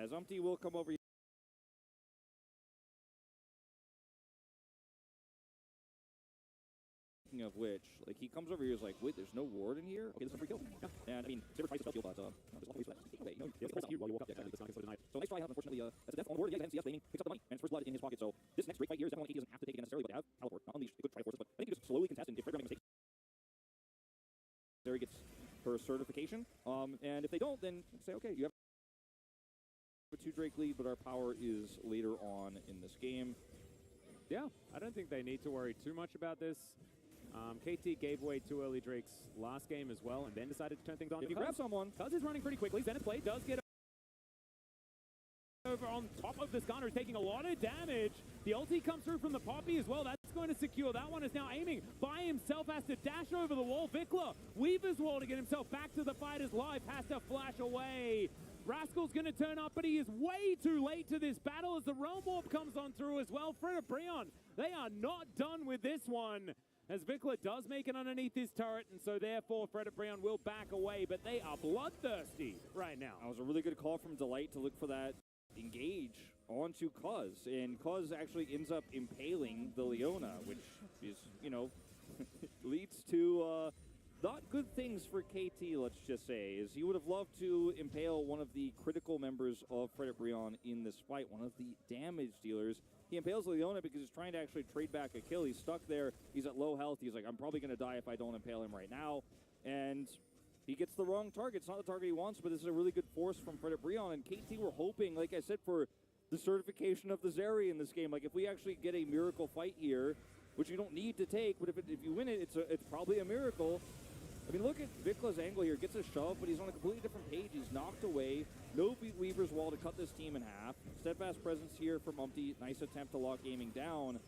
as Umpty will come over. Of which, like, he comes over here, he's like, wait, there's no ward in here? Okay, this is a free kill. Yeah. And I mean, Saber tries to steal, but there's a lot of ways for that. Wait, no, you while you walk up. Yeah, exactly. It's not considered denied. So nice try out, unfortunately, that's a death on the board. Yeah, MCS blaming, picks up the money, and it's first blood in his pocket. So this next great fight here is definitely KT doesn't have to take it necessarily, but they have teleport, not unleashed. They could try to force it, but I think you just slowly contest, and if Fred makes mistakes, Zeri gets her certification. And if they don't, then say, okay, you have a 2 Drake lead, but our power is later on in this game. Yeah, I don't think they need to worry too much about this. KT gave away 2 early Drakes last game as well, and then decided to turn things on. If he grabs someone. Cuz is running pretty quickly. Zenith Blade does get over on top of this gunner, taking a lot of damage. The ulti comes through from the Poppy as well. That's going to secure that one. Is now aiming by himself, has to dash over the wall. Vikla, Weaver's wall to get himself back to the fighter's life, has to flash away. Rascal's going to turn up, but he is way too late to this battle as the Realm Warp comes on through as well. Fred and Breon, they are not done with this one, as Vikla does make it underneath his turret, and so therefore Fred and Breon will back away, but they are bloodthirsty right now. That was a really good call from Delight to look for that engage onto Cuz, and Cuz actually ends up impaling the Leona, which is, you know, leads to not good things for KT, let's just say, is he would have loved to impale one of the critical members of Fred Breon in this fight, one of the damage dealers. He impales Leona because he's trying to actually trade back a kill. He's stuck there. He's at low health. He's like, I'm probably going to die if I don't impale him right now. And he gets the wrong target. It's not the target he wants, but this is a really good force from Fred Breon. And KT were hoping, like I said, for the certification of the Zeri in this game. Like, if we actually get a miracle fight here, which you don't need to take, but if you win it, it's probably a miracle. I mean, look at Vikla's angle here. Gets a shove, but he's on a completely different page. He's knocked away. No Weaver's wall to cut this team in half. Steadfast presence here from Umpty. Nice attempt to lock aiming down.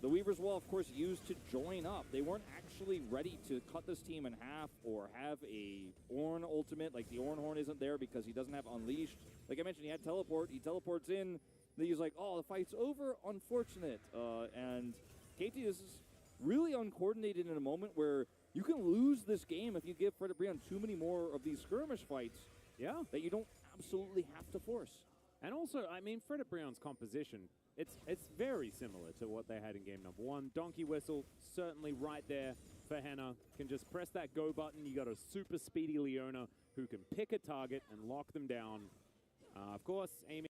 The Weaver's wall, of course, used to join up. They weren't actually ready to cut this team in half or have a Ornn ultimate. Like, the Ornn Horn isn't there because he doesn't have Unleashed. Like I mentioned, he had teleport. He teleports in. Then he's like, oh, the fight's over. Unfortunate. And KT is really uncoordinated in a moment where you can lose this game if you give Fred Breon too many more of these skirmish fights. Yeah. That you don't absolutely have to force. And also, I mean, Fred Breon's composition, it's very similar to what they had in game number 1. Donkey Whistle, certainly right there for Henna. Can just press that go button. You got a super speedy Leona who can pick a target and lock them down. Of course, aiming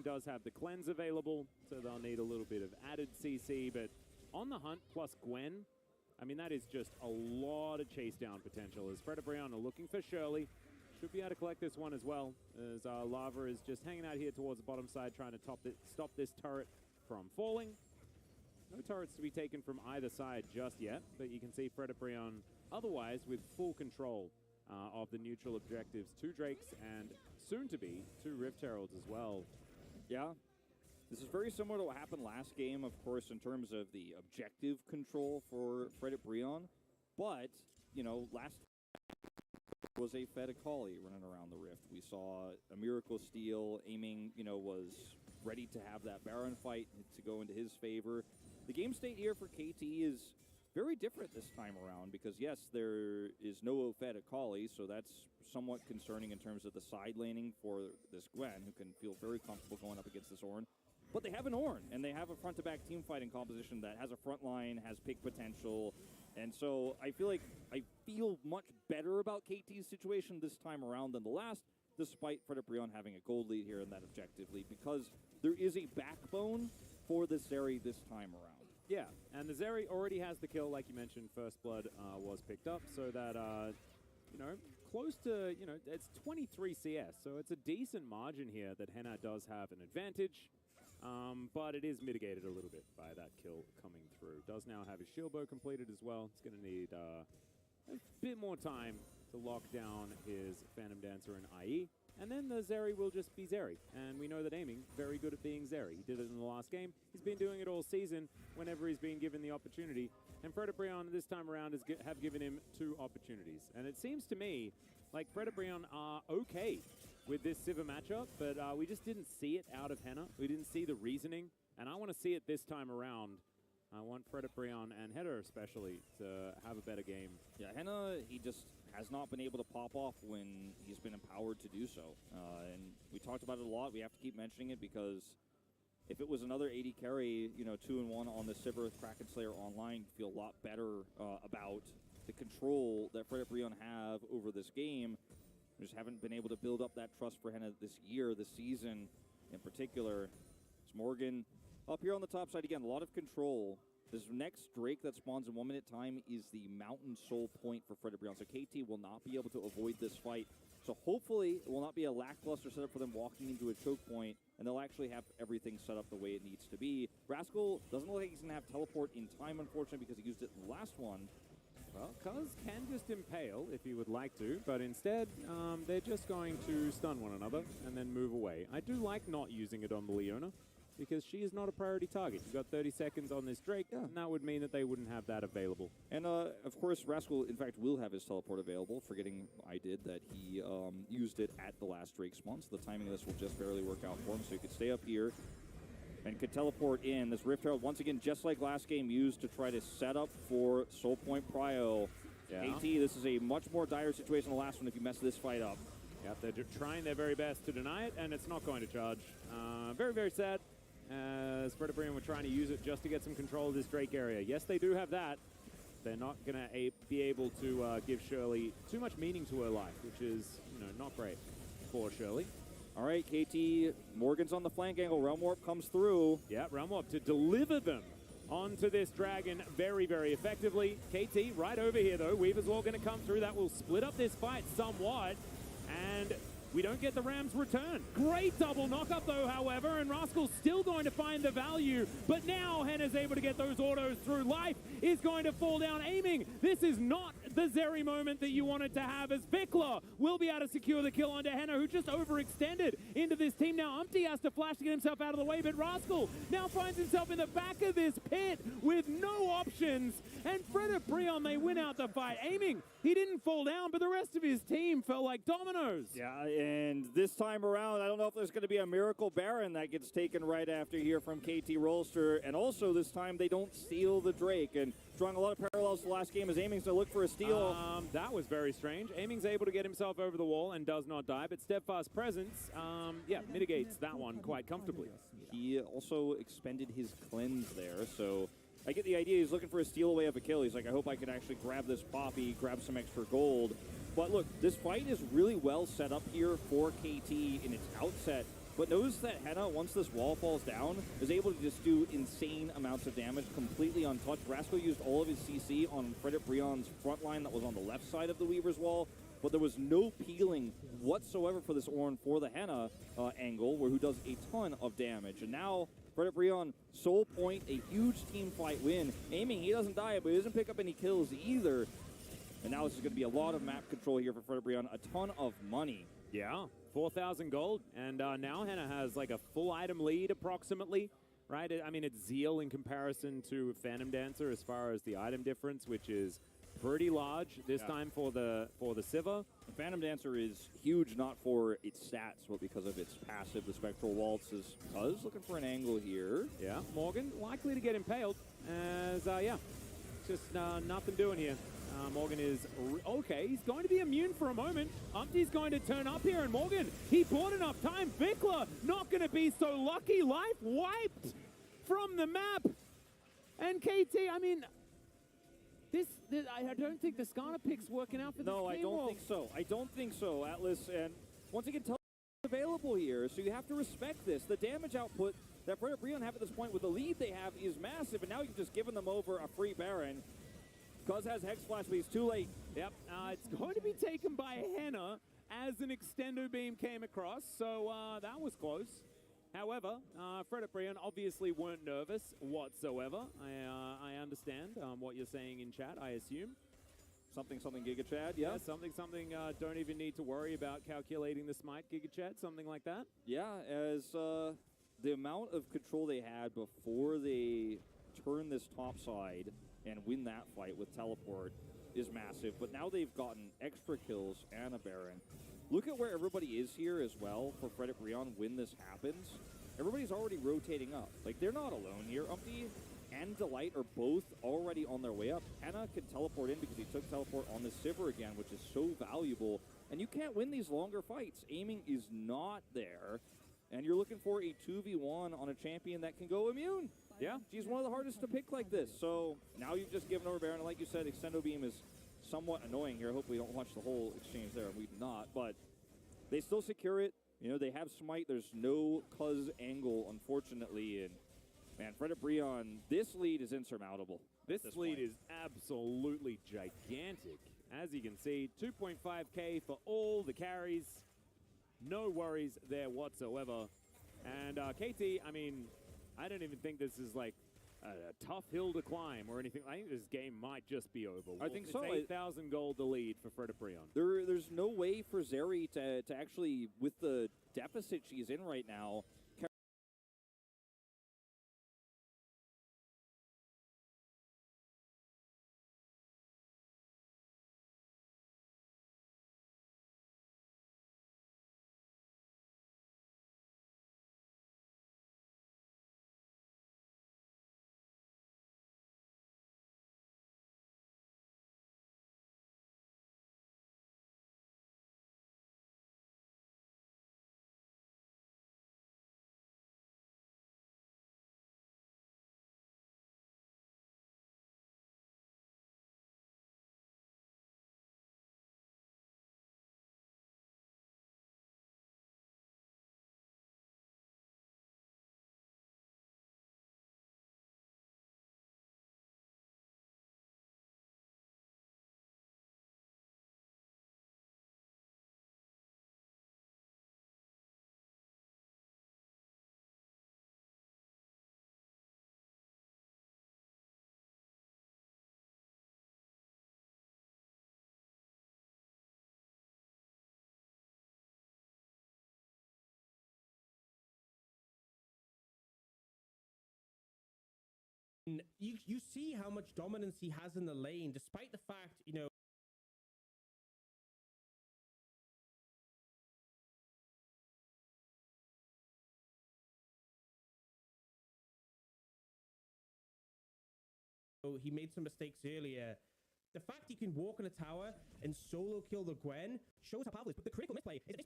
does have the cleanse available, so they'll need a little bit of added CC, but on the hunt plus Gwen, I mean, that is just a lot of chase down potential as Fred Breon are looking for Shirley. Should be able to collect this one as well, as Lava is just hanging out here towards the bottom side, trying to stop this turret from falling. No turrets to be taken from either side just yet, but you can see Fred Breon otherwise with full control of the neutral objectives. 2 Drakes and soon to be 2 Rift Heralds as well. Yeah. This is very similar to what happened last game, of course, in terms of the objective control for Fred Breon. But, you know, last was a Fedicali running around the Rift. We saw a Miracle Steal aiming, you know, was ready to have that Baron fight to go into his favor. The game state here for KT is very different this time around because, yes, there is no Fedicali, so that's somewhat concerning in terms of the side laning for this Gwen, who can feel very comfortable going up against this Ornn. But they have an Ornn, and they have a front-to-back team fighting composition that has a front line, has pick potential, and so I feel much better about KT's situation this time around than the last, despite Fred Breon having a gold lead here in that objective lead, because there is a backbone for the Zeri this time around. Yeah, and the Zeri already has the kill, like you mentioned. First Blood was picked up, so that, you know, close to, you know, it's 23 CS, so it's a decent margin here that Henna does have an advantage. But it is mitigated a little bit by that kill coming through. Does now have his shield bow completed as well. It's going to need a bit more time to lock down his Phantom Dancer and IE. And then the Zeri will just be Zeri. And we know that aiming, very good at being Zeri. He did it in the last game. He's been doing it all season whenever he's been given the opportunity. And Fred Breon this time around have given him 2 opportunities. And it seems to me like Fred Breon are okay with this Sivir matchup, but we just didn't see it out of Henna. We didn't see the reasoning, and I want to see it this time around. I want Fred Breon and Henna especially to have a better game. Yeah, Henna, he just has not been able to pop off when he's been empowered to do so. And we talked about it a lot. We have to keep mentioning it because if it was another 80 carry, 2-1 on the Sivir with Kraken Slayer online, you'd feel a lot better about the control that Fred Brion have over this game. We just haven't been able to build up that trust for Henna this year, this season in particular. It's Morgan up here on the top side again, a lot of control. This next Drake that spawns in 1 minute time is the Mountain Soul point for Fred Brion. So KT will not be able to avoid this fight. So hopefully it will not be a lackluster setup for them walking into a choke point, and they'll actually have everything set up the way it needs to be. Rascal doesn't look like he's going to have teleport in time, unfortunately, because he used it in the last one. Well, Cuz can just impale if he would like to, but instead they're just going to stun one another and then move away. I do like not using it on the Leona, because she is not a priority target. You've got 30 seconds on this Drake, and that would mean that they wouldn't have that available. And, of course, Rascal, in fact, will have his teleport available, forgetting I did that he used it at the last Drake spawn, so the timing of this will just barely work out for him, so he could stay up here and could teleport in. This Rift Herald, once again, just like last game, used to try to set up for Soul Point Prio. Yeah. AT, this is a much more dire situation than the last one if you mess this fight up. Yep, they're trying their very best to deny it, and it's not going to charge. Very, very sad. As Fred Brion were trying to use it just to get some control of this Drake area. Yes, they do have that. They're not going to be able to give Shirley too much meaning to her life, which is, not great for Shirley. All right, KT, Morgan's on the flank angle. Realm Warp comes through. Yeah, Realm Warp to deliver them onto this dragon very, very effectively. KT right over here, though. Weaver's Wall going to come through. That will split up this fight somewhat. And we don't get the Rams return. Great double knockup, though, however, and Rascal's still going to find the value. But now Henna's able to get those autos through. Life is going to fall down. Aiming. This is not the Zeri moment that you wanted to have, as Vikla will be able to secure the kill onto Henna, who just overextended into this team. Now Umpty has to flash to get himself out of the way, but Rascal now finds himself in the back of this pit with no options. And Fred Brion, they win out the fight. Aiming, he didn't fall down, but the rest of his team fell like dominoes. Yeah, and this time around, I don't know if there's going to be a Miracle Baron that gets taken right after here from KT Rolster. And also this time they don't steal the Drake. And drawing a lot of parallels to the last game as Aiming's going to look for a steal. That was very strange. Aiming's able to get himself over the wall and does not die, but Steadfast Presence, mitigates that one quite comfortably. He also expended his cleanse there, so I get the idea. He's looking for a steal away of a kill. He's like, I hope I can actually grab this Poppy, grab some extra gold. But look, this fight is really well set up here for KT in its outset. But notice that Henna, once this wall falls down, is able to just do insane amounts of damage completely untouched. Rascal used all of his CC on Fred Brion's front line that was on the left side of the Weaver's Wall, but there was no peeling whatsoever for this Ornn for the Henna angle, who does a ton of damage. And now Fred Brion, Soul Point, a huge team fight win. Aiming, he doesn't die, but he doesn't pick up any kills either. And now this is going to be a lot of map control here for Fred Brion, a ton of money. Yeah, 4,000 gold, and now Henna has like a full item lead approximately, right? I mean, it's Zeal in comparison to Phantom Dancer as far as the item difference, which is pretty large this time for the Sivir. The Phantom Dancer is huge, not for its stats, but because of its passive. The Spectral Waltz is looking for an angle here. Yeah, Morgan likely to get impaled, as just nothing doing here. Morgan is okay. He's going to be immune for a moment. Umpty's going to turn up here, and Morgan, he bought enough time. Vikla not going to be so lucky. Life wiped from the map. And KT, I mean, this I don't think the Skarner pick's working out for this game. No, I don't think so. I don't think so, Atlas. And once again, available here, so you have to respect this. The damage output that Fred Brion have at this point with the lead they have is massive, and now you've just given them over a free Baron. Cuz has Hex Flash, but he's too late. Yep, it's going to be taken by Henna as an extendo beam came across, so that was close. However, Fred Brion obviously weren't nervous whatsoever. I understand what you're saying in chat, I assume. Something Giga Chad, yeah. Something, don't even need to worry about calculating the smite, Giga Chad, something like that. Yeah, as the amount of control they had before they turn this top side and win that fight with teleport is massive, but now they've gotten extra kills and a Baron. Look at where everybody is here as well for Fred Brion when this happens. Everybody's already rotating up. Like, they're not alone here. Umpty, and Delight are both already on their way up. Henna can teleport in because he took teleport on the Sivir again, which is so valuable. And you can't win these longer fights. Aiming is not there. And you're looking for a 2v1 on a champion that can go immune. Yeah. She's one of the hardest to pick like this. So now you've just given over Baron. And like you said, Extendo Beam is somewhat annoying here. Hopefully you don't watch the whole exchange there. We do not. But they still secure it. You know, they have Smite. There's no Cuz angle, unfortunately. And, man, Fred Brion, this lead is insurmountable. This lead is absolutely gigantic. As you can see, 2.5K for all the carries. No worries there whatsoever. And KT, I mean, I don't even think this is like a tough hill to climb or anything. I think this game might just be over. I think so. It's 8,000 gold to lead for Fred Brion. There's no way for Zeri to actually, with the deficit she's in right now, you see how much dominance he has in the lane, despite the fact, you know, he made some mistakes earlier. The fact he can walk in a tower and solo kill the Gwen shows how powerful it is. But the critical misplay is a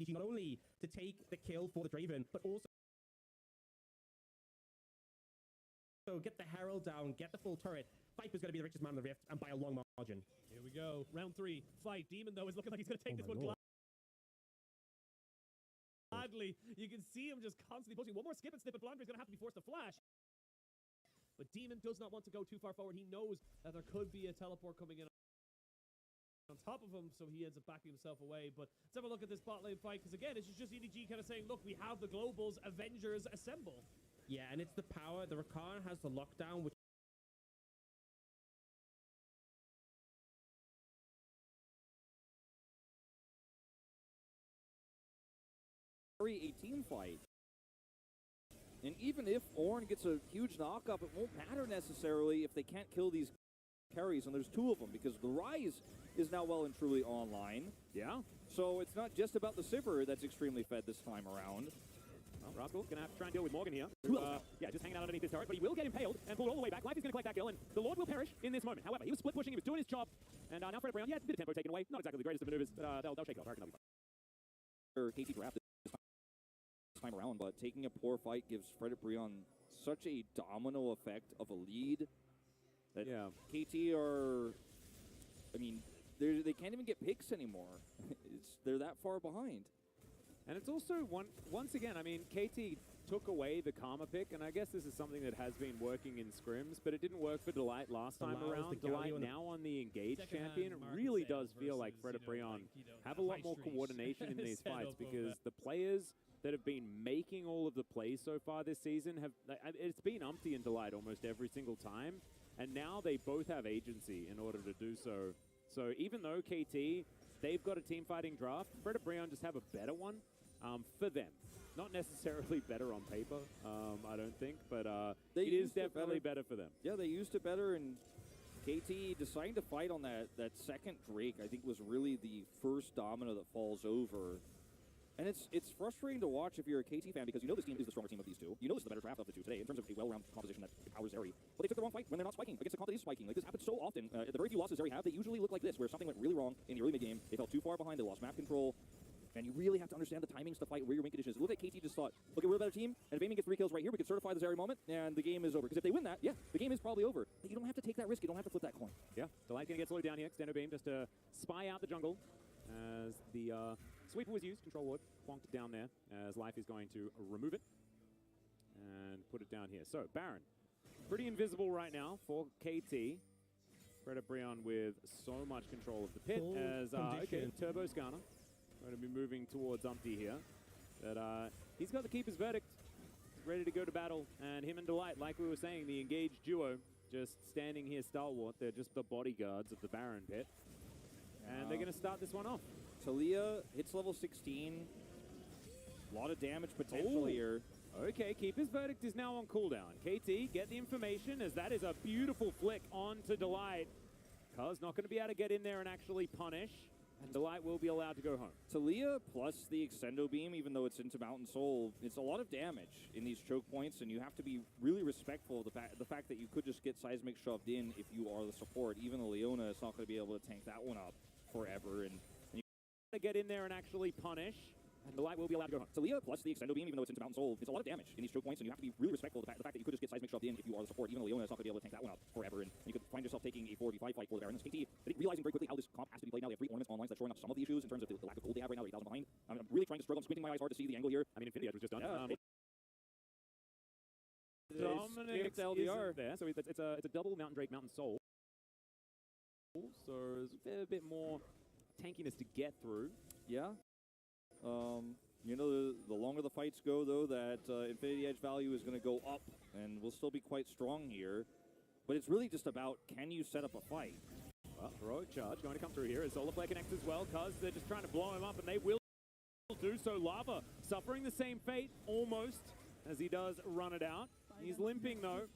not only to take the kill for the Draven, but also get the Herald down, get the full turret. Viper's going to be the richest man in the Rift, and by a long margin. Here we go. Round 3. Fight. Demon, though, is looking like he's going to take this one gladly. You can see him just constantly pushing. One more skip and snip, and Blanca is going to have to be forced to flash. But Demon does not want to go too far forward. He knows that there could be a teleport coming in on top of him, so he ends up backing himself away. But let's have a look at this bot lane fight, because again, it's just EDG kind of saying, look, we have the globals, Avengers, assemble. Yeah, and it's the power. The Rakan has the lockdown, which 18 fight. And even if Ornn gets a huge knock-up, it won't matter necessarily if they can't kill these carries, and there's two of them, because the Rise is now well and truly online. Yeah. So it's not just about the Sivir that's extremely fed this time around. Well, Rascal's going to have to try and deal with Morgan here. Yeah, just hanging out underneath this turret, but he will get impaled and pulled all the way back. Life is going to collect that kill, and the Lord will perish in this moment. However, he was split pushing, he was doing his job, and now Fred Brion, yeah, a bit of tempo taken away. Not exactly the greatest of maneuvers, but they'll shake it off. I reckon they'll be fine. KT draft this time around, but taking a poor fight gives Fred Brion such a domino effect of a lead that KT are, I mean, they can't even get picks anymore. They're that far behind. And it's also, once again, I mean, KT took away the Karma pick, and I guess this is something that has been working in scrims, but it didn't work for Delight last time around. Delight now on the engaged champion. It really does feel like Fred Brion have a lot more coordination in these fights, because the players that have been making all of the plays so far this season it's been Umpty and Delight almost every single time, and now they both have agency in order to do so. So even though KT, they've got a team fighting draft, Fred Brion just have a better one for them. Not necessarily better on paper, I don't think, but it is definitely better for them. Yeah, they used it better, and KT deciding to fight on that second Drake, I think, was really the first domino that falls over. And it's frustrating to watch if you're a KT fan because you know this team is the stronger team of these two. You know this is the better draft of the two today in terms of a well-rounded composition that empowers Zeri. But they took the wrong fight when they're not spiking against a comp that is spiking. Like, this happens so often. The very few losses Zeri have, they usually look like this, where something went really wrong in the early mid-game. They fell too far behind. They lost map control. And you really have to understand the timings to fight where your win condition is. It looked like KT just thought, okay, we're a better team, and if Aiming gets 3 kills right here, we could certify the Zeri moment, and the game is over. Because if they win that, yeah, the game is probably over. But you don't have to take that risk. You don't have to flip that coin. Yeah, Delight going to get slowed down here. Extendo Beam just to spy out the jungle as the sweeper was used. Control ward plonked down there as Life is going to remove it and put it down here. So, Baron, pretty invisible right now for KT. Fred Brion with so much control of the pit as, okay, Turbo Scanner. Going to be moving towards Umpty here. But he's got the Keeper's Verdict. He's ready to go to battle. And him and Delight, like we were saying, the engaged duo, just standing here stalwart. They're just the bodyguards of the Baron pit. And they're going to start this one off. Talia hits level 16. A lot of damage potential here. Okay, Keeper's Verdict is now on cooldown. KT, get the information, as that is a beautiful flick onto Delight. Cuz not going to be able to get in there and actually punish. And Delight will be allowed to go home. Talia plus the Extendo Beam, even though it's into Mountain Soul, it's a lot of damage in these choke points, and you have to be really respectful of the fact that you could just get Seismic shoved in if you are the support. Even the Leona is not going to be able to tank that one up forever. And you to get in there and actually punish. And Delight will be allowed to go home. Talia plus the Extendo Beam, even though it's into Mountain Soul, it's a lot of damage in these choke points, and you have to be really respectful of the fact that you could just get Seismic shoved in if you are the support. Even the Leona is not going to be able to tank that one up forever, and you could find yourself taking a 4v5 fight for the Baron. This KT, I think, realizing very quickly how this comp has to be played now. They have 3 ornaments online, so that's showing up some of the issues in terms of the lack of gold they have right now. They're 8,000 behind. I'm really trying to struggle. I'm squinting my eyes hard to see the angle here. I mean, Infinity Edge was just done. Dominic LDR there, so it's a double Mountain Drake, Mountain Soul. So there's a fair bit more tankiness to get through. Yeah. You know, the longer the fights go, though, that Infinity Edge value is going to go up, and will still be quite strong here. But it's really just about, can you set up a fight? Well, heroic charge going to come through here as Solar Flare connects as well, cuz they're just trying to blow him up, and they will do so. Lava suffering the same fate, almost, as he does run it out. He's limping, though,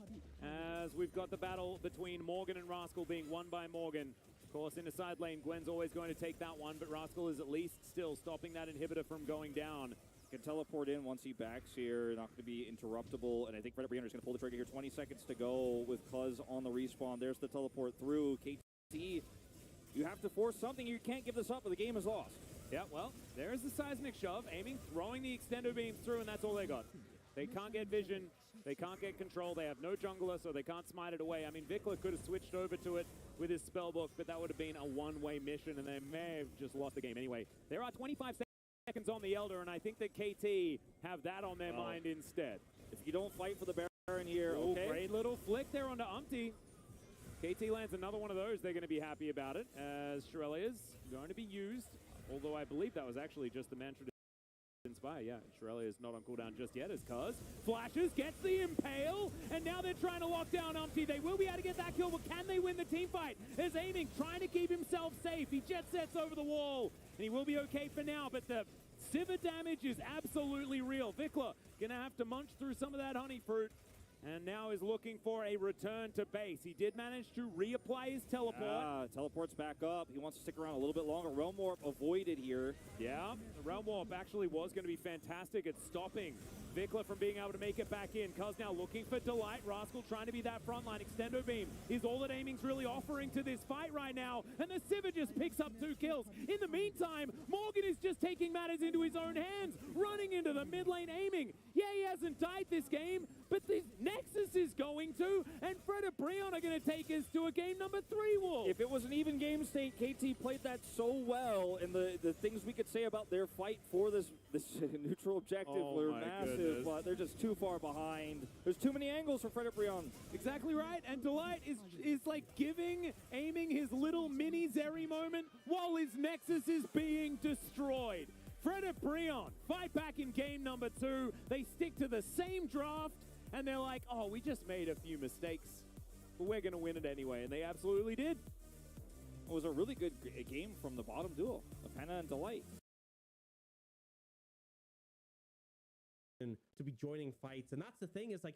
as we've got the battle between Morgan and Rascal being won by Morgan. Of course, in the side lane, Gwen's always going to take that one, but Rascal is at least still stopping that inhibitor from going down. Can teleport in once he backs here, not going to be interruptible, and I think Fred Brianner is going to pull the trigger here. 20 seconds to go with Cuz on the respawn. There's the teleport through. KT, you have to force something. You can't give this up, but the game is lost. Yeah, well, there's the Seismic shove. Aiming, throwing the Extendo Beams through, and that's all they got. They can't get vision. They can't get control. They have no jungler, so they can't smite it away. I mean, Vikla could have switched over to it with his spellbook, but that would have been a one-way mission, and they may have just lost the game anyway. There are 25 seconds on the Elder, and I think that KT have that on their mind instead. If you don't fight for the Baron here, okay. Great little flick there onto Umpty. KT lands another one of those. They're going to be happy about it, as Shirelia's going to be used, although I believe that was actually just the mantra to inspire. Yeah, Shirelia is not on cooldown just yet, as Cuz flashes, gets the impale, and now they're trying to lock down Umpty. They will be able to get that kill, but can they win the team fight? As Aiming, trying to keep himself safe. He jet sets over the wall, and he will be okay for now, but the Sivir damage is absolutely real. Vikla gonna have to munch through some of that honey fruit, and now is looking for a return to base. He did manage to reapply his teleport. Teleport's back up. He wants to stick around a little bit longer. Realm Warp avoided here. Yeah, the Realm Warp actually was going to be fantastic at stopping Vikla from being able to make it back in. Cuz now looking for Delight. Rascal trying to be that frontline. Extendo Beam is all that Aiming's really offering to this fight right now. And the Sivir just picks up 2 kills. In the meantime, Morgan is just taking matters into his own hands. Running into the mid lane. Aiming. Yeah, he hasn't died this game, but this Nexus is going to. And Fred and Brion are going to take us to a game number 3, Wolf. If it was an even game state, KT played that so well. And the things we could say about their fight for this neutral objective were massive. But they're just too far behind. There's too many angles for Fred Brion. Exactly right, and Delight is like giving Aiming his little mini Zeri moment while his Nexus is being destroyed. Fred Brion fight back in game number 2. They stick to the same draft, and they're like, oh, we just made a few mistakes, but we're going to win it anyway, and they absolutely did. It was a really good game from the bottom duo of Hannah and Delight. To be joining fights, and that's the thing, is like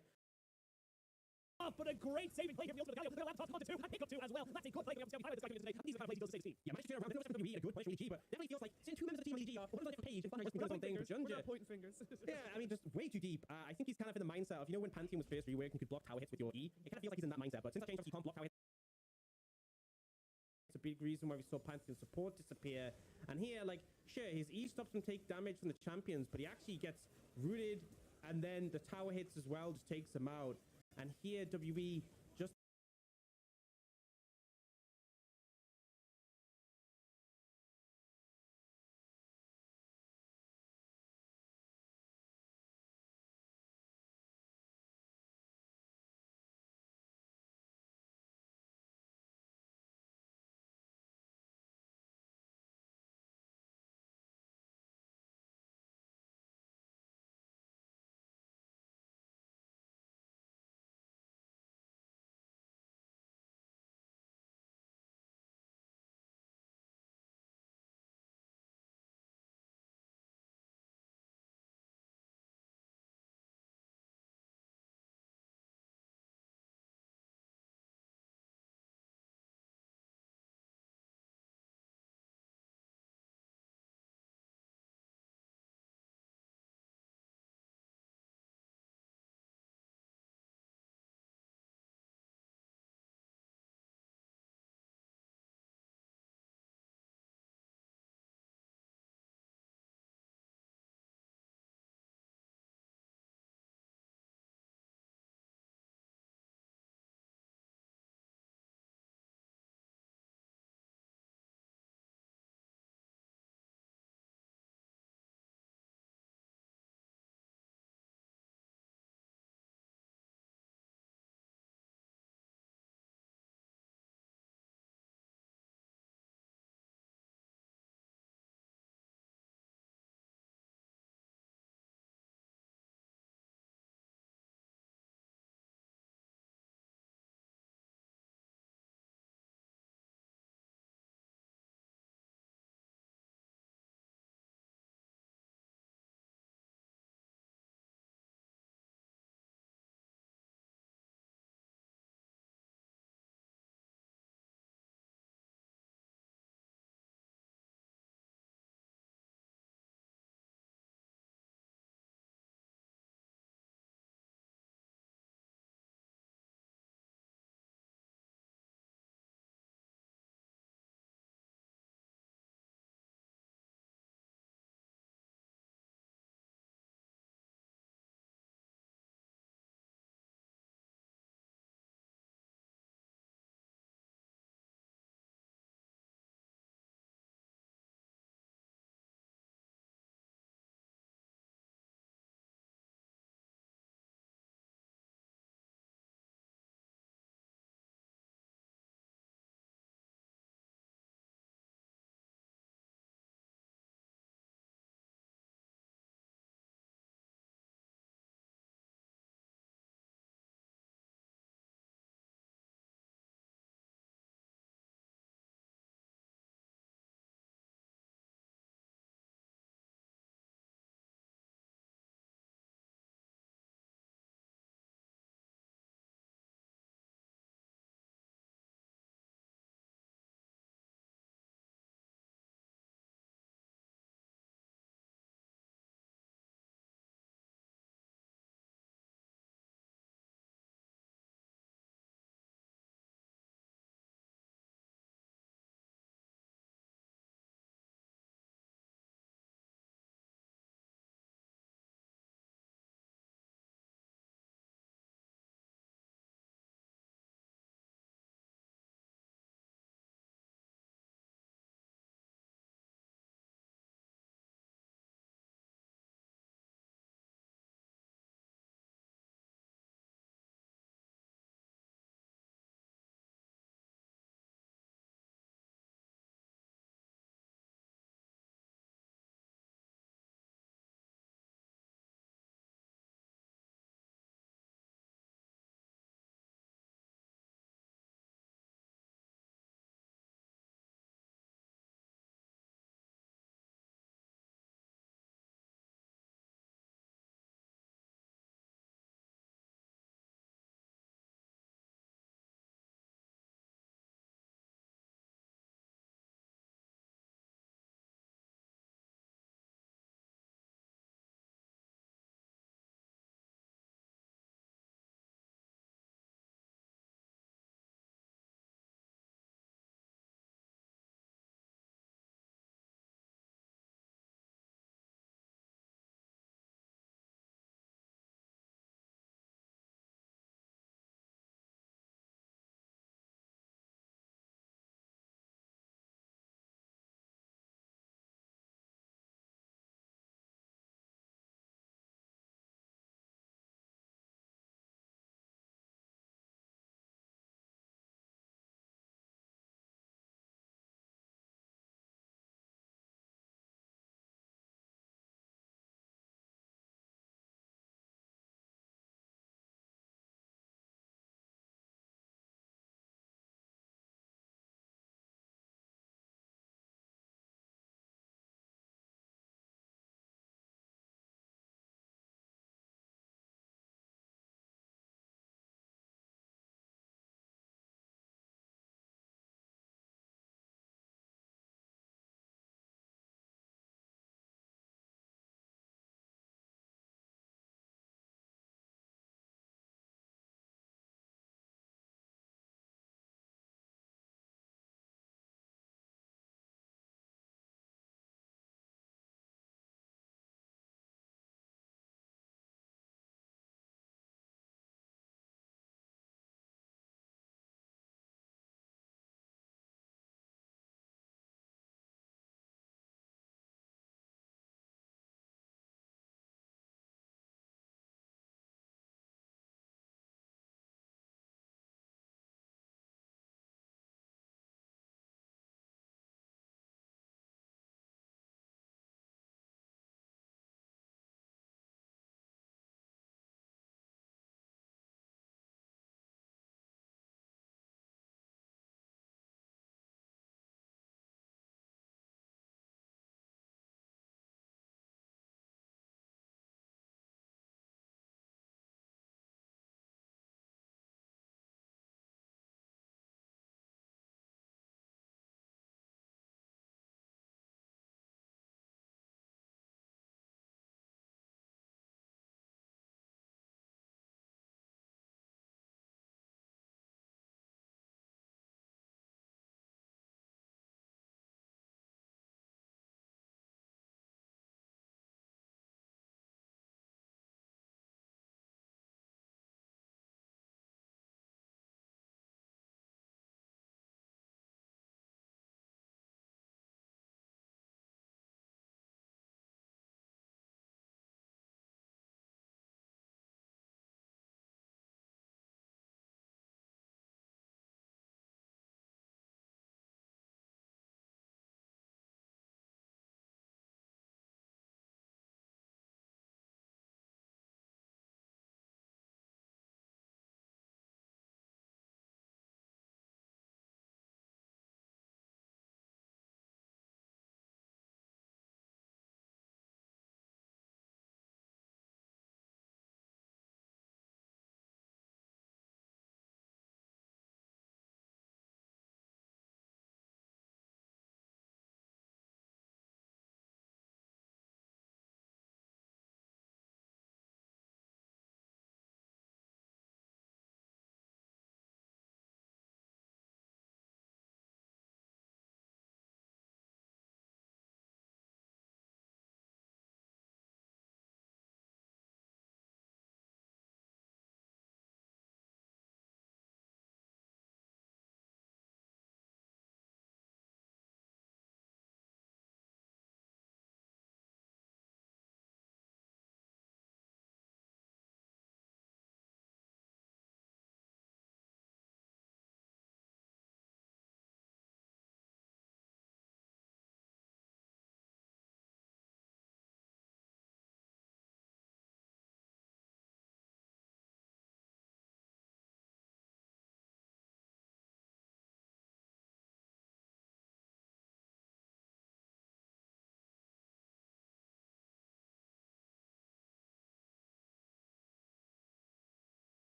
But a great saving play here from the ultimate Galio. Laptop's onto 2, and pick up 2 as well. That's a good play coming up to highlight this guy coming in today. These are the kind of plays he does to save his team. Yeah, managed to turn around. There's no WWE in a good place for EG, but definitely feels like since 2 members of the team EG are on a different page and Thunder just doing his own thing. But We're Junja, not pointing fingers. yeah, I mean, just way too deep. I think he's kind of in the mindset of, you know, when Pantheon was first reworked and could block tower hits with your E, it kind of feels like he's in that mindset. But since that changed, you can't block tower hits. It's a big reason why we saw Pantheon support disappear. And here, like, sure, his E stops him take damage from the champions, but he actually gets rooted, and then the tower hits as well just takes him out. And here, WE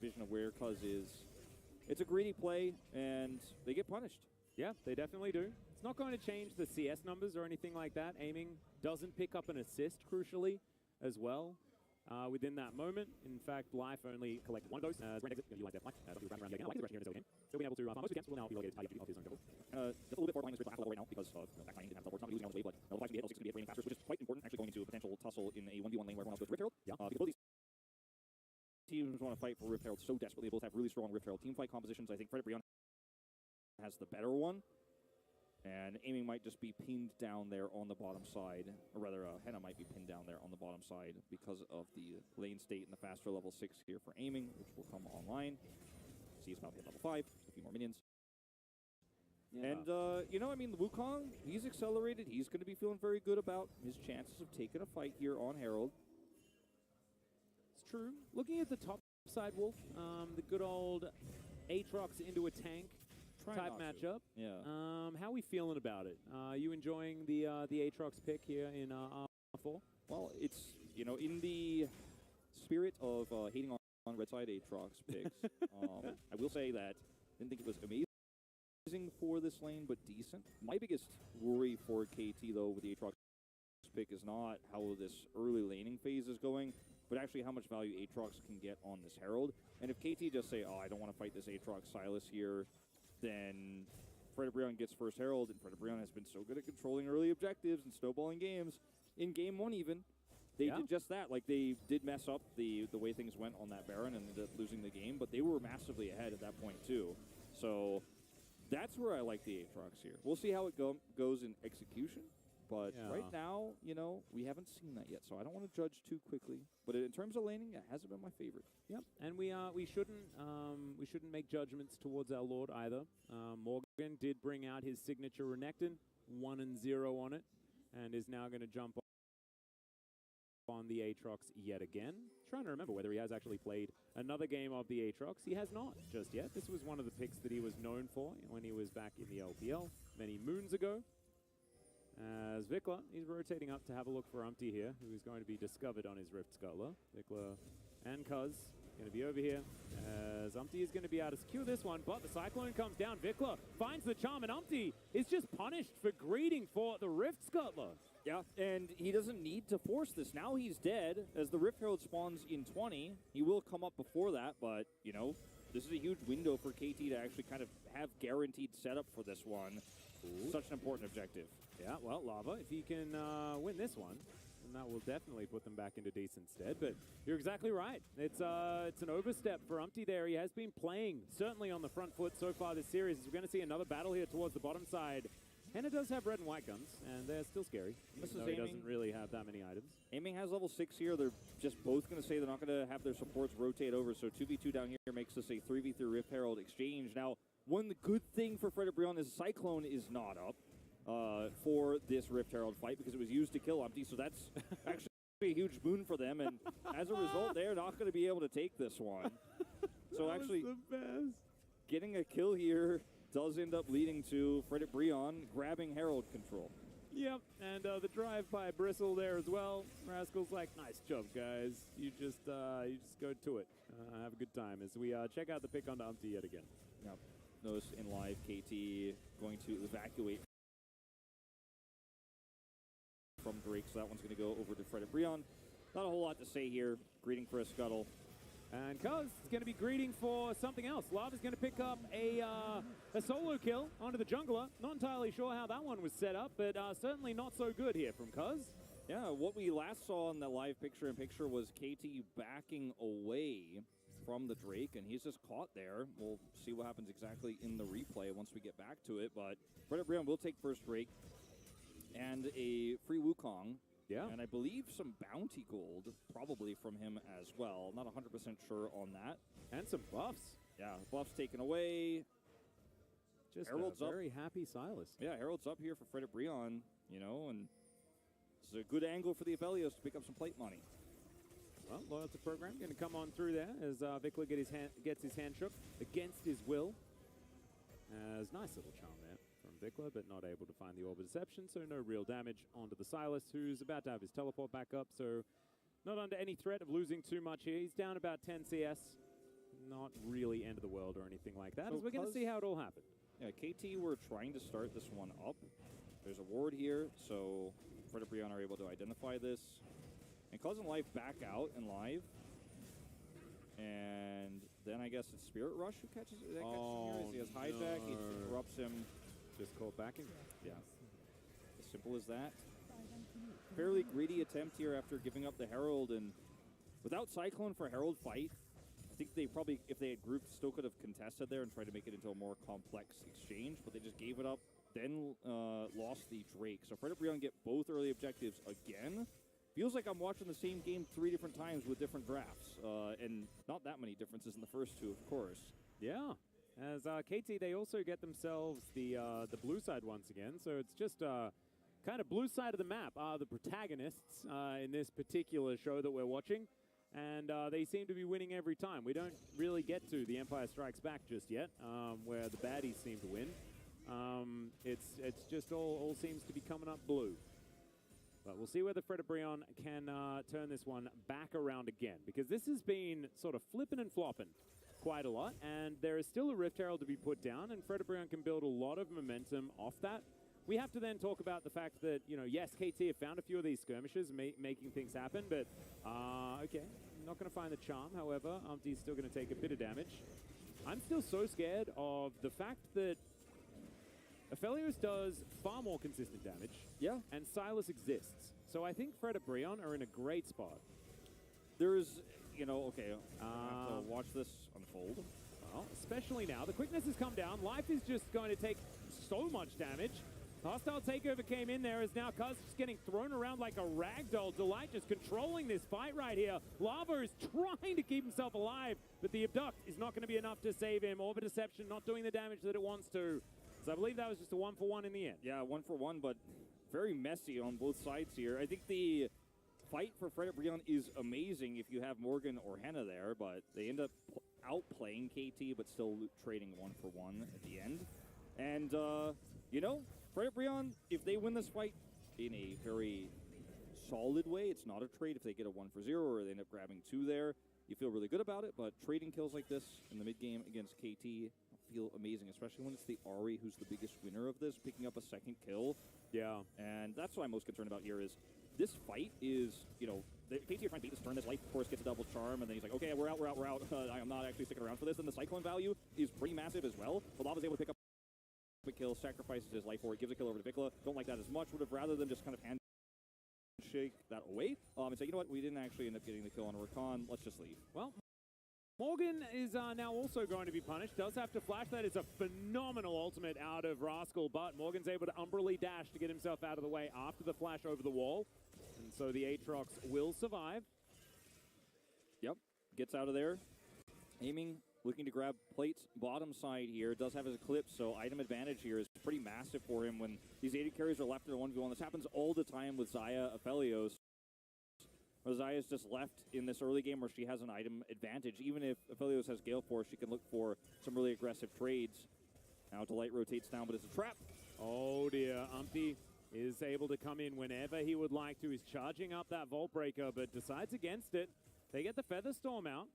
vision of where Cuz is. It's a greedy play, and they get punished. Yeah, they definitely do. It's not going to change the CS numbers or anything like that. Aiming doesn't pick up an assist, crucially, as well. Within that moment. In fact, Life only collected one of those. Exit, utilize their Life. Around again. Like the rest here in this game. So being able to farm most of the camps will now be relegated to IGG of his own double. Just a little bit forward line is right now because backlining didn't have teleports. Not losing on the wave, but the 5 can be hit, 6 can be hit, raining faster, which is quite important actually going into a potential tussle in a 1v1 lane where everyone else goes to Rift Herald. Yeah. Because both these teams want to fight for Rift Herald so desperately. They both have really strong Rift Herald team fight compositions. I think Frederic Brion has the better one. And Aiming might just be pinned down there on the bottom side, or rather, Henna might be pinned down there on the bottom side because of the lane state and the faster level 6 here for Aiming, which will come online. See, it's about to hit level 5, just a few more minions. Yeah. And, you know, I mean, the Wukong, he's accelerated. He's going to be feeling very good about his chances of taking a fight here on Herald. It's true. Looking at the top side, Wolf, the good old Aatrox into a tank type matchup. Yeah. How are we feeling about it? Are you enjoying the Aatrox pick here in R4? Well, it's, you know, in the spirit of hating on Red Side Aatrox picks, I will say that I didn't think it was amazing for this lane, but decent. My biggest worry for KT, though, with the Aatrox pick is not how this early laning phase is going, but actually how much value Aatrox can get on this Herald. And if KT just say, oh, I don't want to fight this Aatrox Silas here, then Frederic Brion gets first Herald, and Frederic Brion has been so good at controlling early objectives and snowballing games. In game 1 even, they did just that. Like, they did mess up the way things went on that Baron and ended up losing the game, but they were massively ahead at that point too. So that's where I like the Aatrox here. We'll see how it goes in execution. But right now, you know, we haven't seen that yet, so I don't want to judge too quickly. But in terms of laning, it hasn't been my favorite. Yep, and we shouldn't make judgments towards our Lord either. Morgan did bring out his signature Renekton, 1 and 0 on it, and is now going to jump on the Aatrox yet again. Trying to remember whether he has actually played another game of the Aatrox. He has not just yet. This was one of the picks that he was known for when he was back in the LPL many moons ago. As Vikla, he's rotating up to have a look for Umpty here, who is going to be discovered on his Rift Scuttler. Vikla and Cuz going to be over here, as Umpty is going to be able to secure this one, but the Cyclone comes down. Vikla finds the charm, and Umpty is just punished for greeting for the Rift Scuttler. Yeah, and he doesn't need to force this. Now he's dead. As the Rift Herald spawns in 20, he will come up before that, but, you know, this is a huge window for KT to actually kind of have guaranteed setup for this one. Ooh. Such an important objective. Yeah, well, Lava, if he can win this one, then that will definitely put them back into decent stead. But you're exactly right. It's an overstep for Umpty there. He has been playing, certainly on the front foot so far this series. We're going to see another battle here towards the bottom side. Henna does have red and white guns, and they're still scary. This is He doesn't really have that many items. Aiming has level 6 here. They're just both going to say they're not going to have their supports rotate over, so 2v2 down here makes this a 3v3 Rift Herald exchange. Now, one good thing for Frederic Brion is Cyclone is not up for this Rift Herald fight because it was used to kill Umpty, so that's actually a huge boon for them, and as a result, they're not going to be able to take this one. So actually, getting a kill here does end up leading to Frederic Brion grabbing Herald control. Yep, and the drive by Bristle there as well. Rascal's like, nice job, guys. You just go to it. Have a good time as we check out the pick onto Umpty yet again. Yep. Notice in live, KT going to evacuate from Drake, so that one's going to go over to Frederic Brion. Not a whole lot to say here. Greeting for a scuttle. And Cuz is going to be greeting for something else. Lava's going to pick up a solo kill onto the jungler. Not entirely sure how that one was set up, but certainly not so good here from Cuz. Yeah, what we last saw in the live picture-in-picture was KT backing away from the Drake, and he's just caught there. We'll see what happens exactly in the replay once we get back to it, but Frederic Brion will take first Drake and a free Wukong. Yeah. And I believe some bounty gold, probably from him as well. Not 100% sure on that. And some buffs. Yeah, buffs taken away. Just Herald's a very happy Silas. Yeah, Herald's up here for Frederic Brion, you know, and it's a good angle for the Aphelios to pick up some plate money. Well, loyalty program going to come on through there as Vikla gets his hand shook against his will. As nice little charm there from Vikla, but not able to find the Orb of Deception, so no real damage onto the Silas, who's about to have his teleport back up, so not under any threat of losing too much here. He's down about 10 CS. not really end of the world or anything like that, So as we're going to see how it all happened. Yeah, KT were trying to start this one up. There's a ward here, so Fred and Brianna are able to identify this. And Cause and Life back out and live. And then I guess it's Spirit Rush who catches him here. As he has hijack, he interrupts him. Just caught backing. Yeah. As simple as that. Fairly greedy attempt here after giving up the Herald, and without Cyclone for Herald fight, I think they probably, if they had grouped, still could have contested there and tried to make it into a more complex exchange, but they just gave it up, then lost the Drake. So Fred and Brianna get both early objectives again. Feels like I'm watching the same game 3 different times with different drafts, and not that many differences in the first 2, of course. Yeah. As KT, they also get themselves the blue side once again, so it's just kind of blue side of the map are the protagonists in this particular show that we're watching, and they seem to be winning every time. We don't really get to the Empire Strikes Back just yet, where the baddies seem to win. It's just all seems to be coming up blue. But we'll see whether Fred and Brianna can turn this one back around again, because this has been sort of flipping and flopping quite a lot, and there is still a Rift Herald to be put down, and Fred and Brianna can build a lot of momentum off that. We have to then talk about the fact that, you know, yes, KT have found a few of these skirmishes, making things happen, but, okay, I'm not going to find the charm. However, Umpty's still going to take a bit of damage. I'm still so scared of the fact that Aphelios does far more consistent damage. Yeah. And Silas exists. So I think Fred and Brianna are in a great spot. There's, you know, okay, I have to watch this unfold. Well, especially now. The quickness has come down. Life is just going to take so much damage. Hostile Takeover came in there, as now Cuz just getting thrown around like a ragdoll. Delight just controlling this fight right here. Lava is trying to keep himself alive, but the Abduct is not going to be enough to save him. Orbit Deception not doing the damage that it wants to. So I believe that was just a 1-for-1 in the end. Yeah, 1-for-1, but very messy on both sides here. I think the fight for Fred and Brianna is amazing if you have Morgan or Henna there, but they end up outplaying KT, but still trading 1-for-1 at the end. And, you know, Fred and Brianna, if they win this fight in a very solid way, it's not a trade. If they get a 1-for-0 or they end up grabbing 2 there, you feel really good about it, but trading kills like this in the mid-game against KT feel amazing, especially when it's the Ahri who's the biggest winner of this, picking up a second kill. Yeah. And that's what I'm most concerned about here is this fight is, you know, KT are trying to beat this turn. This Life, of course, gets a double charm, and then he's like, okay, we're out. I'm not actually sticking around for this. And the Cyclone value is pretty massive as well. But Lava's able to pick up a kill, sacrifices his life for it, gives a kill over to Vikla. Don't like that as much. Would have rather than just kind of handshake that away and say, you know what, we didn't actually end up getting the kill on Rakan. Let's just leave. Well, Morgan is now also going to be punished. Does have to flash. That is a phenomenal ultimate out of Rascal, but Morgan's able to umbrally dash to get himself out of the way after the flash over the wall. And so the Aatrox will survive. Yep, gets out of there. Aiming, looking to grab plates bottom side here. Does have his Eclipse, so item advantage here is pretty massive for him when these AD carries are left in a 1v1. This happens all the time with Xayah Aphelios. Xayah's just left in this early game where she has an item advantage. Even if Aphelios has Gale Force, she can look for some really aggressive trades. Now Delight rotates down, but it's a trap. Oh dear, Umpty is able to come in whenever he would like to. He's charging up that Vault Breaker, but decides against it. They get the Feather Storm out,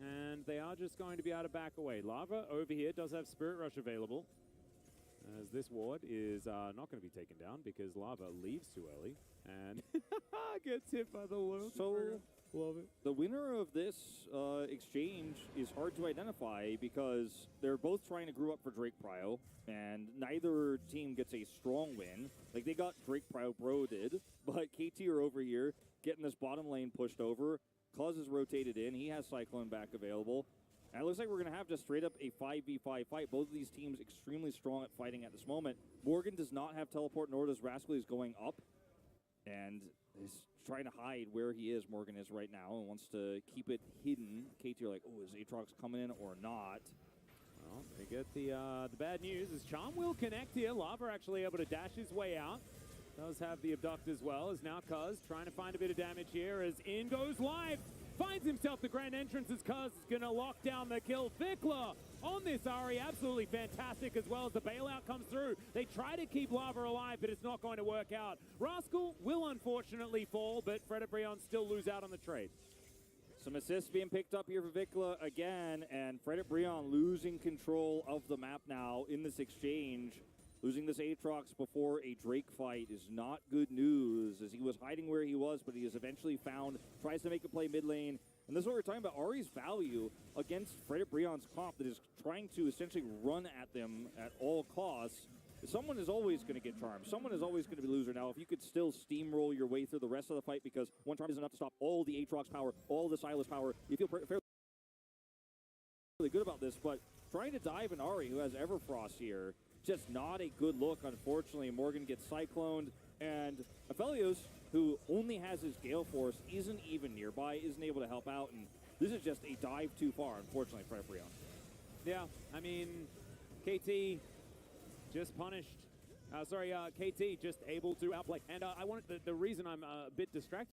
and they are just going to be able to back away. Lava over here does have Spirit Rush available, as this ward is not going to be taken down because Lava leaves too early and gets hit by the loop. So, love it. The winner of this exchange is hard to identify because they're both trying to group up for Drake Prio, and neither team gets a strong win. Like, they got Drake Prio bro-did, but KT are over here getting this bottom lane pushed over. Cuz is rotated in. He has Cyclone back available. And it looks like we're going to have just straight up a 5v5 fight. Both of these teams extremely strong at fighting at this moment. Morgan does not have teleport, nor does Rascal. He's going up. And is trying to hide where he is, Morgan is right now, and wants to keep it hidden. KT are like, oh, is Aatrox coming in or not? Well, they get the bad news is Charm will connect here. Lava actually able to dash his way out. Does have the Abduct as well, as now Cuz trying to find a bit of damage here as in goes Live. Finds himself the grand entrance as Cuz is going to lock down the kill. Vikla on this Ahri, absolutely fantastic, as well as the bailout comes through. They try to keep Lava alive, but it's not going to work out. Rascal will unfortunately fall, but Fred and Brianna still lose out on the trade. Some assists being picked up here for Vikla again, and Frederick Breon losing control of the map now in this exchange. Losing this Aatrox before a Drake fight is not good news, as he was hiding where he was, but he is eventually found, tries to make a play mid lane. And this is what we're talking about, Ahri's value against Frederick Breon's comp that is trying to essentially run at them at all costs. Someone is always going to get charmed. Someone is always going to be loser. Now, if you could still steamroll your way through the rest of the fight, because one charm is enough to stop all the Aatrox power, all the Sylas power, you feel fairly good about this, but trying to dive an Ahri who has Everfrost here, just not a good look, unfortunately. Morgan gets cycloned, and Aphelios, who only has his Gale Force, isn't even nearby, isn't able to help out, and this is just a dive too far, unfortunately, for Breon. Yeah, I mean, KT just punished. KT just able to outplay. And I wanted the reason I'm a bit distracted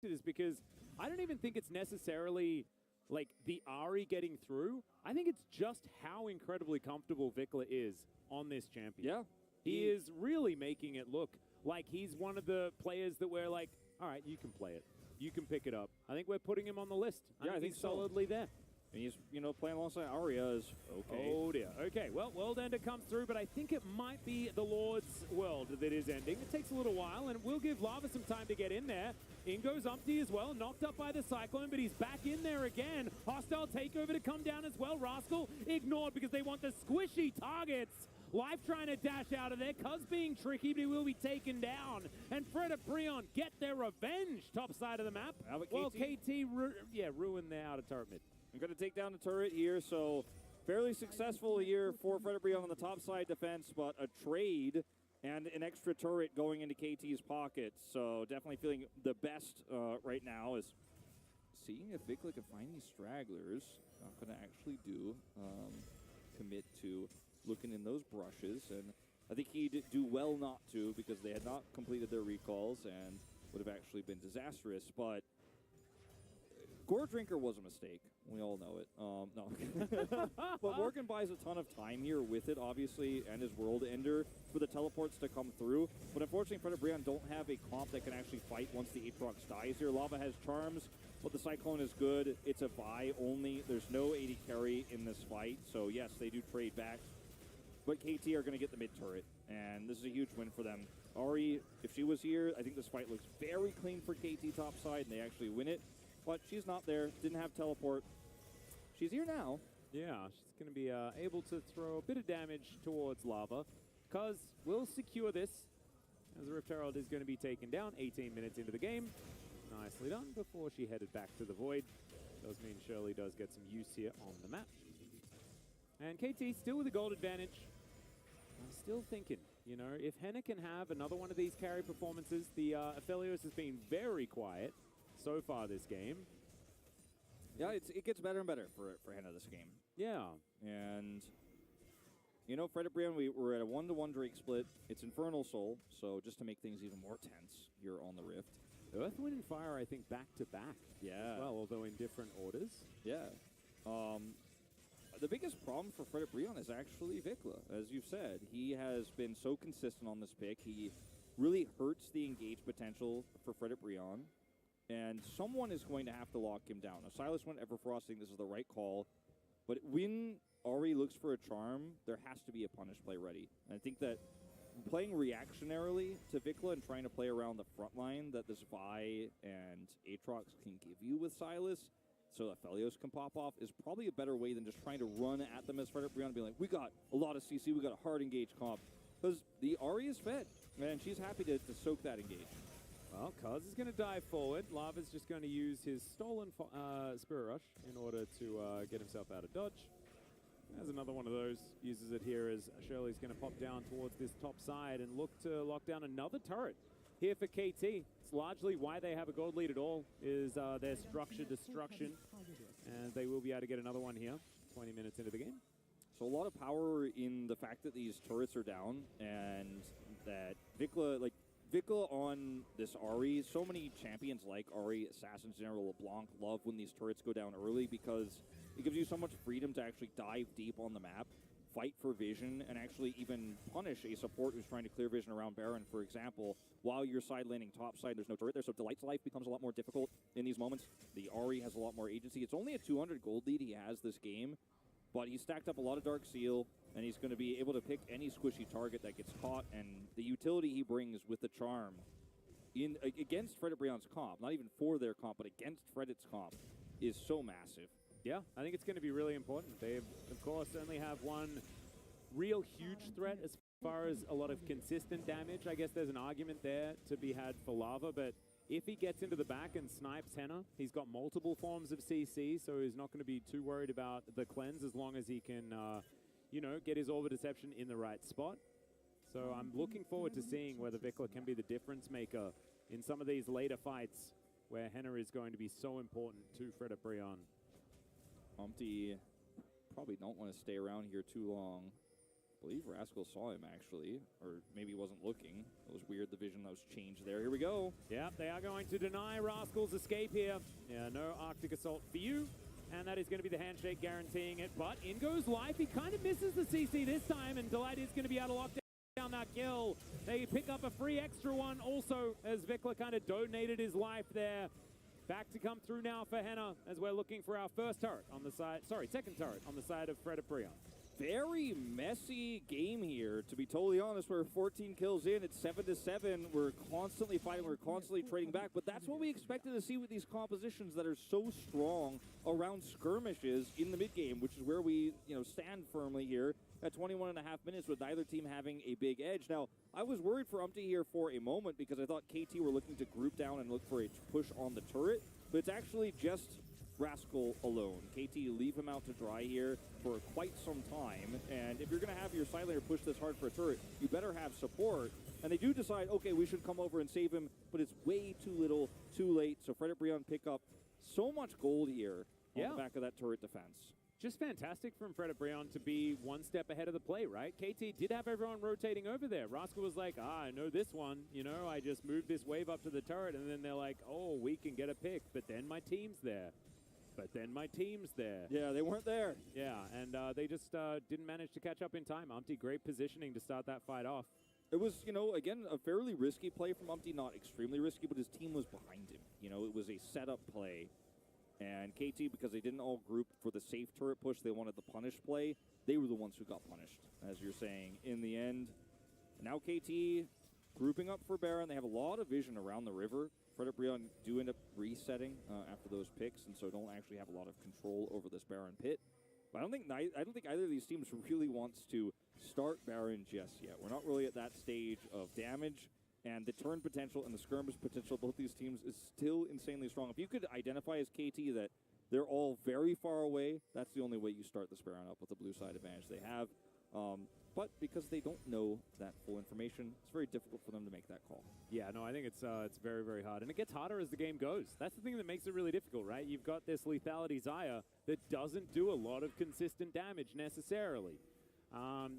is because I don't even think it's necessarily like the Ahri getting through. I think it's just how incredibly comfortable Vikla is on this champion. Yeah. He is really making it look like he's one of the players that we're like, all right, you can play it. You can pick it up. I think we're putting him on the list. I think he's solidly there. And he's, playing alongside Arya is okay. Oh, dear. Okay, well, World Ender comes through, but I think it might be the Lord's World that is ending. It takes a little while, and we'll give Lava some time to get in there. In goes Umpty as well, knocked up by the Cyclone, but he's back in there again. Hostile takeover to come down as well. Rascal ignored because they want the squishy targets. Life trying to dash out of there. Cuz being tricky, but he will be taken down. And Fred and Breon get their revenge top side of the map. Well, KT ruined their outer turret mid. I'm going to take down the turret here, so fairly successful here for Frederick Breon on the top side defense, but a trade and an extra turret going into KT's pocket. So definitely feeling the best right now is seeing if Vikla can find these stragglers. Not going to actually commit to looking in those brushes, and I think he'd do well not to because they had not completed their recalls and would have actually been disastrous, but Gore Drinker was a mistake. We all know it. No. But Morgan buys a ton of time here with it, obviously, and his World Ender for the teleports to come through. But unfortunately, Fred and Breon don't have a comp that can actually fight once the Aatrox dies here. Lava has charms, but the Cyclone is good. It's a buy only. There's no AD carry in this fight. So, yes, they do trade back. But KT are going to get the mid-turret, and this is a huge win for them. Ahri, if she was here, I think this fight looks very clean for KT topside, and they actually win it. But she's not there, didn't have teleport. She's here now. Yeah, she's going to be able to throw a bit of damage towards Lava. Cuz will secure this, as the Rift Herald is going to be taken down 18 minutes into the game. Nicely done before she headed back to the Void. Does mean Shirley does get some use here on the map. And KT still with a gold advantage. I'm still thinking, if Henna can have another one of these carry performances, the Aphelios has been very quiet so far this game. Yeah, it gets better and better for Henna this game. Yeah. And, Fred and Breon, we're at a 1-to-1 Drake split. It's Infernal Soul, so just to make things even more tense here on the Rift. Earth, Wind, and Fire, I think, back-to-back. Yeah. As well, although in different orders. Yeah. The biggest problem for Frederick Breon is actually Vikla, as you've said. He has been so consistent on this pick. He really hurts the engage potential for Frederick Breon, and someone is going to have to lock him down. Now, Silas went Everfrosting. This is the right call, but when Ahri looks for a charm, there has to be a punish play ready. And I think that playing reactionarily to Vikla and trying to play around the front line that this Vi and Aatrox can give you with Silas, so that Aphelios can pop off, is probably a better way than just trying to run at them as Frederick Breon and be like, we got a lot of CC, we got a hard engage comp. Because the Ahri is fed, and she's happy to soak that engage. Well, Cuz is going to dive forward. Lava's just going to use his stolen Spirit Rush in order to get himself out of dodge. There's another one of those. Uses it here as Shirley's going to pop down towards this top side and look to lock down another turret. Here for KT, it's largely why they have a gold lead at all, is their structure destruction. And they will be able to get another one here, 20 minutes into the game. So a lot of power in the fact that these turrets are down, and that Vikla on this Ahri, so many champions like Ahri, Assassin General, LeBlanc, love when these turrets go down early because it gives you so much freedom to actually dive deep on the map, fight for vision and actually even punish a support who's trying to clear vision around Baron, for example, while you're side laning top side. There's no turret there, so Delight's life becomes a lot more difficult in these moments. The Ahri has a lot more agency. It's only a 200 gold lead he has this game, but he's stacked up a lot of Dark Seal, and he's going to be able to pick any squishy target that gets caught, and the utility he brings with the charm against Fredit Brion's comp, not even for their comp, but against Fredit's comp, is so massive. Yeah, I think it's going to be really important. They, of course, only have one real huge threat as far as a lot of consistent damage. I guess there's an argument there to be had for Lava, but if he gets into the back and snipes Henna, he's got multiple forms of CC, so he's not going to be too worried about the cleanse as long as he can, you know, get his Orb Deception in the right spot. So I'm looking forward to seeing whether Vikla can be the difference maker in some of these later fights where Henna is going to be so important to Fredit Brion. Umpty probably don't want to stay around here too long. I believe Rascal saw him, actually, or maybe he wasn't looking. It was weird, the vision that was changed there. Here we go. Yeah, they are going to deny Rascal's escape here. Yeah, no Arctic Assault for you, and that is going to be the handshake guaranteeing it. But in goes Life. He kind of misses the CC this time, and Delight is going to be out of lockdown that kill. They pick up a free extra one also, as Vikla kind of donated his life there. Back to come through now for Henna, as we're looking for our first turret on the side, second turret on the side of Fredit Brion. Very messy game here, to be totally honest. We're 14 kills in, it's 7-7. We're constantly fighting, we're constantly trading back, but that's what we expected to see with these compositions that are so strong around skirmishes in the mid game, which is where we, stand firmly here at 21.5 minutes with neither team having a big edge. Now, I was worried for Umpty here for a moment because I thought KT were looking to group down and look for a push on the turret, but it's actually just Rascal alone. KT leave him out to dry here for quite some time, and if you're going to have your side laner push this hard for a turret, you better have support. And they do decide, okay, we should come over and save him, but it's way too little, too late. So Fredit Brion pick up so much gold here on the back of that turret defense. Just fantastic from Fredit Brion to be one step ahead of the play, right? KT did have everyone rotating over there. Rascal was like, I know this one. I just moved this wave up to the turret, and then they're like, oh, we can get a pick, but then my team's there. But then my team's there. Yeah, they weren't there. Yeah, and they just didn't manage to catch up in time. Umpty, great positioning to start that fight off. It was, again, a fairly risky play from Umpty. Not extremely risky, but his team was behind him. It was a setup play. And KT, because they didn't all group for the safe turret push, they wanted the punish play. They were the ones who got punished, as you're saying. In the end, now KT grouping up for Baron. They have a lot of vision around the river. Fredit Brion do end up resetting after those picks, and so don't actually have a lot of control over this Baron pit. But I don't think either of these teams really wants to start Baron just yet. We're not really at that stage of damage, and the turn potential and the skirmish potential of both these teams is still insanely strong. If you could identify as KT that they're all very far away, that's the only way you start this Baron up with the blue side advantage they have. But because they don't know that full information, it's very difficult for them to make that call. Yeah, no, I think it's very, very hard. And it gets harder as the game goes. That's the thing that makes it really difficult, right? You've got this lethality Xayah that doesn't do a lot of consistent damage necessarily.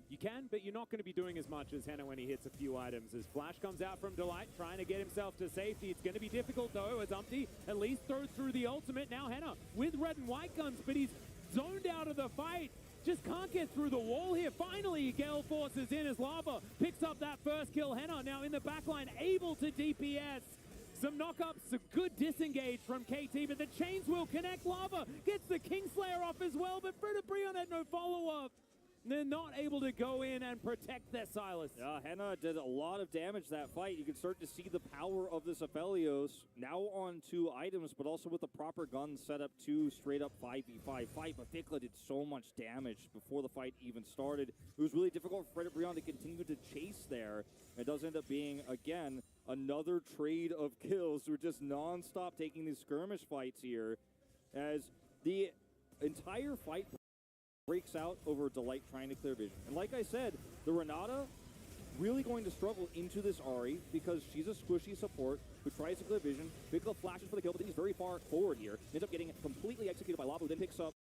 You can, but you're not going to be doing as much as Henna when he hits a few items. As Flash comes out from Delight, trying to get himself to safety. It's going to be difficult, though, as Umpty at least throws through the ultimate. Now Henna with red and white guns, but he's zoned out of the fight. Just can't get through the wall here. Finally, Gale forces in as Lava picks up that first kill. Henna now in the backline, able to DPS. Some knock-ups, some good disengage from KT, but the chains will connect. Lava gets the Kingslayer off as well, but Fredit Brion had no follow-up. They're not able to go in and protect their Silas. Yeah, Henna did a lot of damage that fight. You can start to see the power of this Aphelios. Now on 2 items, but also with the proper gun set up 2 straight-up 5v5 fight. But Vikla did so much damage before the fight even started. It was really difficult for Fredit Brion to continue to chase there. It does end up being, again, another trade of kills. We're just non-stop taking these skirmish fights here as the entire fight breaks out over Delight trying to clear vision. And like I said, the Renata really going to struggle into this Ahri because she's a squishy support who tries to clear vision. Vikla flashes for the kill, but then he's very far forward here. Ends up getting completely executed by Lava, who then picks up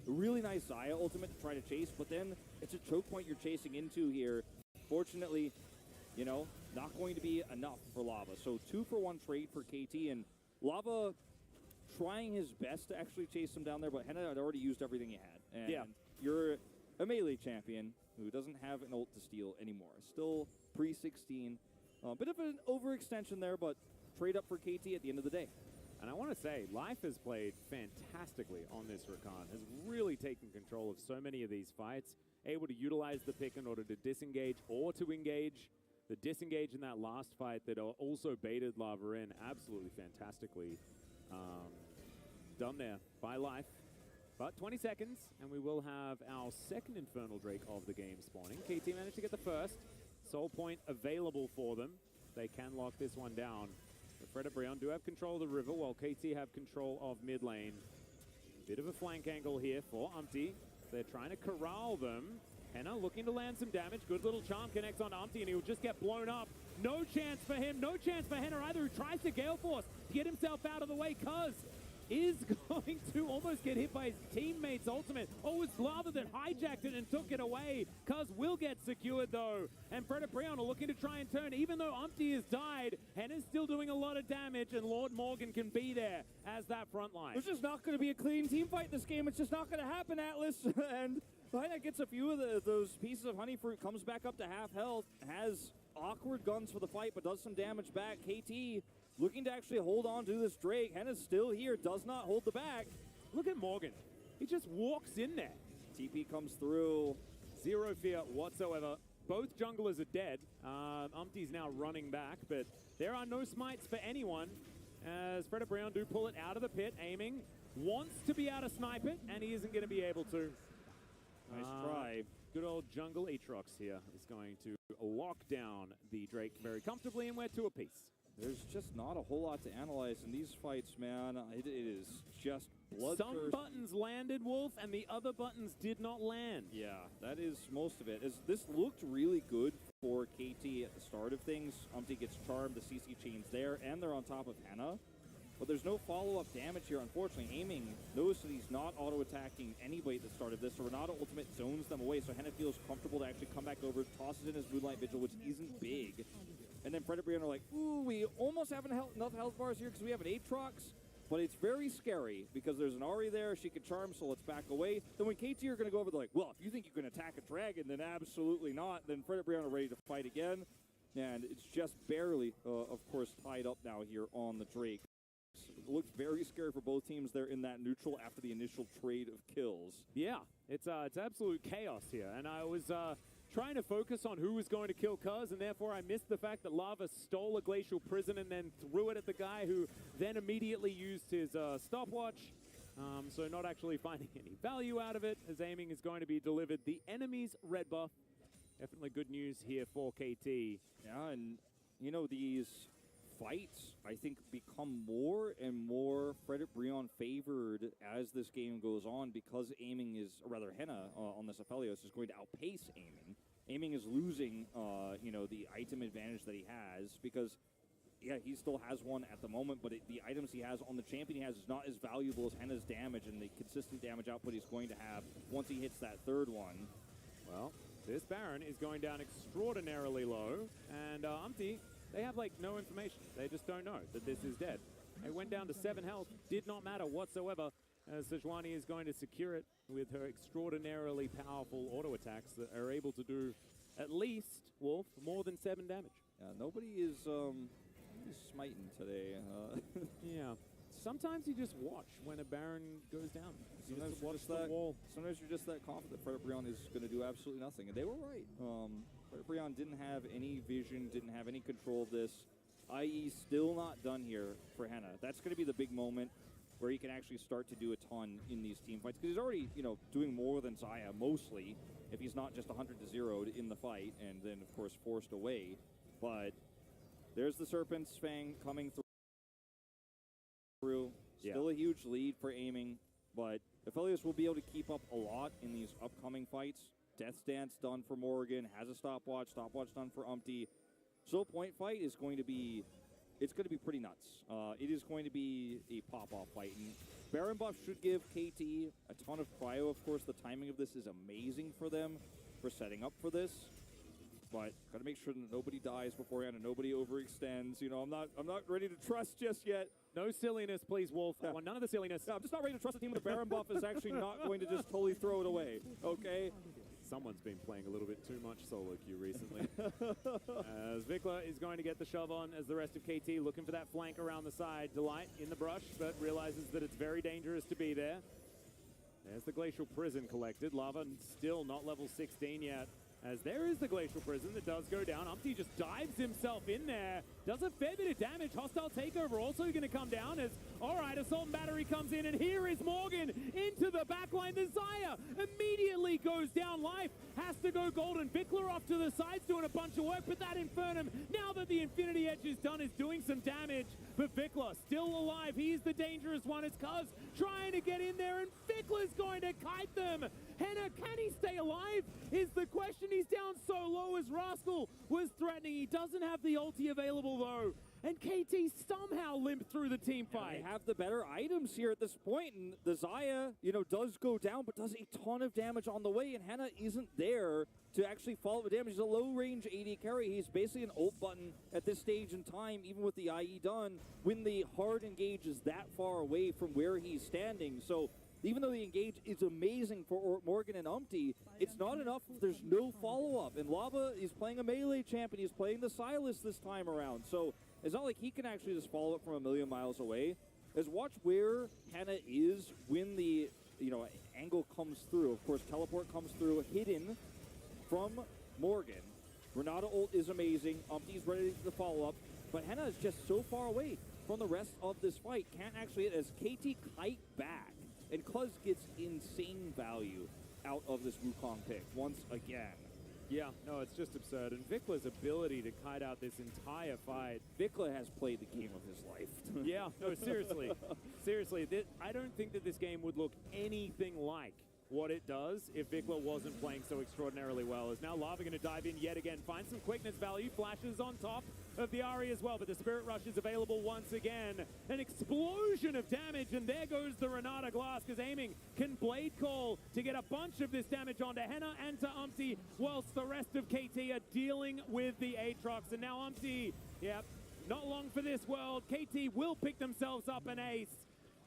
a really nice Xayah ultimate to try to chase, but then it's a choke point you're chasing into here. Fortunately, not going to be enough for Lava. So 2-for-1 trade for KT, and Lava trying his best to actually chase him down there, but Henna had already used everything he had. And you're a melee champion who doesn't have an ult to steal anymore. Still pre-16. Bit of an overextension there, but trade up for KT at the end of the day. And I want to say, Life has played fantastically on this Rakan, has really taken control of so many of these fights, able to utilize the pick in order to disengage or to engage. The disengage in that last fight that also baited Lava in absolutely fantastically done there by Life. But 20 seconds, and we will have our second Infernal Drake of the game spawning. KT managed to get the first. Soul point available for them. They can lock this one down. But Fred and Brion do have control of the river, while KT have control of mid lane. Bit of a flank angle here for Umpty. They're trying to corral them. Henna looking to land some damage. Good little charm connects on Umpty, and he'll just get blown up. No chance for him. No chance for Henna either, who tries to Gale Force to get himself out of the way. Cuz is going to almost get hit by his teammate's ultimate. Oh, it's Lava that hijacked it and took it away. Cuz will get secured, though. And Fred and Brion are looking to try and turn. Even though Umpty has died, Henna's still doing a lot of damage, and Lord Morgan can be there as that front line. There's just not going to be a clean team fight this game. It's just not going to happen, Atlas. And Henna gets a few of those pieces of honey fruit, comes back up to half health, has awkward guns for the fight, but does some damage back. KT looking to actually hold on to this Drake. Henna's still here, does not hold the back. Look at Morgan. He just walks in there. TP comes through. Zero fear whatsoever. Both junglers are dead. Umpty's now running back, but there are no smites for anyone, as Fred and Brion do pull it out of the pit, aiming. Wants to be able to snipe it, and he isn't going to be able to. Nice try. Good old jungle Aatrox here is going to lock down the Drake very comfortably, and we're to a piece. There's just not a whole lot to analyze in these fights, man. It is just bloodthirsty. Some buttons landed, Wolf, and the other buttons did not land. Yeah, that is most of it. This looked really good for KT at the start of things. Umpty gets charmed, the CC chain's there, and they're on top of Henna. But there's no follow-up damage here, unfortunately. Aiming knows that he's not auto-attacking anybody at the start of this, so Renato ultimate zones them away, so Henna feels comfortable to actually come back over, tosses in his Moonlight Vigil, which isn't big. And then Fred and Brion are like, ooh, we almost have enough health bars here because we have an Aatrox, but it's very scary because there's an Ahri there, she could charm, so let's back away. Then when KT are going to go over, they're like, well, if you think you can attack a dragon, then absolutely not. Then Fred and Brion are ready to fight again, and it's just barely, of course, tied up now here on the Drake. It looked very scary for both teams there in that neutral after the initial trade of kills. Yeah, it's absolute chaos here, and I was trying to focus on who was going to kill Cuz, and therefore I missed the fact that Lava stole a Glacial Prison and then threw it at the guy who then immediately used his stopwatch. So not actually finding any value out of it, as aiming is going to be delivered. The enemy's red buff. Definitely good news here for KT. Yeah, and you know, these fights, I think, become more and more Fred and Brion favored as this game goes on, because aiming is, or rather Henna on this Aphelios is going to outpace aiming. Aiming is losing, you know, the item advantage that he has, because, yeah, he still has one at the moment, but the items he has on the champion he has is not as valuable as Henna's damage and the consistent damage output he's going to have once he hits that third one. Well, this Baron is going down extraordinarily low, and Umpty, they have, like, no information. They just don't know that this is dead. It went down to 7 health. Did not matter whatsoever, as Sejuani is going to secure it with her extraordinarily powerful auto attacks that are able to do at least, Wolf, more than 7 damage. Yeah, nobody is smiting today. Yeah. Sometimes you just watch when a Baron goes down. You just watch the wall. Sometimes you're just that confident Fred and Brion is going to do absolutely nothing. And they were right. Fred and Brion didn't have any vision, didn't have any control of this. IE still not done here for Henna. That's going to be the big moment where he can actually start to do a ton in these team fights. Because he's already, you know, doing more than Xayah, mostly, if he's not just 100-0'd in the fight and then, of course, forced away. But there's the Serpent's Fang coming through. Still a huge lead for aiming, but Aphelios will be able to keep up a lot in these upcoming fights. Death Stance done for Morgan, has a stopwatch done for Umpty. So point fight is going to be, it's going to be pretty nuts. It is going to be a pop-off fight. And Baron buff should give KT a ton of cryo. Of course, the timing of this is amazing for them for setting up for this. But got to make sure that nobody dies beforehand and nobody overextends. You know, I'm not ready to trust just yet. No silliness, please, Wolf. Yeah. I want none of the silliness. Yeah, I'm just not ready to trust a team with a Baron buff is actually not going to just totally throw it away. Okay? Someone's been playing a little bit too much solo queue recently. As Vikla is going to get the shove on as the rest of KT looking for that flank around the side. Delight in the brush, but realizes that it's very dangerous to be there. There's the Glacial Prison collected. Lava still not level 16 yet. As there is the Glacial Prison that does go down. Umpty just dives himself in there. Does a fair bit of damage. Hostile takeover also going to come down as, all right, Assault and Battery comes in. And here is Morgan into the backline. The Zaya immediately goes down. Life has to go golden. Vikla off to the sides doing a bunch of work. But that Infernum, now that the Infinity Edge is done, is doing some damage. But Vikla still alive. He's the dangerous one. It's Cuz trying to get in there. And Vikla's going to kite them. Henna, can he stay alive? Is the question. He's down so low as Rascal was threatening. He doesn't have the ulti available though. And KT somehow limped through the team fight. They have the better items here at this point, and the Zaya, does go down, but does a ton of damage on the way, and Henna isn't there to actually follow the damage. He's a low-range AD carry. He's basically an ult button at this stage in time, even with the IE done, when the hard engage is that far away from where he's standing. So even though the engage is amazing for Morgan and Umpty, it's not enough if there's no follow-up. And Lava is playing a melee champion. He's playing the Silas this time around. So it's not like he can actually just follow it from a million miles away. As watch where Henna is when the angle comes through. Of course, teleport comes through, hidden from Morgan. Renata ult is amazing. Umpty's ready to follow up. But Henna is just so far away from the rest of this fight. Can't actually hit as KT kite back. And Cuz gets insane value out of this Wukong pick once again. Yeah, no, it's just absurd. And Vikla's ability to kite out this entire fight. Vikla has played the game of his life. Yeah, no, seriously. Seriously, I don't think that this game would look anything like what it does if Vikla wasn't playing so extraordinarily well. As now Lava going to dive in yet again, find some quickness value, flashes on top of the Ahri as well, but the Spirit Rush is available once again. An explosion of damage, and there goes the Renata Glass, because aiming can Blade Call to get a bunch of this damage onto Henna and to Umpty, whilst the rest of KT are dealing with the Aatrox. And now Umpty, yep, not long for this world. KT will pick themselves up an ace.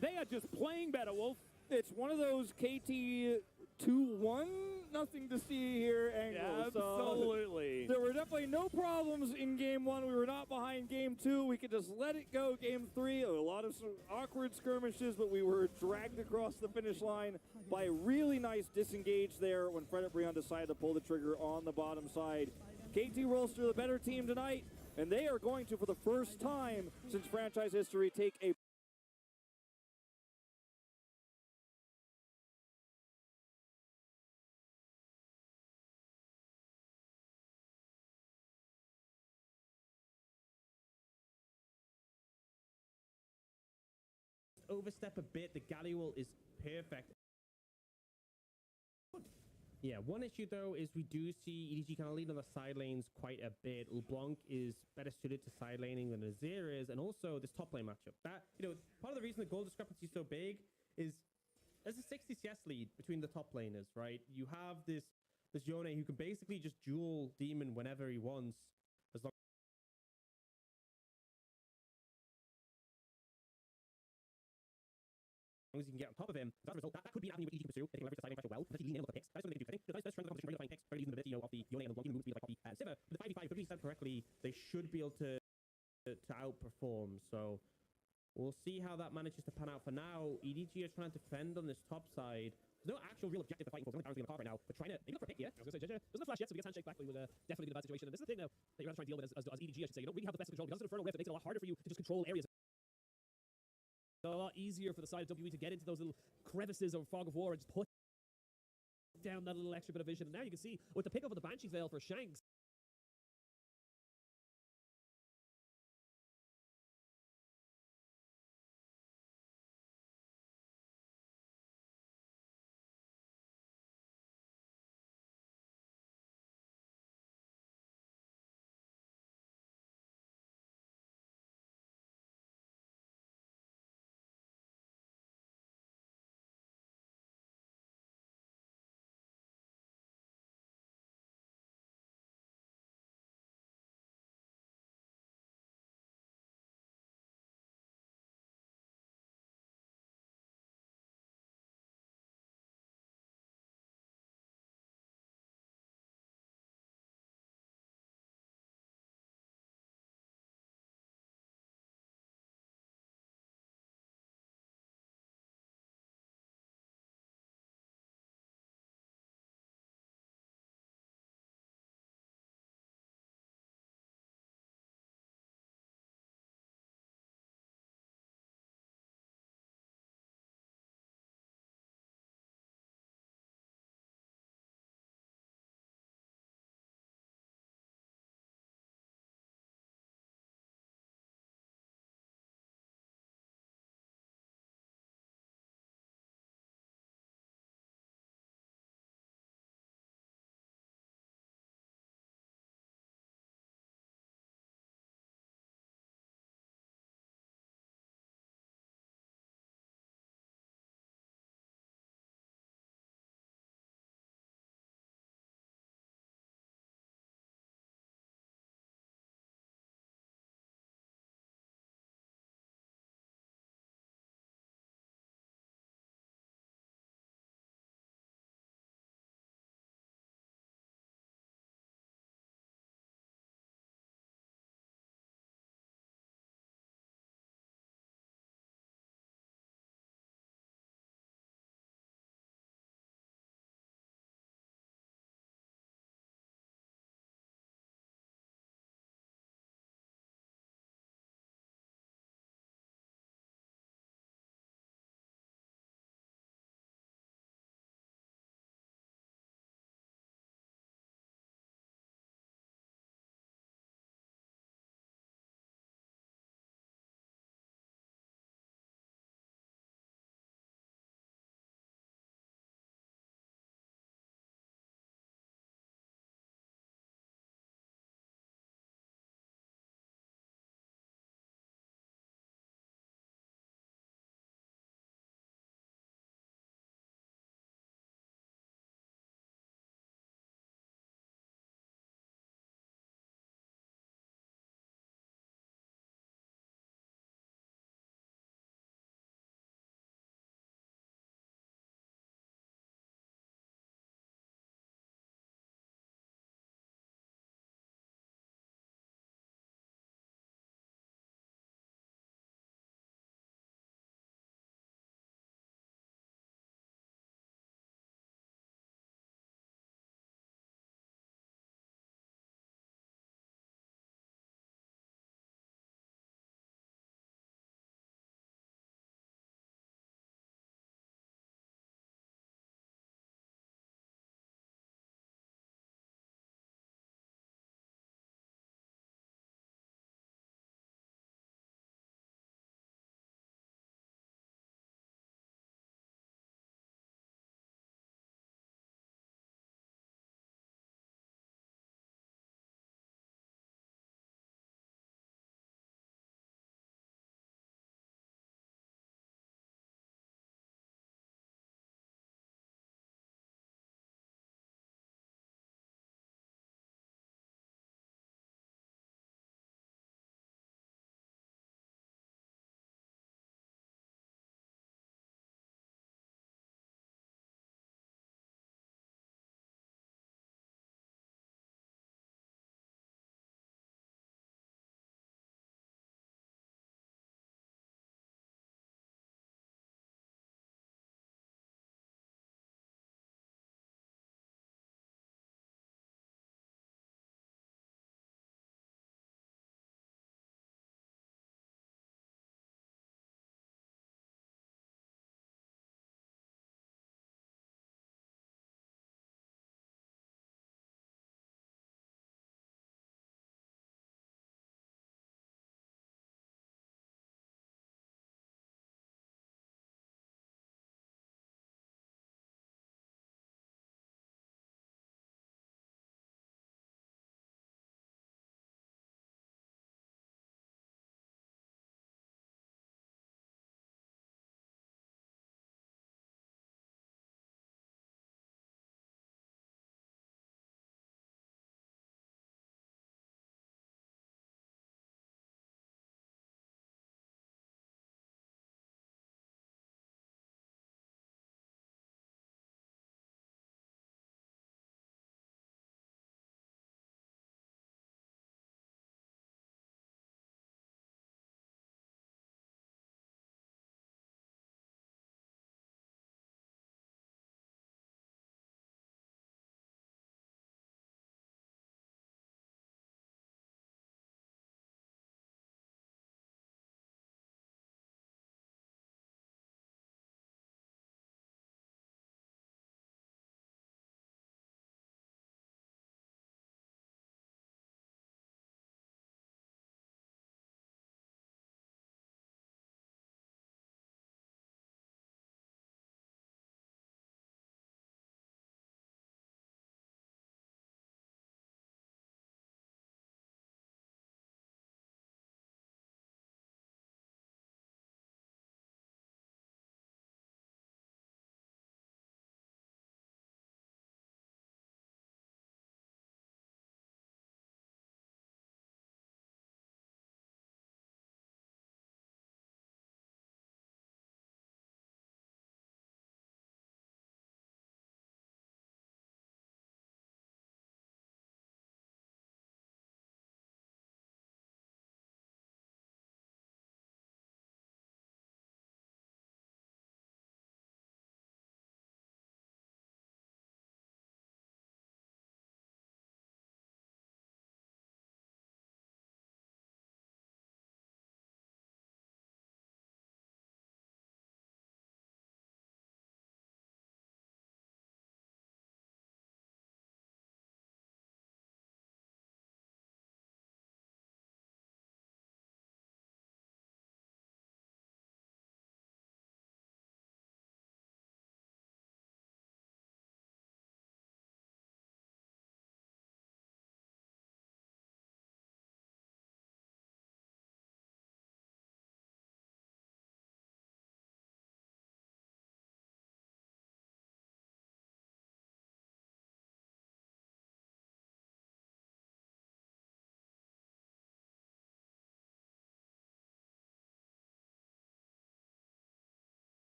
They are just playing better, Wolf. It's one of those KT 2-1, nothing to see here angles. Yeah, absolutely. There were definitely no problems in game one. We were not behind game two. We could just let it go game three. A lot of awkward skirmishes, but we were dragged across the finish line by a really nice disengage there when Frederick Brion decided to pull the trigger on the bottom side. KT Rolster, the better team tonight, and they are going to, for the first time since franchise history, take a overstep a bit. The Galliol is perfect. Yeah, one issue though is we do see EDG kind of lead on the side lanes quite a bit. LeBlanc is better suited to side laning than Azir is, and also this top lane matchup. That, part of the reason the goal discrepancy is so big is there's a 60 CS lead between the top laners, right? You have this Yone who can basically just duel Demon whenever he wants, as long as you can get on top of him. As a result, that could be an avenue with EG to pursue. They can leverage the side lane pressure well, potentially lean in with the picks. That's what they can do. I think the nice strength of the competition, really picks, very using the bit, of the Yone and the Blonk, move speed like the Sivir. But the 5v5, if we set correctly, they should be able to outperform. So we'll see how that manages to pan out. For now, EDG are trying to defend on this top side. There's no actual real objective they're fighting for. There's only in the car right now, but trying to maybe look for a pick here. I was going to say, JJ doesn't flash yet, so we get handshake back, but we would definitely be in a bad situation. And this is the thing now that you're trying to deal with as EDG, I should say. You don't really have the best of control because of the Inferno Rift. It makes it a lot harder for you to just control areas. A lot easier for the side of WWE to get into those little crevices of Fog of War and just put down that little extra bit of vision. And now you can see with the pickup of the Banshee Veil for Shanks,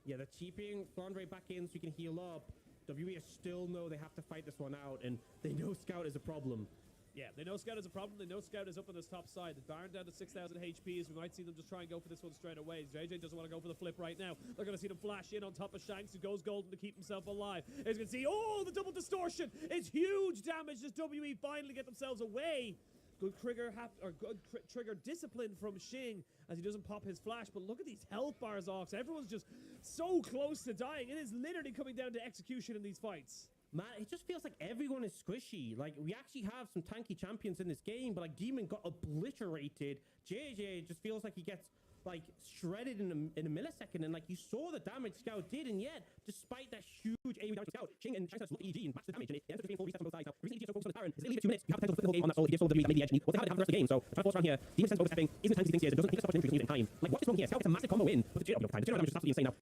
Yeah, they're cheaping Flandre back in so he can heal up. WWE still know they have to fight this one out, and they know Scout is a problem. Yeah, they know Scout is a problem. They know Scout is up on this top side. The Baron down to 6,000 HPs. We might see them just try and go for this one straight away. JJ doesn't want to go for the flip right now. They're going to see them flash in on top of Shanks, who goes golden to keep himself alive. As you can see, oh, the double distortion. It's huge damage as WWE finally get themselves away. Good trigger discipline from Xing as he doesn't pop his flash. But look at these health bars, Ox. Everyone's just so close to dying. It is literally coming down to execution in these fights. Man, it just feels like everyone is squishy. Like, we actually have some tanky champions in this game, but, like, Demon got obliterated. JJ just feels like he gets, like, shredded in a millisecond. And, like, you saw the damage Scout did, and yet, despite that huge AoE damage to Scout, Xing and Shanks look at EG and match the damage, and it ends up being full resets on both sides. Now, recently, EG is so focused on the Baron. It's literally 2 minutes. You have potential to flip the whole game on that solo. He gives solo WWE maybe the edge, and he wants to have the rest of the game. So, trying to force around here. Demon tends to overstepping, isn't as tanky as he thinks he is, and doesn't think that's much interest in time. Like, what is wrong here? Scout gets a massive combo in, but the general damage is absolutely insane now.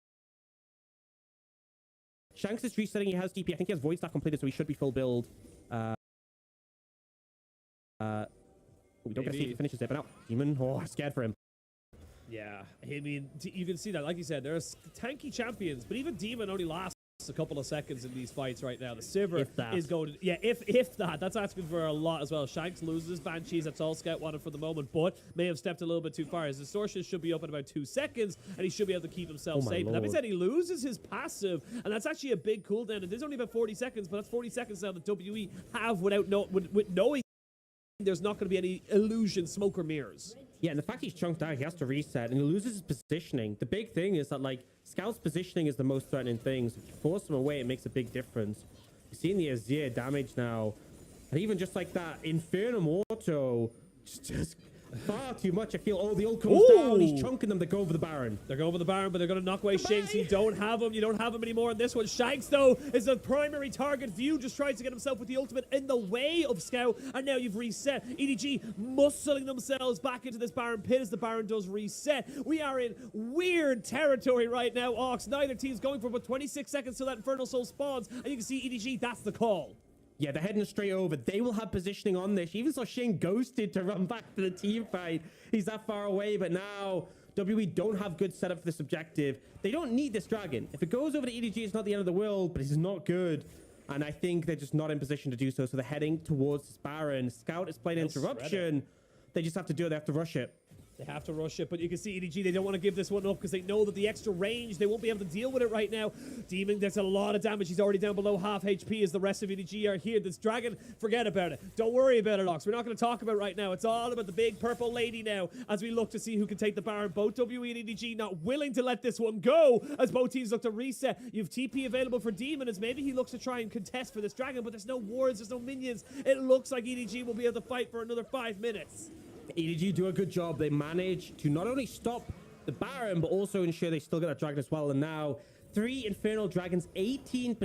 Shanks is resetting. He has DP. I think he has Void Staff completed, so he should be full build. We don't get to see if he finishes it, but now Demon, I'm scared for him. Yeah, I mean, you can see that. Like you said, there's tanky champions, but even Demon only lasts a couple of seconds in these fights right now. The Sivir is going to, yeah, if that. That's asking for a lot as well. Shanks loses Banshees. That's all Scout wanted for the moment, but may have stepped a little bit too far. His distortion should be up in about 2 seconds, and he should be able to keep himself safe. And that being said, he loses his passive, and that's actually a big cooldown. It is only about 40 seconds, but that's 40 seconds now that WE have without knowing there's not going to be any illusion, smoke, or mirrors. Yeah, and the fact he's chunked out, he has to reset, and he loses his positioning. The big thing is that, like, Scout's positioning is the most threatening thing. So if you force him away, it makes a big difference. You're seeing the Azir damage now. And even just like that, Infernum Auto, just far too much. I feel, oh, the ult comes down. He's chunking them to go over the Baron. They're going over the Baron, but they're going to knock away Shanks. You don't have him. You don't have him anymore in this one. Shanks, though, is the primary target. View just tries to get himself with the ultimate in the way of Scout, and now you've reset. EDG muscling themselves back into this Baron pit as the Baron does reset. We are in weird territory right now, Ox. Neither team's going for about 26 seconds till that Infernal Soul spawns, and you can see EDG, that's the call. Yeah, they're heading straight over. They will have positioning on this. You even saw Xing ghosted to run back to the team fight. He's that far away, but now WWE don't have good setup for this objective. They don't need this dragon. If it goes over to EDG, it's not the end of the world, but it's not good. And I think they're just not in position to do so. So they're heading towards this Baron. Scout is playing interruption. They just have to do it. They have to rush it. They have to rush it, but you can see EDG, they don't want to give this one up because they know that the extra range, they won't be able to deal with it right now. Demon, there's a lot of damage. He's already down below half HP as the rest of EDG are here. This dragon, forget about it. Don't worry about it, Ox. We're not going to talk about it right now. It's all about the big purple lady now as we look to see who can take the Baron. Both WE and EDG not willing to let this one go as both teams look to reset. You have TP available for Demon as maybe he looks to try and contest for this dragon, but there's no wards, there's no minions. It looks like EDG will be able to fight for another 5 minutes. EDG do a good job. They manage to not only stop the Baron, but also ensure they still get that dragon as well. And now 3 Infernal Dragons, 18%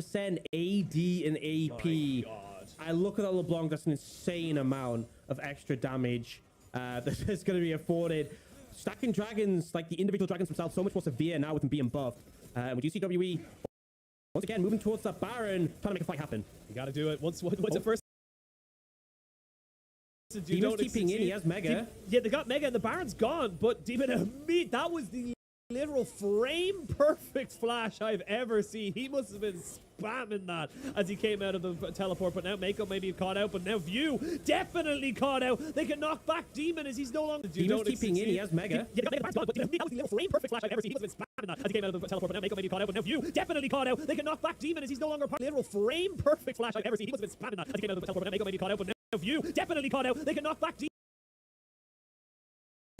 AD and AP. My God. I look at that LeBlanc, that's an insane amount of extra damage that is going to be afforded. Stacking dragons, like the individual dragons themselves, so much more severe now with them being buffed. And we do see WE, once again, moving towards that Baron, trying to make a fight happen. You got to do it. Once the first... Demon's keeping in, he has Mega. Yeah, they got Mega and the Baron's gone, but Demon, that was the literal frame perfect flash I've ever seen. He must have been spamming that as he came out of the teleport, but now Mako maybe caught out, but now View definitely caught out. They can knock back Demon as he's no longer... Demon's keeping in, he has Mega. Yeah, they got Mega, but that was the literal frame perfect flash I've ever seen. He must have been spamming that as he came out of the teleport, but now Mako maybe caught out, but now View definitely caught out. They can knock back Demon as he's no longer part of the literal frame perfect flash I've ever seen. He must have been spamming that as he came out of the teleport, but now Mako maybe caught out, but now View definitely caught out. They can knock back Demon.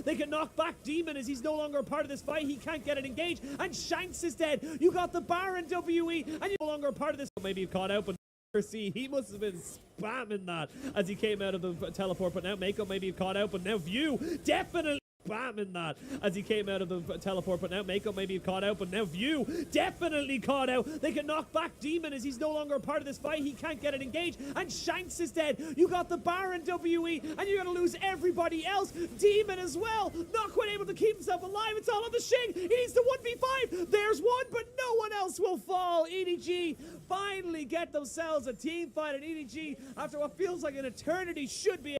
They can knock back Demon as he's no longer a part of this fight. He can't get it engaged. And Shanks is dead. You got the Baron WE. And you're no longer a part of this. Maybe you caught out, but see, he must have been spamming that as he came out of the teleport. But now Mako maybe caught out. But now View definitely spamming that as he came out of the teleport, but now Mako maybe caught out, but now View definitely caught out. They can knock back Demon as he's no longer a part of this fight. He can't get it engaged, and Shanks is dead. You got the Baron WE, and you're gonna lose everybody else. Demon as well, not quite able to keep himself alive. It's all on the Xing. He needs the 1v5. There's one, but no one else will fall. EDG finally get themselves a team fight, and EDG, after what feels like an eternity, should be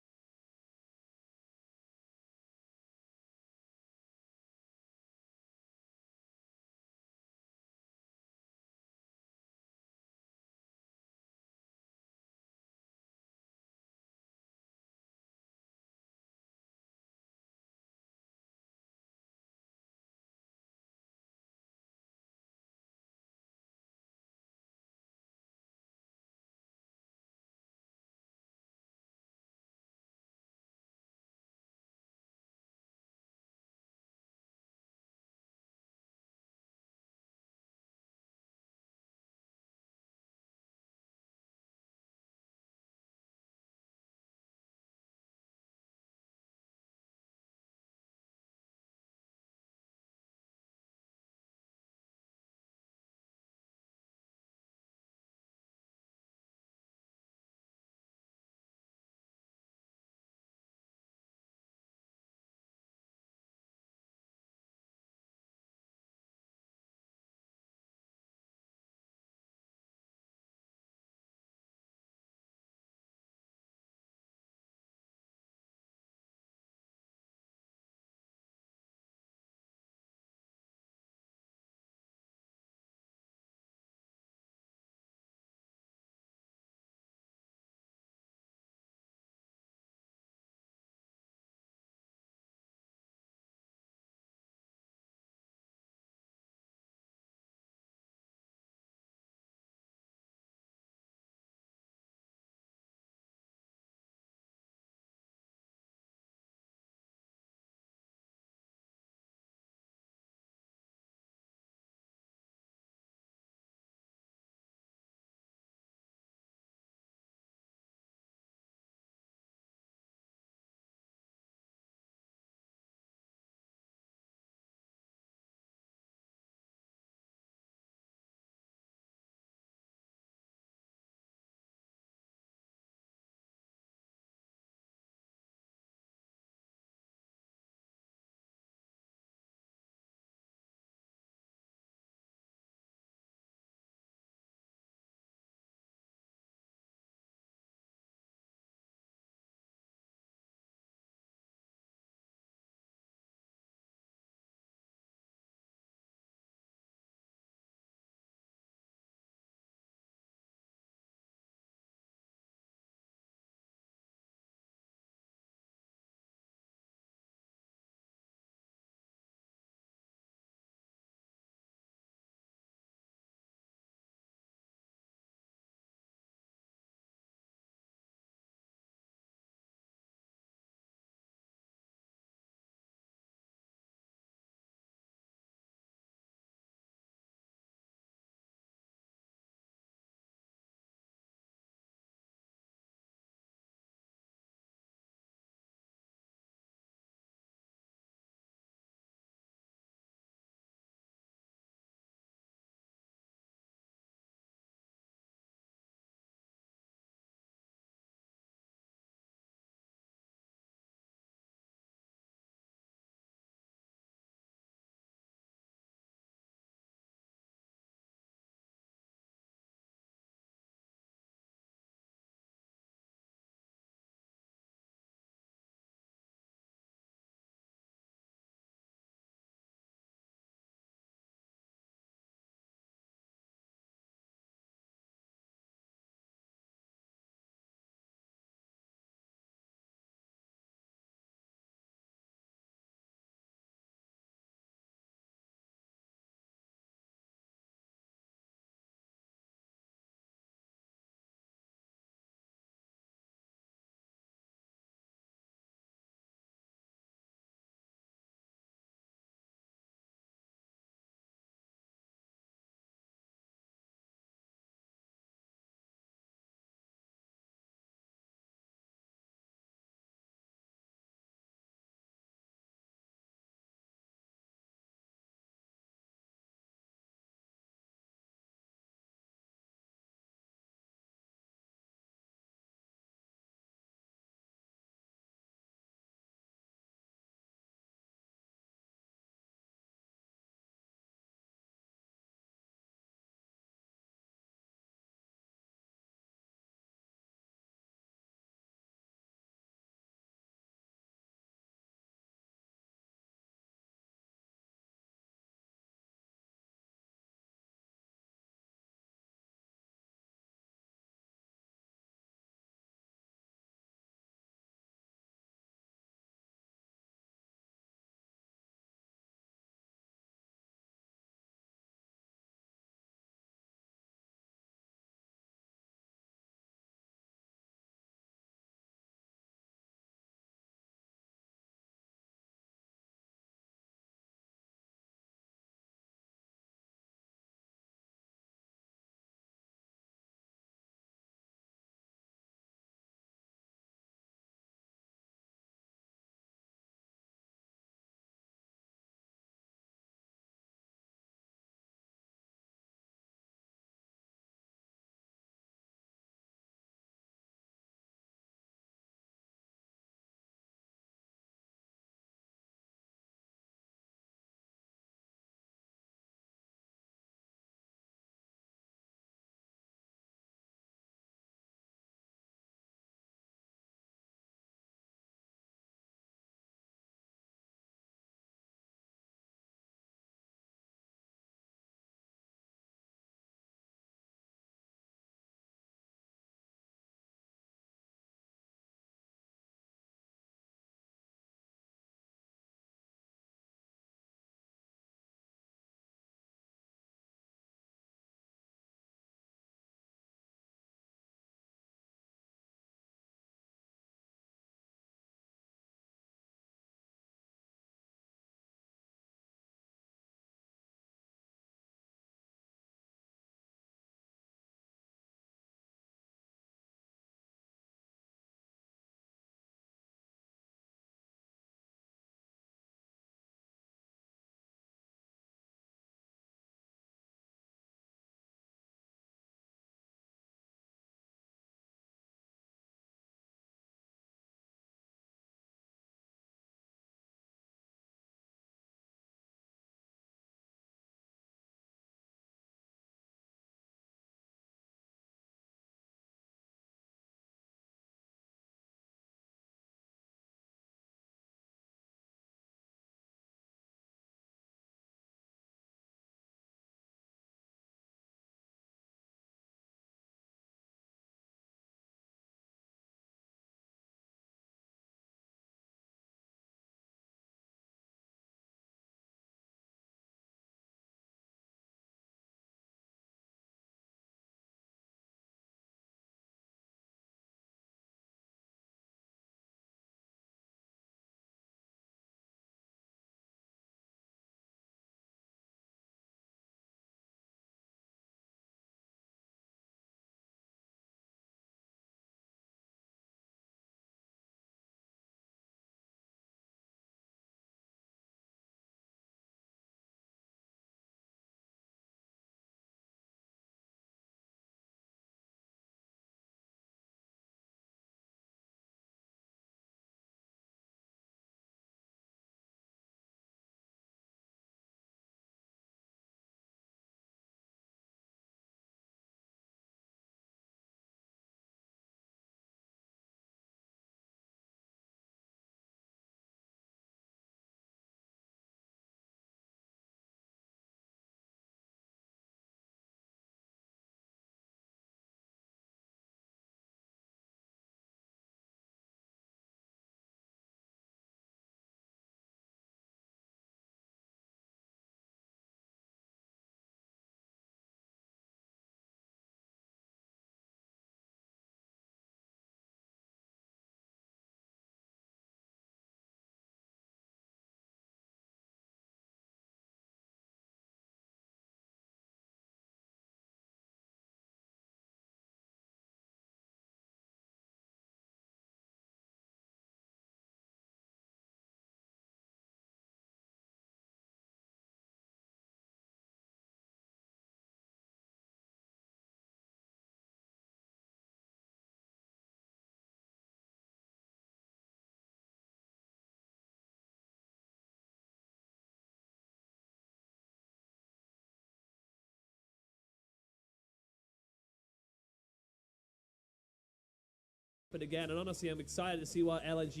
But again, and honestly, I'm excited to see what LNG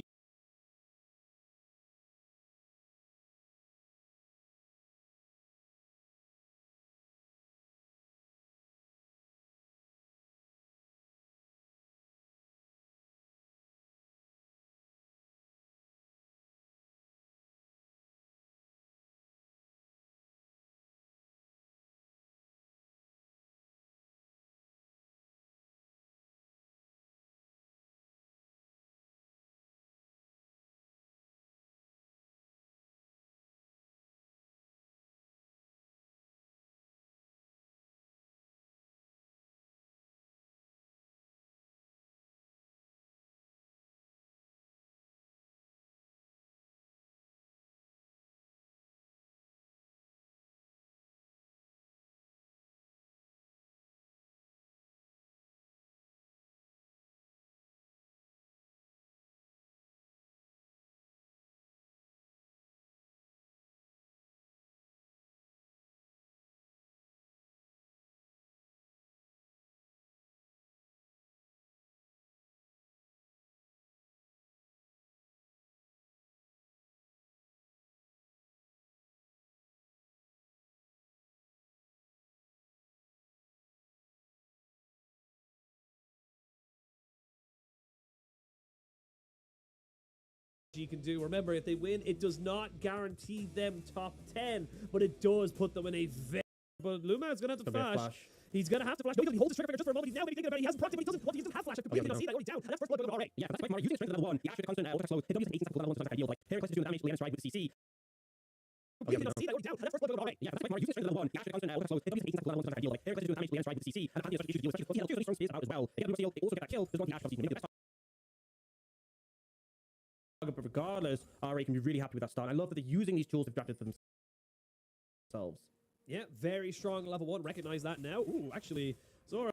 can do. Remember, if they win, it does not guarantee them top 10, but it does put them in a very... But Luma is going to have to flash. He's going to have to flash. No, he holds his trigger finger just for a moment. He's now maybe thinking about it. He hasn't prompted, but he doesn't want to use the half flash. I completely not see that already down. And that's first blood going already. Yeah, that's why using strength level 1, the Asher constant auto slow, hit using 18 seconds level 1 to like here doing the damage to the with the CC. Completely not see that already down. And that's first blood going already. Yeah, that's why using strength level 1, the Asher constant auto slow, hit using 18 seconds level 1 to like here doing the damage to the CC. And the issues to deal with. He has 2 strong spears out as well. They get a seal, they also get that kill. There's one the Asher obviously the best. But regardless, RA can be really happy with that start. I love that they're using these tools they've drafted for themselves. Yeah, very strong level 1. Recognize that now. Ooh, actually, Zora,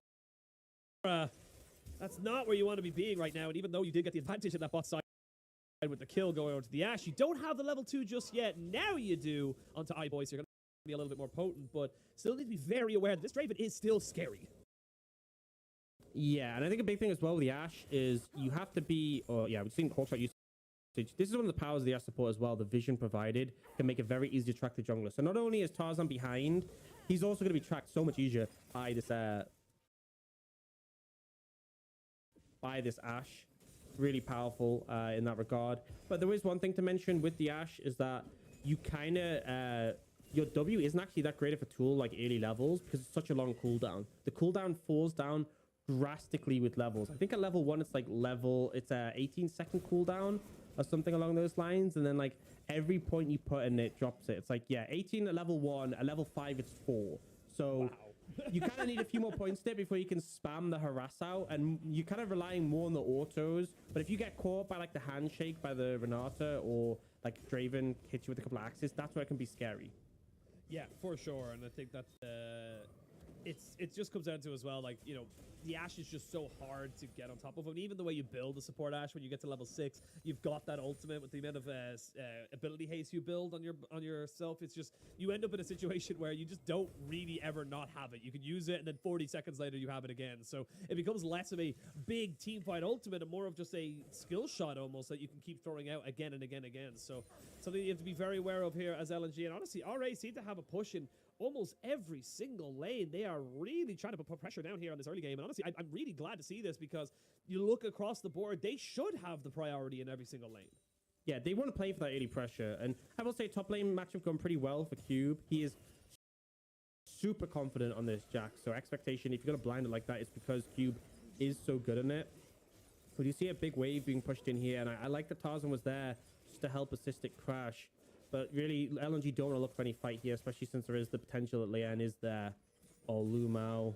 that's not where you want to be being right now. And even though you did get the advantage in that bot side with the kill going over to the Ashe, you don't have the level 2 just yet. Now you do onto iBoy, so you're going to be a little bit more potent, but still need to be very aware that this Draven is still scary. Yeah, and I think a big thing as well with the Ashe is you have to be, we've seen Hawkshot use. This is one of the powers of the Ashe support as well. The vision provided can make it very easy to track the jungler. So not only is Tarzan behind, he's also going to be tracked so much easier by this Ashe. Really powerful in that regard. But there is one thing to mention with the Ashe is that you kind of your W isn't actually that great of a tool like early levels because it's such a long cooldown. The cooldown falls down drastically with levels. I think at level 1 it's it's a 18-second cooldown or something along those lines, and then like every point you put in it drops it. It's like 18 at level 1, at level 5 it's 4. So wow. You kind of need a few more points there before you can spam the harass out, and you're kind of relying more on the autos. But if you get caught by like the handshake by the Renata or like Draven hits you with a couple of axes, that's where it can be scary. Yeah, for sure. And I think that it just comes down to as well, like, you know, the Ashe is just so hard to get on top of. And even the way you build the support Ashe when you get to level 6, you've got that ultimate with the amount of ability haste you build on yourself. It's just, you end up in a situation where you just don't really ever not have it. You can use it and then 40 seconds later you have it again. So it becomes less of a big team fight ultimate and more of just a skill shot almost that you can keep throwing out again and again and again. So something you have to be very aware of here as LNG. And honestly, RA seem to have a push in almost every single lane. They are really trying to put pressure down here on this early game. And honestly, I'm really glad to see this because you look across the board, they should have the priority in every single lane. Yeah, they want to play for that early pressure. And I will say top lane matchup gone pretty well for Cube. He is super confident on this Jack. So expectation, if you're going to blind it like that, it's because Cube is so good in it. But you see a big wave being pushed in here. And I like that Tarzan was there just to help assist it crash. But really, LNG don't want to look for any fight here, especially since there is the potential that Lian is there. Or Lumao.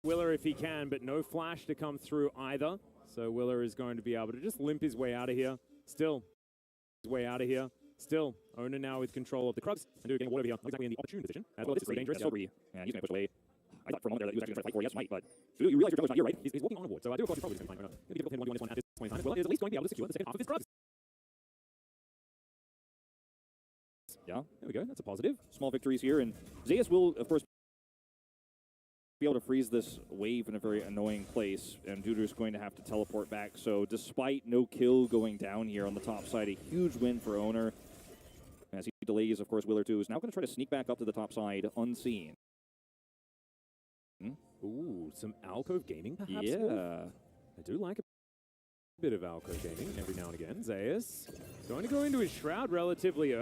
Willer if he can, but no flash to come through either. So Willer is going to be able to just limp his way out of here. Still, his way out of here. Still, Owner now with control of the Krugs. And doing whatever here. Not exactly in the opportune position. As well, this is pretty dangerous. And he's going to push away. I thought for a moment there that he was actually going to fight for yes might, but you realize your jungler's not here, right? He's walking on a ward, so I do of course he's probably just going to find Owner. It'll be difficult for him 1v1 this one at this point in time. Willer is at least going to be able to secure the second half of his Krugs. Yeah, there we go. That's a positive. Small victories here, and Zeus will, of course, be able to freeze this wave in a very annoying place, and Duder's going to have to teleport back. So despite no kill going down here on the top side, a huge win for Owner. As he delays, of course, Willer 2 is now going to try to sneak back up to the top side unseen. Ooh, some Alcove gaming, perhaps? Yeah. Wolf? I do like a bit of Alcove gaming every now and again. Zeus going to go into his Shroud relatively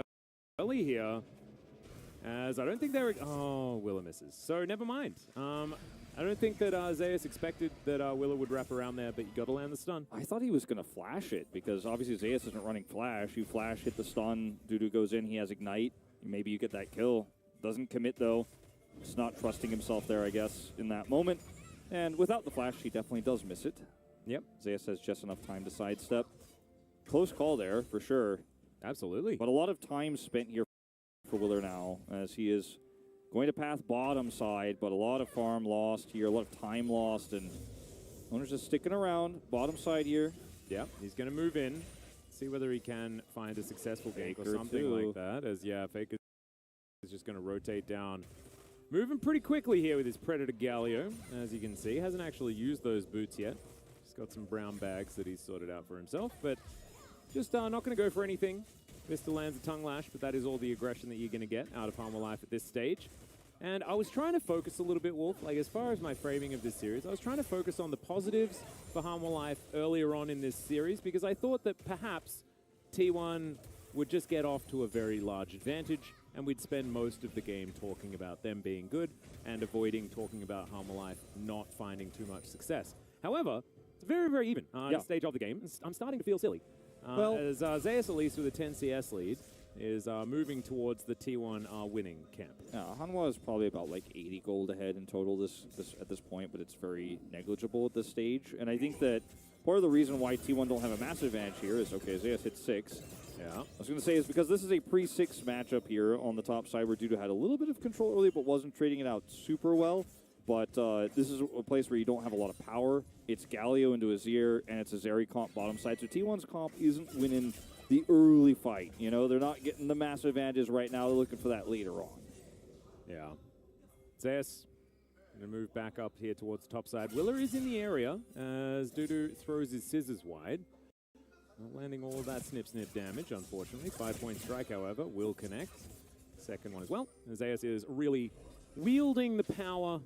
early here. As I don't think they're... Oh, Willer misses. So never mind. I don't think that Zeus expected that Willer would wrap around there, but you got to land the stun. I thought he was going to flash it, because obviously Zeus isn't running flash. You flash, hit the stun, Dudu goes in, he has ignite. Maybe you get that kill. Doesn't commit, though. Just not trusting himself there, I guess, in that moment. And without the flash, he definitely does miss it. Yep. Zeus has just enough time to sidestep. Close call there, for sure. Absolutely. But a lot of time spent here for Willer now, as he is going to path bottom side, but a lot of farm lost here, a lot of time lost, and Owner's just sticking around. Bottom side here. Yeah, he's going to move in, see whether he can find a successful gank or Faker something too. like that. As, yeah, Faker is just going to rotate down. Moving pretty quickly here with his Predator Galio, as you can see. Hasn't actually used those boots yet. He's got some brown bags that he's sorted out for himself, but just not going to go for anything. Vista lands a tongue lash, but that is all the aggression that you're going to get out of Harmor Life at this stage. And I was trying to focus a little bit, Wolf, like as far as my framing of this series, I was trying to focus on the positives for Harmor Life earlier on in this series, because I thought that perhaps T1 would just get off to a very large advantage, and we'd spend most of the game talking about them being good and avoiding talking about Harmor Life not finding too much success. However, it's very, very even at this stage of the game. I'm starting to feel silly. As Zeus, at least with a 10 CS lead, is moving towards the T1 winning camp. Yeah, Hanwha is probably about like 80 gold ahead in total this at this point, but it's very negligible at this stage. And I think that part of the reason why T1 don't have a massive advantage here is, okay, Zeus hit 6. Yeah. I was going to say is because this is a pre-6 matchup here on the top side where Dudu had a little bit of control early but wasn't trading it out super well. But this is a place where you don't have a lot of power. It's Galio into Azir, and it's a Zeri comp bottom side. So T1's comp isn't winning the early fight. You know, they're not getting the massive advantages right now. They're looking for that later on. Yeah. Zeus going to move back up here towards the top side. Willer is in the area as Dudu throws his scissors wide. Not landing all of that snip damage, unfortunately. 5-point strike, however, will connect. Second one as well. Zeus is really wielding the power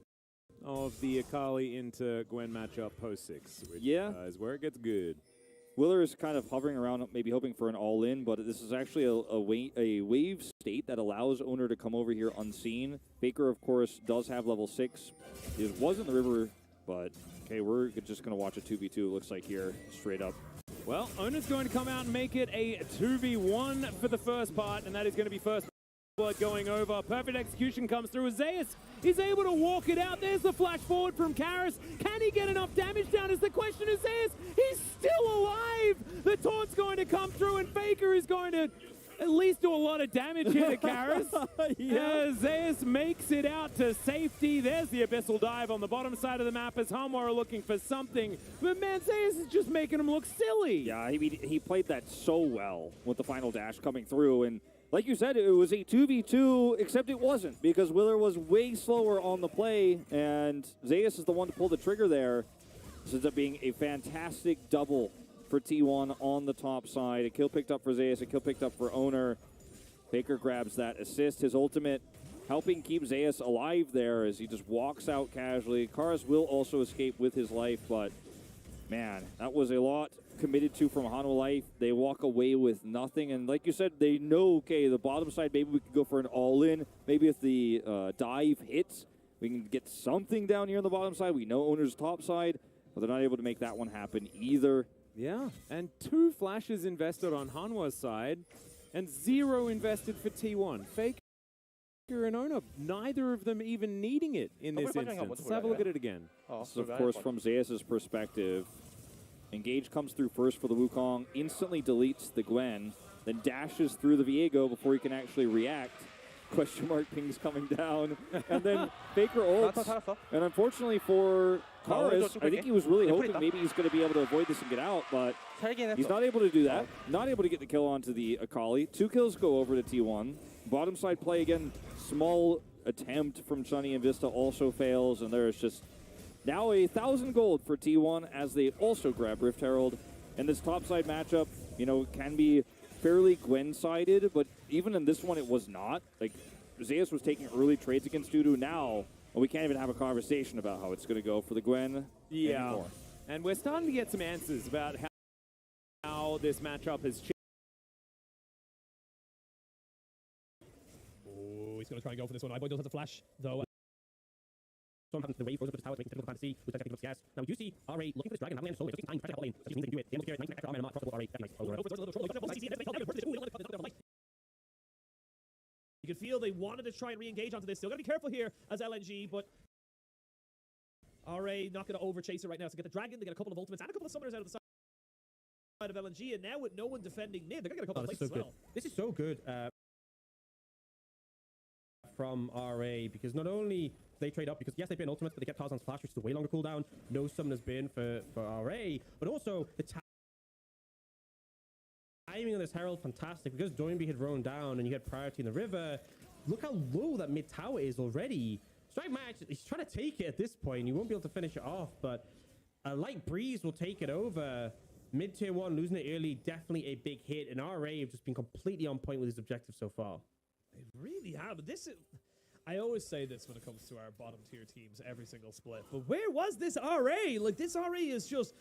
of the Akali into Gwen matchup post-6, which is where it gets good. Willer is kind of hovering around, maybe hoping for an all-in, but this is actually a wave state that allows Owner to come over here unseen. Faker, of course, does have level 6. It was in the river, but okay, we're just going to watch a 2v2, it looks like here, straight up. Well, Owner's going to come out and make it a 2v1 for the first part, and that is going to be first blood going over. Perfect execution comes through. Zeus is able to walk it out. There's the flash forward from Karras. Can he get enough damage down is the question of Zeus. He's still alive. The taunt's going to come through, and Faker is going to at least do a lot of damage here to Karras. Zeus makes it out to safety. There's the Abyssal Dive on the bottom side of the map as Hanwha are looking for something. But man, Zeus is just making him look silly. Yeah, he played that so well with the final dash coming through. And like you said, it was a 2v2, except it wasn't, because Willer was way slower on the play, and Zeus is the one to pull the trigger there. This ends up being a fantastic double for T1 on the top side. A kill picked up for Zeus, a kill picked up for Owner. Faker grabs that assist, his ultimate helping keep Zeus alive there as he just walks out casually. Karras will also escape with his life, but man, that was a lot committed to from Hanwha Life. They walk away with nothing, and like you said, they know, okay, the bottom side, maybe we can go for an all-in. Maybe if the dive hits, we can get something down here on the bottom side. We know Owner's top side, but they're not able to make that one happen either. Yeah, and 2 flashes invested on Hanwha's side, and 0 invested for T1. Faker and Ona, neither of them even needing it in this instance. Let's have a look at it again. This is, of course, from Zeus' perspective. Engage comes through first for the Wukong, instantly deletes the Gwen, then dashes through the Viego before he can actually react. Question mark pings coming down, and then Faker ults. And unfortunately for Karis, I think he was really hoping maybe he's going to be able to avoid this and get out, but he's not able to do that. Not able to get the kill onto the Akali. 2 kills go over to T1. Bottom side play again, small attempt from Chunny and Vista also fails, and there's just now 1,000 gold for T1 as they also grab Rift Herald. And this top side matchup, you know, can be fairly Gwen-sided, but even in this one, it was not. Like, Zeus was taking early trades against Dudu. Now, we can't even have a conversation about how it's going to go for the Gwen anymore. And we're starting to get some answers about how this matchup has changed. Oh, he's going to try and go for this one. iBoy does have the flash, though. Storm happens to the wave, goes up to the tower, making typical fantasy, who's technical CS. Now we do see RA looking for this dragon, having land solo, it's taking time to try to lane, so he means they can do it. They almost carry 90 extra armor and across the board, RA, that's nice. You can feel they wanted to try and re-engage onto this. Still got to be careful here as LNG, but RA not going to over-chase it right now. So get the dragon, they get a couple of ultimates and a couple of summoners out of the side of LNG, and now with no one defending mid, they're going to get a couple of plates as well. This is so good from RA, because not only they trade up, because yes, they pay an ultimate, but they get Tarzan's Flash, which is a way longer cooldown. No summoner's been for RA, but also the timing of this Herald, fantastic, because Doinby had roamed down and you had priority in the river. Look how low that mid tower is already. Strike Match, he's trying to take it at this point. He won't be able to finish it off, but a light breeze will take it over. Mid tier 1, losing it early, definitely a big hit, and RA have just been completely on point with his objectives so far. They really have. This is, I always say this when it comes to our bottom tier teams, every single split. But where was this RA? Like, this RA is just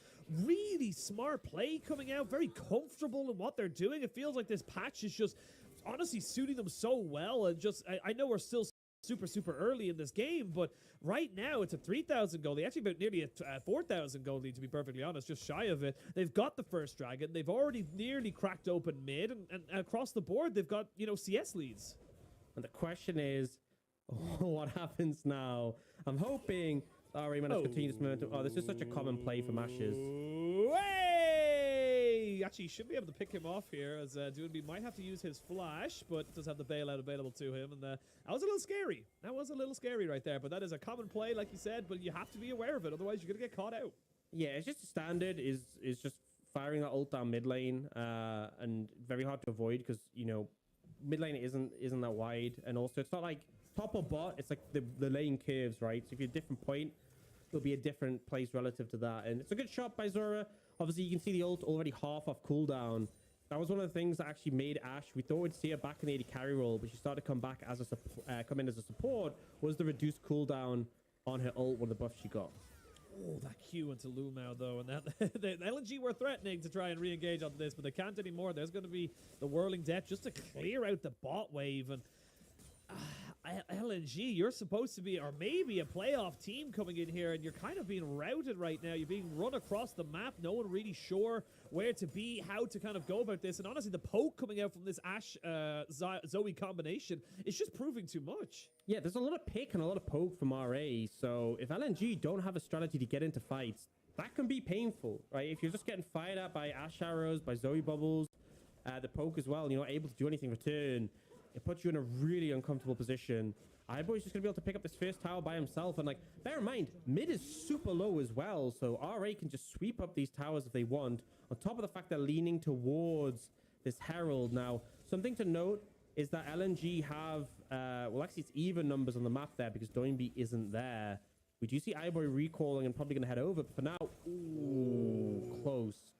really smart play coming out, very comfortable in what they're doing. It feels like this patch is just honestly suiting them so well. And just, I know we're still super early in this game, but right now it's a 3,000 goal. They actually about nearly a 4,000 goal lead, to be perfectly honest, just shy of it. They've got the first dragon. They've already nearly cracked open mid, and across the board, they've got, you know, CS leads. And the question is, what happens now? I'm hoping RA managed to continue this momentum. Oh, this is such a common play for Mashes. Hey! Actually, should be able to pick him off here, as Doonby might have to use his flash, but does have the bailout available to him, and that was a little scary. That was a little scary right there, but that is a common play, like you said, but you have to be aware of it, otherwise you're going to get caught out. Yeah, it's just a standard, is just firing that ult down mid lane, and very hard to avoid, because, you know, mid lane isn't that wide, and also it's not like top or bot, it's like the lane curves, right? So if you're a different point, it'll be a different place relative to that. And it's a good shot by Zora. Obviously, you can see the ult already half off cooldown. That was one of the things that actually made Ashe, we thought we'd see her back in the AD carry role, but she started to come back as a come in as a support, was the reduced cooldown on her ult, one of the buffs she got. Oh, that Q into Lumao, though, and that the LNG were threatening to try and re-engage on this, but they can't anymore. There's going to be the Whirling Death just to clear out the bot wave, and LNG, you're supposed to be, or maybe a playoff team coming in here, and you're kind of being routed right now. You're being run across the map. No one really sure where to be, how to kind of go about this, and honestly, the poke coming out from this Ashe Zoe combination is just proving too much. Yeah, there's a lot of pick and a lot of poke from RA, so if LNG don't have a strategy to get into fights, that can be painful, right? If you're just getting fired at by Ashe arrows, by Zoe bubbles, the poke as well, and you're not able to do anything in return, it puts you in a really uncomfortable position. iBoy's just going to be able to pick up this first tower by himself, and like, bear in mind, mid is super low as well, so RA can just sweep up these towers if they want, on top of the fact they're leaning towards this Herald. Now, something to note is that LNG have, well, actually, it's even numbers on the map there because Doinby isn't there. We do see iBoy recalling and probably going to head over, but for now, ooh, close.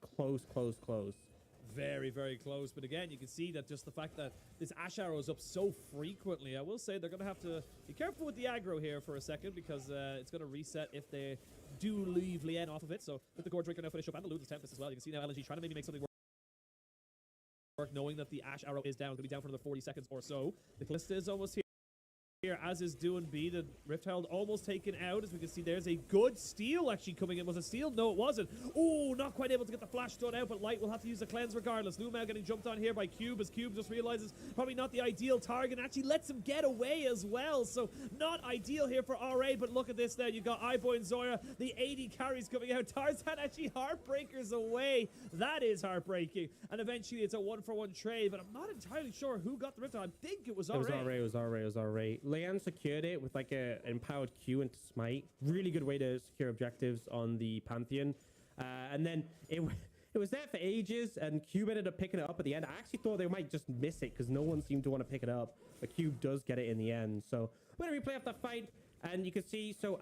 Very close, but again, you can see that just the fact that this Ashe arrow is up so frequently, I will say they're going to have to be careful with the aggro here for a second, because it's going to reset if they do leave Lien off of it. So with the Gore Drinker now finish up and the Ludus Tempest as well, you can see now LNG trying to maybe make something work, knowing that the Ashe arrow is down. It's going to be down for another 40 seconds or so. The Callista is almost here. here, as is doing B. The Rift Herald almost taken out. As we can see, there's a good steal actually coming in. Was it steal? No, it wasn't. Oh, not quite able to get the flash done out, but Light will have to use the cleanse regardless. Lumao getting jumped on here by Cube, as Cube just realizes probably not the ideal target, and actually lets him get away as well. So not ideal here for RA, but look at this now. You've got iBoy and Zora, the 80 carries coming out. Tarzan actually heartbreakers away. That is heartbreaking. And eventually it's a 1-for-1 trade, but I'm not entirely sure who got the Rift Herald. I think it was RA. It was RA. Leanne secured it with like a empowered Q into Smite. Really good way to secure objectives on the Pantheon. And then it was there for ages, and Cube ended up picking it up at the end. I actually thought they might just miss it because no one seemed to want to pick it up, but Cube does get it in the end. So we're going to replay off that fight, and you can see, so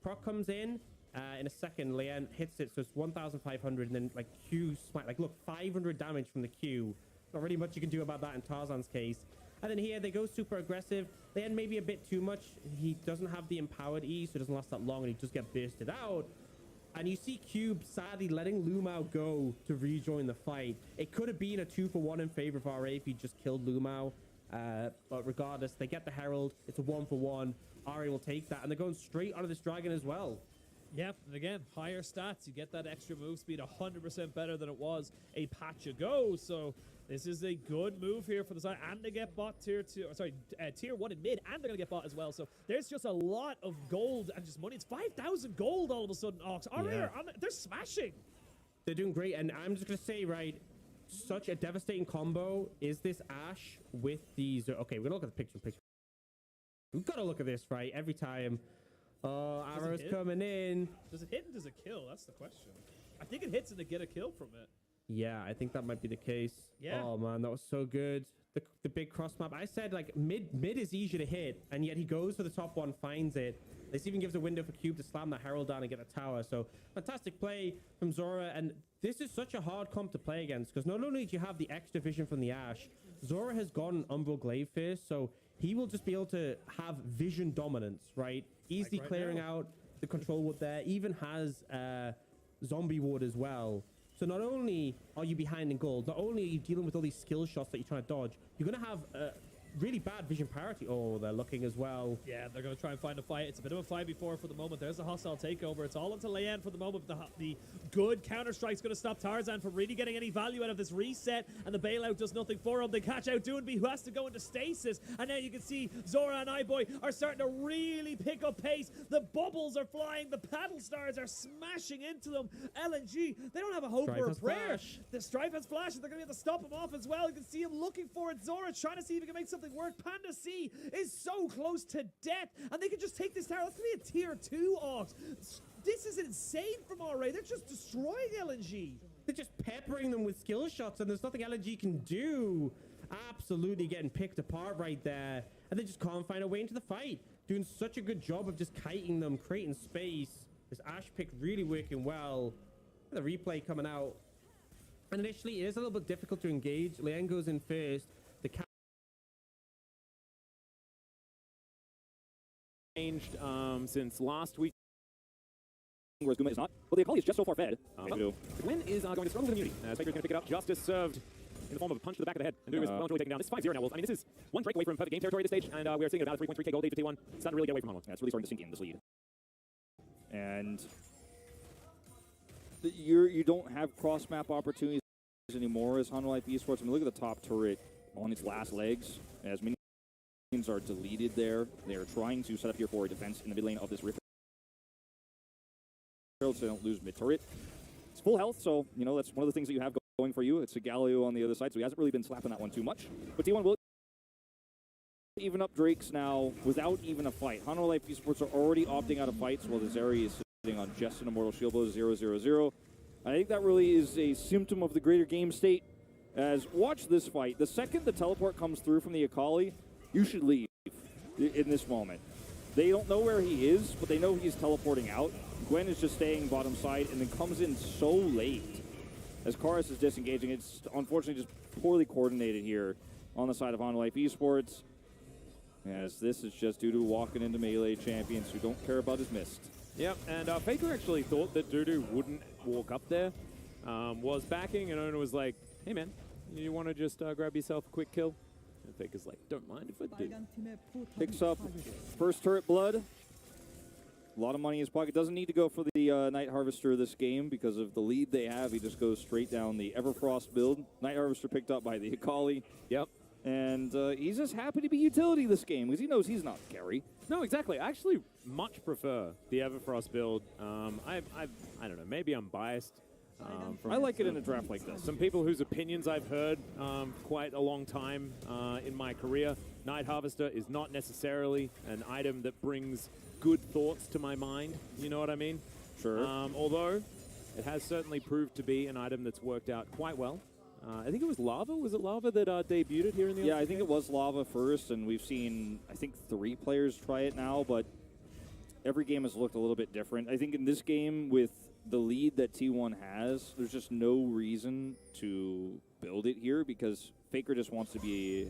Proc comes in a second. Leanne hits it, so it's 1,500, and then like Q Smite. Like, look, 500 damage from the Q. Not really much you can do about that in Tarzan's case. And then here they go super aggressive. Leanne maybe a bit too much. He doesn't have the empowered E, so it doesn't last that long, and he just get bursted out. And you see Cube sadly letting Lumao go to rejoin the fight. It could have been a 2-for-1 in favor of RA if he just killed Lumao. But regardless, they get the Herald. It's a 1-for-1. RA will take that, and they're going straight onto this Dragon as well. Yep, and again, higher stats. You get that extra move speed 100% better than it was a patch ago. So this is a good move here for the side, and they get bot tier 1 in mid, and they're gonna get bot as well. So there's just a lot of gold and just money. It's 5,000 gold all of a sudden. Ox, they're smashing. They're doing great, and I'm just gonna say, right, such a devastating combo is this Ashe with these. Okay, we're gonna look at the picture. We've got to look at this, right, every time. Oh, arrows coming in. Does it hit and does it kill? That's the question. I think it hits and they get a kill from it. Yeah, I think that might be the case. Yeah. Oh man, that was so good. The big cross map. I said like mid is easy to hit, and yet he goes for the top one, finds it. This even gives a window for Cube to slam the Herald down and get the tower. So fantastic play from Zora, and this is such a hard comp to play against because not only do you have the extra vision from the Ashe, Zora has gone Umbral Glaive Fist, so he will just be able to have vision dominance, right? Easily right clearing now. out the control ward there. Even has zombie ward as well. So not only are you behind in gold, not only are you dealing with all these skill shots that you're trying to dodge, you're going to have really bad vision parity. Oh, they're looking as well. Yeah, they're going to try and find a fight. It's a bit of a 5v4 for the moment. There's a hostile takeover. It's all into Leanne for the moment. The good counter-strike's going to stop Tarzan from really getting any value out of this reset, and the bailout does nothing for him. They catch out Doonby, who has to go into stasis, and now you can see Zora and iBoy are starting to really pick up pace. The bubbles are flying. The paddle stars are smashing into them. LNG, they don't have a hope or a prayer. Flash. The Strife has flash, and they're going to have to stop him off as well. You can see him looking for it. Zora trying to see if he can make something work. Panda C is so close to death, and they can just take this tower. That's going to be a tier 2 Ox. This is insane from RA. They're just destroying LNG. They're just peppering them with skill shots, and there's nothing LNG can do. Absolutely getting picked apart right there, and they just can't find a way into the fight. Doing such a good job of just kiting them, creating space. This Ashe pick really working well. The replay coming out. And initially, it is a little bit difficult to engage. Leanne goes in first. The changed since last week. Whereas Guma is not. Well, the Akali is just so far fed. Gwyn is going to struggle with immunity. Faker's going to pick it up. Justice served in the form of a punch to the back of the head. And Doom is well and truly taken down. This is 5-0 now, Wolves. I mean, this is one break away from perfect game territory at this stage, and we are seeing about a 3.3k gold lead for T1. It's starting to really get away from Honor. Yeah, it's really starting to sink in, this lead. And you don't have cross-map opportunities anymore as Honor Life Esports. I mean, look at the top turret on its last legs. As minions are deleted there. They are trying to set up here for a defense in the mid lane of this Rift, so they don't lose mid-turret. It's full health, so, you know, that's one of the things that you have going for you. It's a Galio on the other side, so he hasn't really been slapping that one too much. But T1 will even up Drakes now without even a fight. Honor Life Esports are already opting out of fights while the Zeri is sitting on just an Immortal Shield Blow 0-0-0. I think that really is a symptom of the greater game state. As watch this fight. The second the teleport comes through from the Akali, you should leave in this moment. They don't know where he is, but they know he's teleporting out. Gwen is just staying bottom side and then comes in so late. As Karis is disengaging, it's unfortunately just poorly coordinated here on the side of Honor Life Esports. As this is just due to walking into melee champions who don't care about his mist. Yep, and Faker actually thought that Dudu wouldn't walk up there. Was backing, and Ona was like, hey man, you want to just grab yourself a quick kill? And Faker's like, don't mind if I do. Picks up first turret blood. A lot of money in his pocket. Doesn't need to go for the Night Harvester this game because of the lead they have. He just goes straight down the Everfrost build. Night Harvester picked up by the Akali. Yep. And he's just happy to be utility this game because he knows he's not carry. No, exactly. I actually much prefer the Everfrost build. I don't know. Maybe I'm biased. I like it in a draft like this. Some people whose opinions I've heard quite a long time in my career. Night Harvester is not necessarily an item that brings good thoughts to my mind. You know what I mean? Sure. Although it has certainly proved to be an item that's worked out quite well. I think it was Lava. Was it Lava that debuted here in the Yeah, I think it was Lava first, and we've seen, I think, 3 players try it now, but every game has looked a little bit different. I think in this game, with the lead that T1 has, there's just no reason to build it here because Faker just wants to be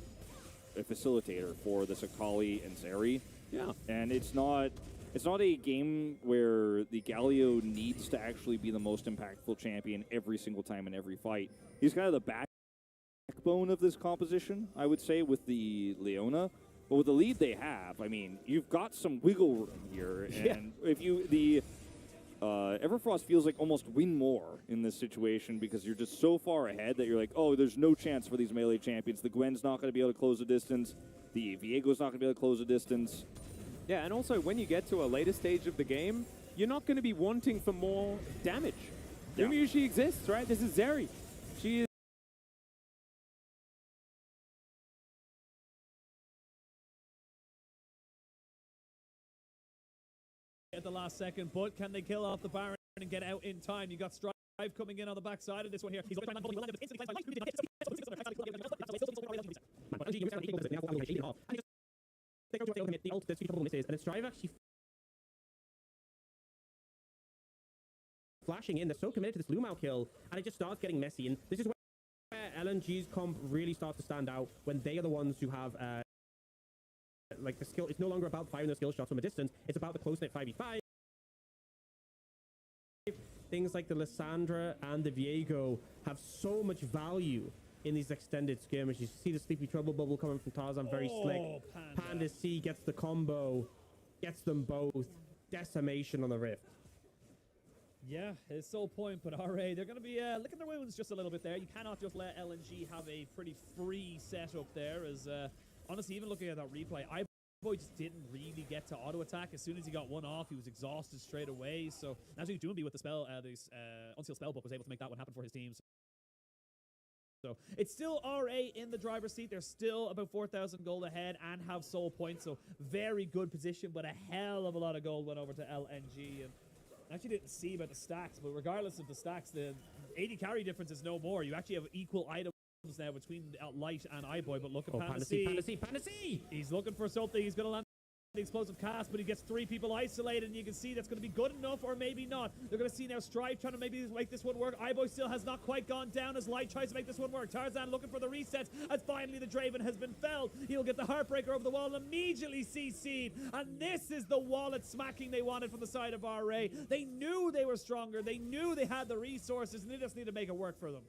a facilitator for this Akali and Zeri. Yeah. And it's not a game where the Galio needs to actually be the most impactful champion every single time in every fight. He's kind of the backbone of this composition, I would say, with the Leona. But with the lead they have, I mean, you've got some wiggle room here. And if you, Everfrost feels like almost win more in this situation because you're just so far ahead that you're like, oh, there's no chance for these melee champions. The Gwen's not going to be able to close the distance. The Viego's not going to be able to close the distance. Yeah, and also when you get to a later stage of the game, you're not going to be wanting for more damage. Yeah. Usually exists, right? This is Zeri. She is at the last second, but can they kill off the Baron and get out in time? You got Strive coming in on the backside of this one here. He's and Strive actually flashing in. They're so committed to this Lumao kill, and it just starts getting messy. And this is where LNG's comp really starts to stand out when they are the ones who have like the skill. It's no longer about firing the skill shots from a distance. It's about the close-knit 5v5. Things like the Lissandra and the Viego have so much value in these extended skirmishes. You see the Sleepy Trouble bubble coming from Tarzan, very slick. Panda C gets the combo, gets them both. Decimation on the Rift. yeah, his sole point, but RA, they're going to be licking their wounds just a little bit there. You cannot just let LNG have a pretty free setup there, as honestly, even looking at that replay, Boy just didn't really get to auto attack. As soon as he got one off, he was exhausted straight away. So actually, Doomby with the spell, this Unsealed Spellbook was able to make that one happen for his team. So it's still RA in the driver's seat. They're still about 4,000 gold ahead and have soul points. So very good position, but a hell of a lot of gold went over to LNG. And I actually didn't see about the stacks, but regardless of the stacks, the 80 carry difference is no more. You actually have equal items now between Light and iBoy, but look at Panda C. He's looking for something. He's going to land the explosive cast, but he gets 3 people isolated, and you can see that's going to be good enough, or maybe not. They're going to see now Strive trying to maybe make this one work. iBoy still has not quite gone down as Light tries to make this one work. Tarzan looking for the resets, as finally the Draven has been felled. He'll get the Heartbreaker over the wall and immediately CC'd, and this is the wallet smacking they wanted from the side of RA. They knew they were stronger. They knew they had the resources, and they just need to make it work for them.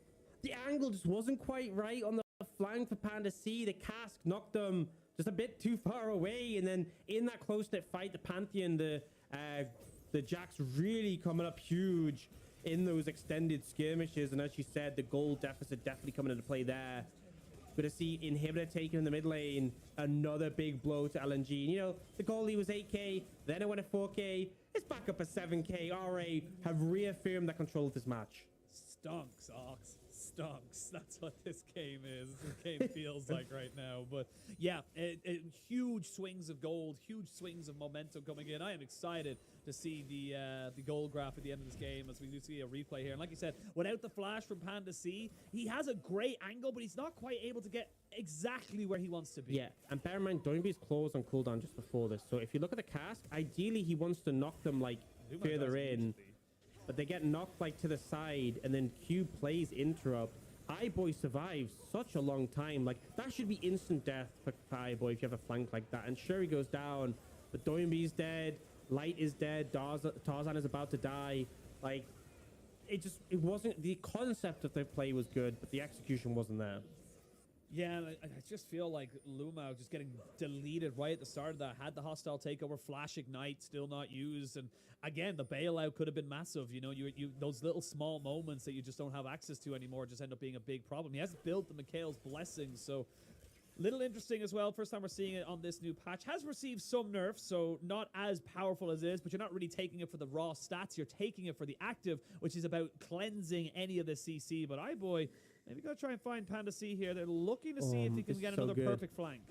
The angle just wasn't quite right on the flank for Panda C. The cask knocked them just a bit too far away, and then in that close-knit fight, the Pantheon, the Jax really coming up huge in those extended skirmishes, and as you said, the gold deficit definitely coming into play there. Good to see Inhibitor taken in the mid lane, another big blow to LNG. You know, the goal lead was 8k, then it went at 4k, it's back up at 7k. RA have reaffirmed that control of this match. Stunks, Ox. Stunks. That's what this game is. This game feels like right now. But yeah, huge swings of gold, huge swings of momentum coming in. I am excited to see the goal graph at the end of this game, as we do see a replay here. And like you said, without the flash from Panda C, he has a great angle, but he's not quite able to get exactly where he wants to be. Yeah, and bear in mind, Doinby's closed on cooldown just before this. So if you look at the cask, ideally he wants to knock them like further in. But they get knocked like to the side, and then Q plays interrupt. iBoy survives such a long time. Like, that should be instant death for iBoy if you have a flank like that. And sure, he goes down, but Doinby's dead, Light is dead, Tarzan is about to die. Like, it wasn't, the concept of the play was good, but the execution wasn't there. Yeah, and I just feel like Lumao just getting deleted right at the start of that. Had the hostile takeover, Flash Ignite still not used, and again the bailout could have been massive. You know, you those little small moments that you just don't have access to anymore just end up being a big problem. He has built the Mikhail's blessings, so little interesting as well. First time we're seeing it on this new patch. Has received some nerfs, so not as powerful as it is, but you're not really taking it for the raw stats. You're taking it for the active, which is about cleansing any of the CC. But iBoy, maybe gotta try and find Panda C here. They're looking to see if they can get another perfect flank.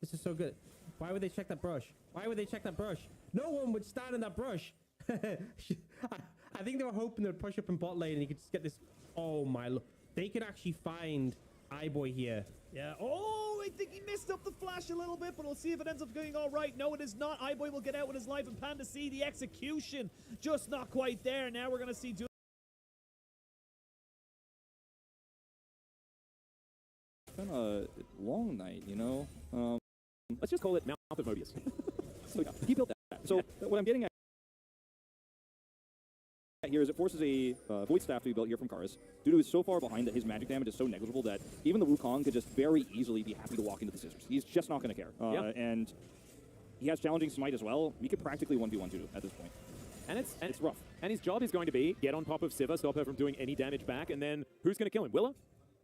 This is so good. Why would they check that brush? Why would they check that brush? No one would stand in that brush. I think they were hoping they would push up in bot lane and you could just get this. Oh my lord. They could actually find iBoy here. Yeah. Oh, I think he missed up the flash a little bit, but we'll see if it ends up going all right. No, it is not. iBoy will get out with his life, and Panda C, the execution, just not quite there. Now we're going to see Been a long night, you know. Let's just call it Mouth of Mobius. So he built that. So what I'm getting at here is it forces a Void Staff to be built here from Karis. Dudu is so far behind that his magic damage is so negligible that even the Wukong could just very easily be happy to walk into the scissors. He's just not going to care. And he has challenging smite as well. He could practically 1v1 Dudu at this point. And it's rough. And his job is going to be get on top of Siva, stop her from doing any damage back, and then who's going to kill him? Willa?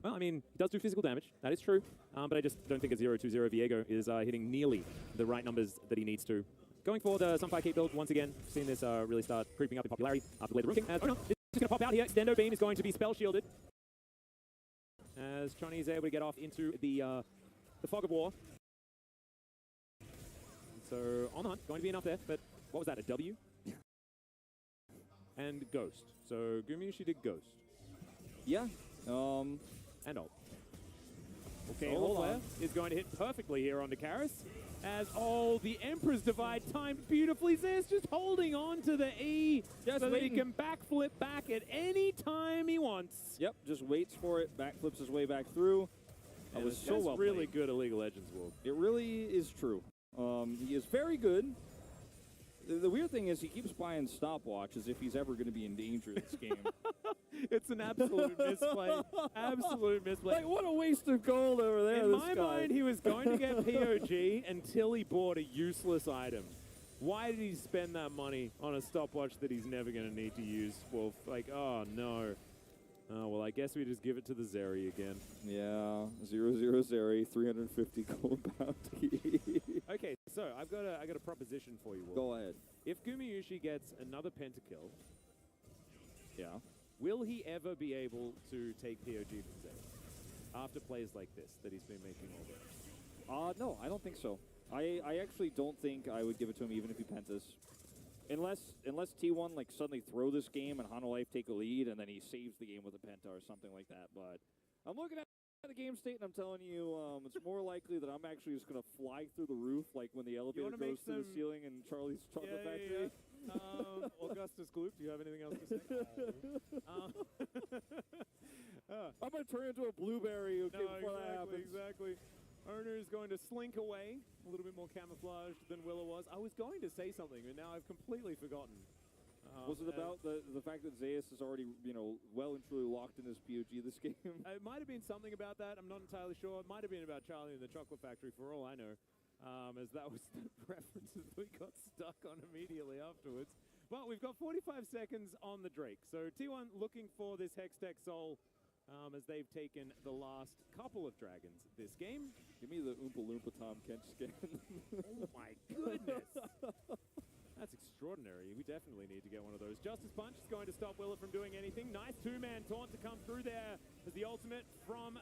Well, I mean, he does do physical damage. That is true. But I just don't think a 0-2-0 Viego is hitting nearly the right numbers that he needs to. Going for the Sunfire Cape build once again. Seen this really start creeping up in popularity after Blade the Room King. Oh no, this is going to pop out here. Extendo Beam is going to be spell shielded. As Chani is able to get off into the Fog of War. So on the hunt, going to be enough there. But what was that, a W? And Ghost. So Gumayusi did Ghost. Yeah. And ult. Okay, So hold on. Is going to hit perfectly here onto Karis. As, the Emperor's Divide timed beautifully. Zeus just holding on to the E so that he can backflip back at any time he wants. Yep, just waits for it, backflips his way back through. That was so well really played. good at League of Legends, Wolf. It really is true. He is very good. The weird thing is he keeps buying stopwatch as if he's ever going to be in danger in this game. It's an absolute misplay. Absolute misplay. Like, what a waste of gold over there. In my mind, he was going to get POG until he bought a useless item. Why did he spend that money on a stopwatch that he's never going to need to use, Wolf? Like, oh, no. Oh, well, I guess we just give it to the Zeri again. Yeah, 0-0 Zeri, 350 gold bounty. Okay, so I got a proposition for you, Wolf. Go ahead. If Gumayusi gets another pentakill, Yeah. will he ever be able to take POG from Zeri after plays like this that he's been making all day? No, I don't think so. I actually don't think I would give it to him even if he pentas. Unless T1 like suddenly throw this game and Hanolife take a lead and then he saves the game with a penta or something like that. But I'm looking at the game state and I'm telling you, it's more likely that I'm actually just going to fly through the roof like when the elevator goes to the ceiling in Charlie's Chocolate Factory. Yeah. Augustus Gloop, do you have anything else to say? I'm going to turn into a blueberry before that happens. Exactly. Owner is going to slink away, a little bit more camouflaged than Willa was. I was going to say something, but now I've completely forgotten. Was it about the fact that Zeus is already, well and truly locked in his POG this game? It might have been something about that. I'm not entirely sure. It might have been about Charlie and the Chocolate Factory, for all I know, as that was the references we got stuck on immediately afterwards. But we've got 45 seconds on the Drake. So T1 looking for this Hextech Soul. As they've taken the last couple of dragons this game. Give me the Oompa Loompa Tom Kench skin. Oh my goodness! That's extraordinary. We definitely need to get one of those. Justice Punch is going to stop Willa from doing anything. Nice two-man taunt to come through there as the ultimate from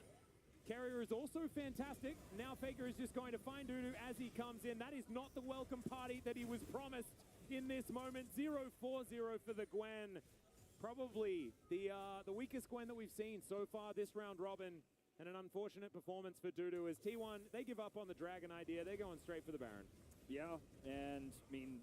Carrier is also fantastic. Now Faker is just going to find Dudu as he comes in. That is not the welcome party that he was promised in this moment. 0-4-0 for the Gwen. Probably the weakest Gwen that we've seen so far this round robin, and an unfortunate performance for Dudu as T1, they give up on the Dragon idea. They're going straight for the Baron. Yeah, and I mean,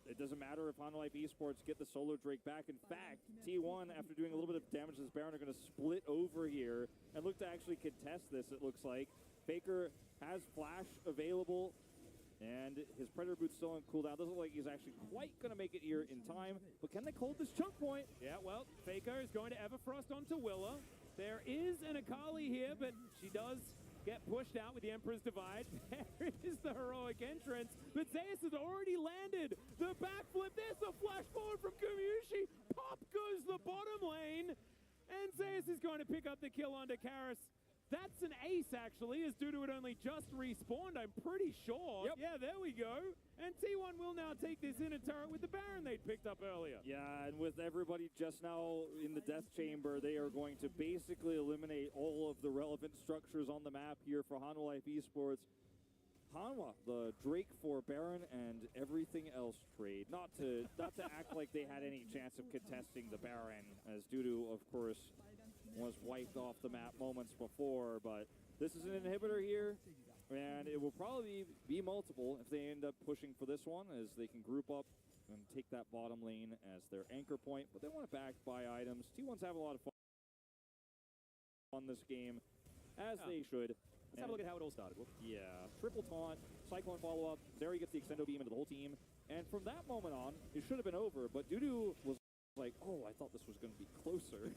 it doesn't matter if Hanolife Esports get the solo Drake back. In fact, T1, after doing a little bit of damage to this Baron, are going to split over here and look to actually contest this, it looks like. Faker has Flash available. And his Predator Boot's still on cooldown. Doesn't look like he's actually quite going to make it here in time. But can they hold this choke point? Yeah, well, Faker is going to Everfrost onto Willa. There is an Akali here, but she does get pushed out with the Emperor's Divide. There is the heroic entrance, but Zeus has already landed the backflip. There's the flash forward from Gumayushi. Pop goes the bottom lane, and Zeus is going to pick up the kill onto Karis. That's an ace, actually, as Dudu had only just respawned, I'm pretty sure. Yep. Yeah, there we go. And T1 will now take this inner turret with the Baron they'd picked up earlier. Yeah, and with everybody just now in the death chamber, they are going to basically eliminate all of the relevant structures on the map here for Hanwha Life Esports. Hanwha, the Drake for Baron and everything else trade. Not to act like they had any chance of contesting the Baron, as Dudu, of course, was wiped off the map moments before, but this is an inhibitor here, and it will probably be multiple if they end up pushing for this one, as they can group up and take that bottom lane as their anchor point, but they want to back by items. T1's have a lot of fun this game, as they should. Let's have a look at how it all started. Yeah, triple taunt, Cyclone follow-up, Zeri gets the extendo beam into the whole team, and from that moment on, it should have been over, but Dudu was like, oh, I thought this was going to be closer.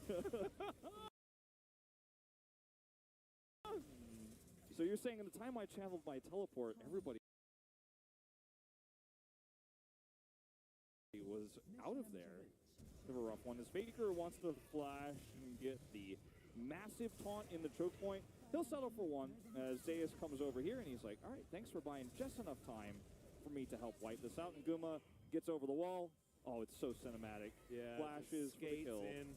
So you're saying in the time I channeled my teleport, everybody was out of there. Bit of a rough one. As Faker wants to flash and get the massive taunt in the choke point, he'll settle for one as Zeus comes over here and he's like, all right, thanks for buying just enough time for me to help wipe this out. And Guma gets over the wall. Oh, it's so cinematic. Yeah, flashes, skates kill. in.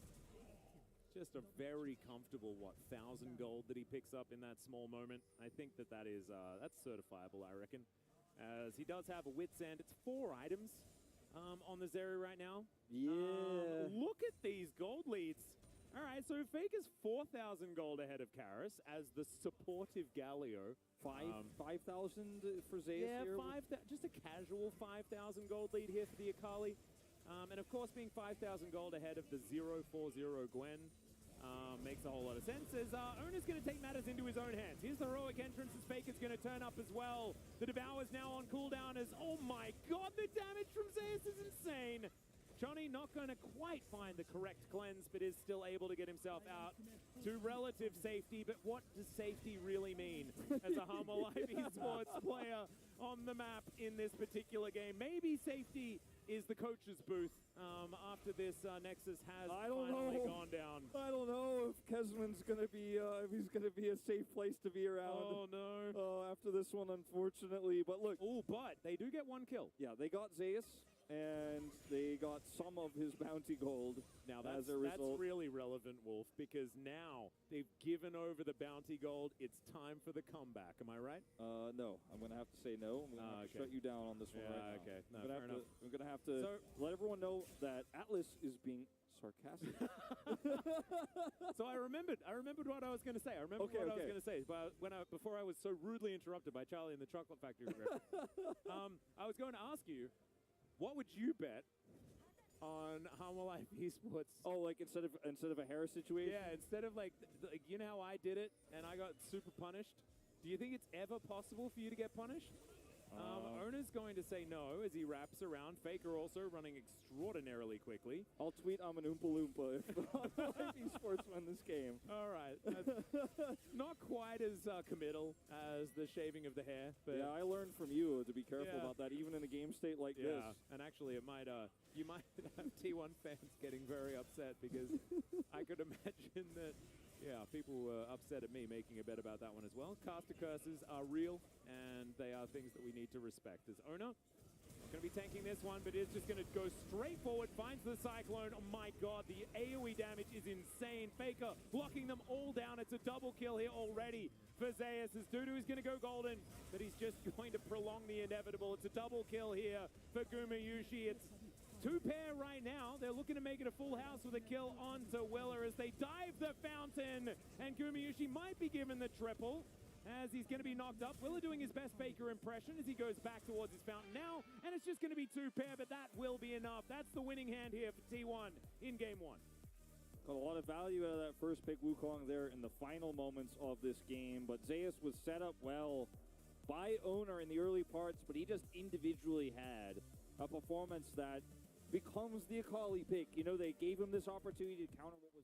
Just a very comfortable, 1,000 gold that he picks up in that small moment. I think that is, that's certifiable, I reckon. As he does have a Wit's End. It's 4 items on the Zeri right now. Yeah. Look at these gold leads. All right, so Faker's 4,000 gold ahead of Karis as the supportive Galio. 5,000 for Zeus Yeah, here? just a casual 5,000 gold lead here for the Akali. And of course, being 5,000 gold ahead of the 040 Gwen makes a whole lot of sense, as Ona's going to take matters into his own hands. Here's the heroic entrance as Faker's going to turn up as well. The Devour's now on cooldown as, oh my god, the damage from Zeus is insane. Johnny not going to quite find the correct cleanse, but is still able to get himself out to relative safety. But what does safety really mean as a Hanwha Life Esports player on the map in this particular game? Maybe safety is the coach's booth after this Nexus has finally gone down. I don't know if Kesman's going to be, if he's going to be a safe place to be around. Oh, no. After this one, unfortunately. But look. Oh, but they do get 1 kill. Yeah, they got Zeus, and they got some of his bounty gold. Now as a result. that's really relevant, Wolf, because now they've given over the bounty gold. It's time for the comeback. Am I right? No, I'm going to have to say no. I'm going to have to shut you down on this one right now. Okay. No, I'm going to have to let everyone know that Atlas is being sarcastic. So I remembered what I was going to say. I was going to say, but before I was so rudely interrupted by Charlie in the Chocolate Factory. I was going to ask you, what would you bet on Hanwha Life Esports? Oh, like instead of a Harris situation? Yeah, instead of like you know how I did it and I got super punished. Do you think it's ever possible for you to get punished? Ona's going to say no as he wraps around. Faker also running extraordinarily quickly. I'll tweet I'm an Oompa Loompa if Hanwha Life Esports win this game. All right. Not quite as committal as the shaving of the hair. But yeah, I learned from you to be careful about that, even in a game state like this. And actually, it might you might have T1 fans getting very upset because I could imagine that. Yeah, people were upset at me making a bet about that one as well. Caster curses are real, and they are things that we need to respect. As Ona going to be tanking this one, but is just going to go straight forward, finds the Cyclone. Oh my god, the AoE damage is insane. Faker locking them all down. It's a double kill here already for Zeus, as Dudu is going to go golden, but he's just going to prolong the inevitable. It's a double kill here for Gumayushi. It's 2 pair right now. They're looking to make it a full house with a kill onto Willer as they dive the fountain. And Gumayushi might be given the triple as he's going to be knocked up. Willer doing his best Faker impression as he goes back towards his fountain now. And it's just going to be 2 pair, but that will be enough. That's the winning hand here for T1 in game 1. Got a lot of value out of that first pick Wukong there in the final moments of this game. But Zeus was set up well by Owner in the early parts, but he just individually had a performance that becomes the Akali pick. You know, they gave him this opportunity to counter what was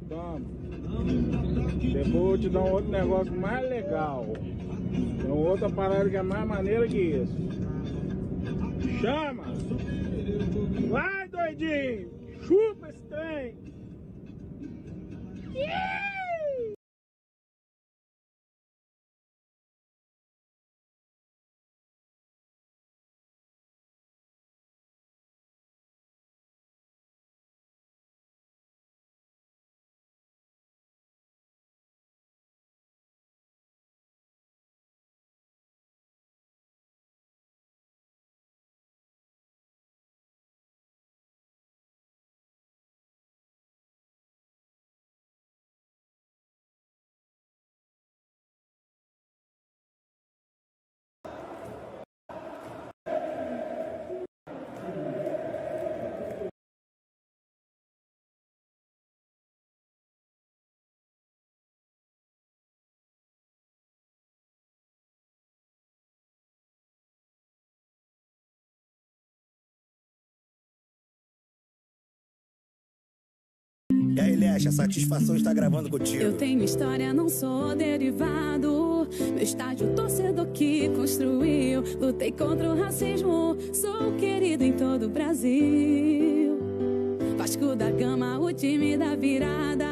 Toma. Depois eu vou te dar um outro negócio mais legal. Tem outra parada que é mais maneira que isso. Chama! Vai, doidinho! Chupa esse trem! Yeah! E aí, Lecha, a satisfação está gravando contigo. Eu tenho história, não sou derivado. Meu estádio torcedor que construiu. Lutei contra o racismo, sou querido em todo o Brasil. Vasco da Gama, o time da virada.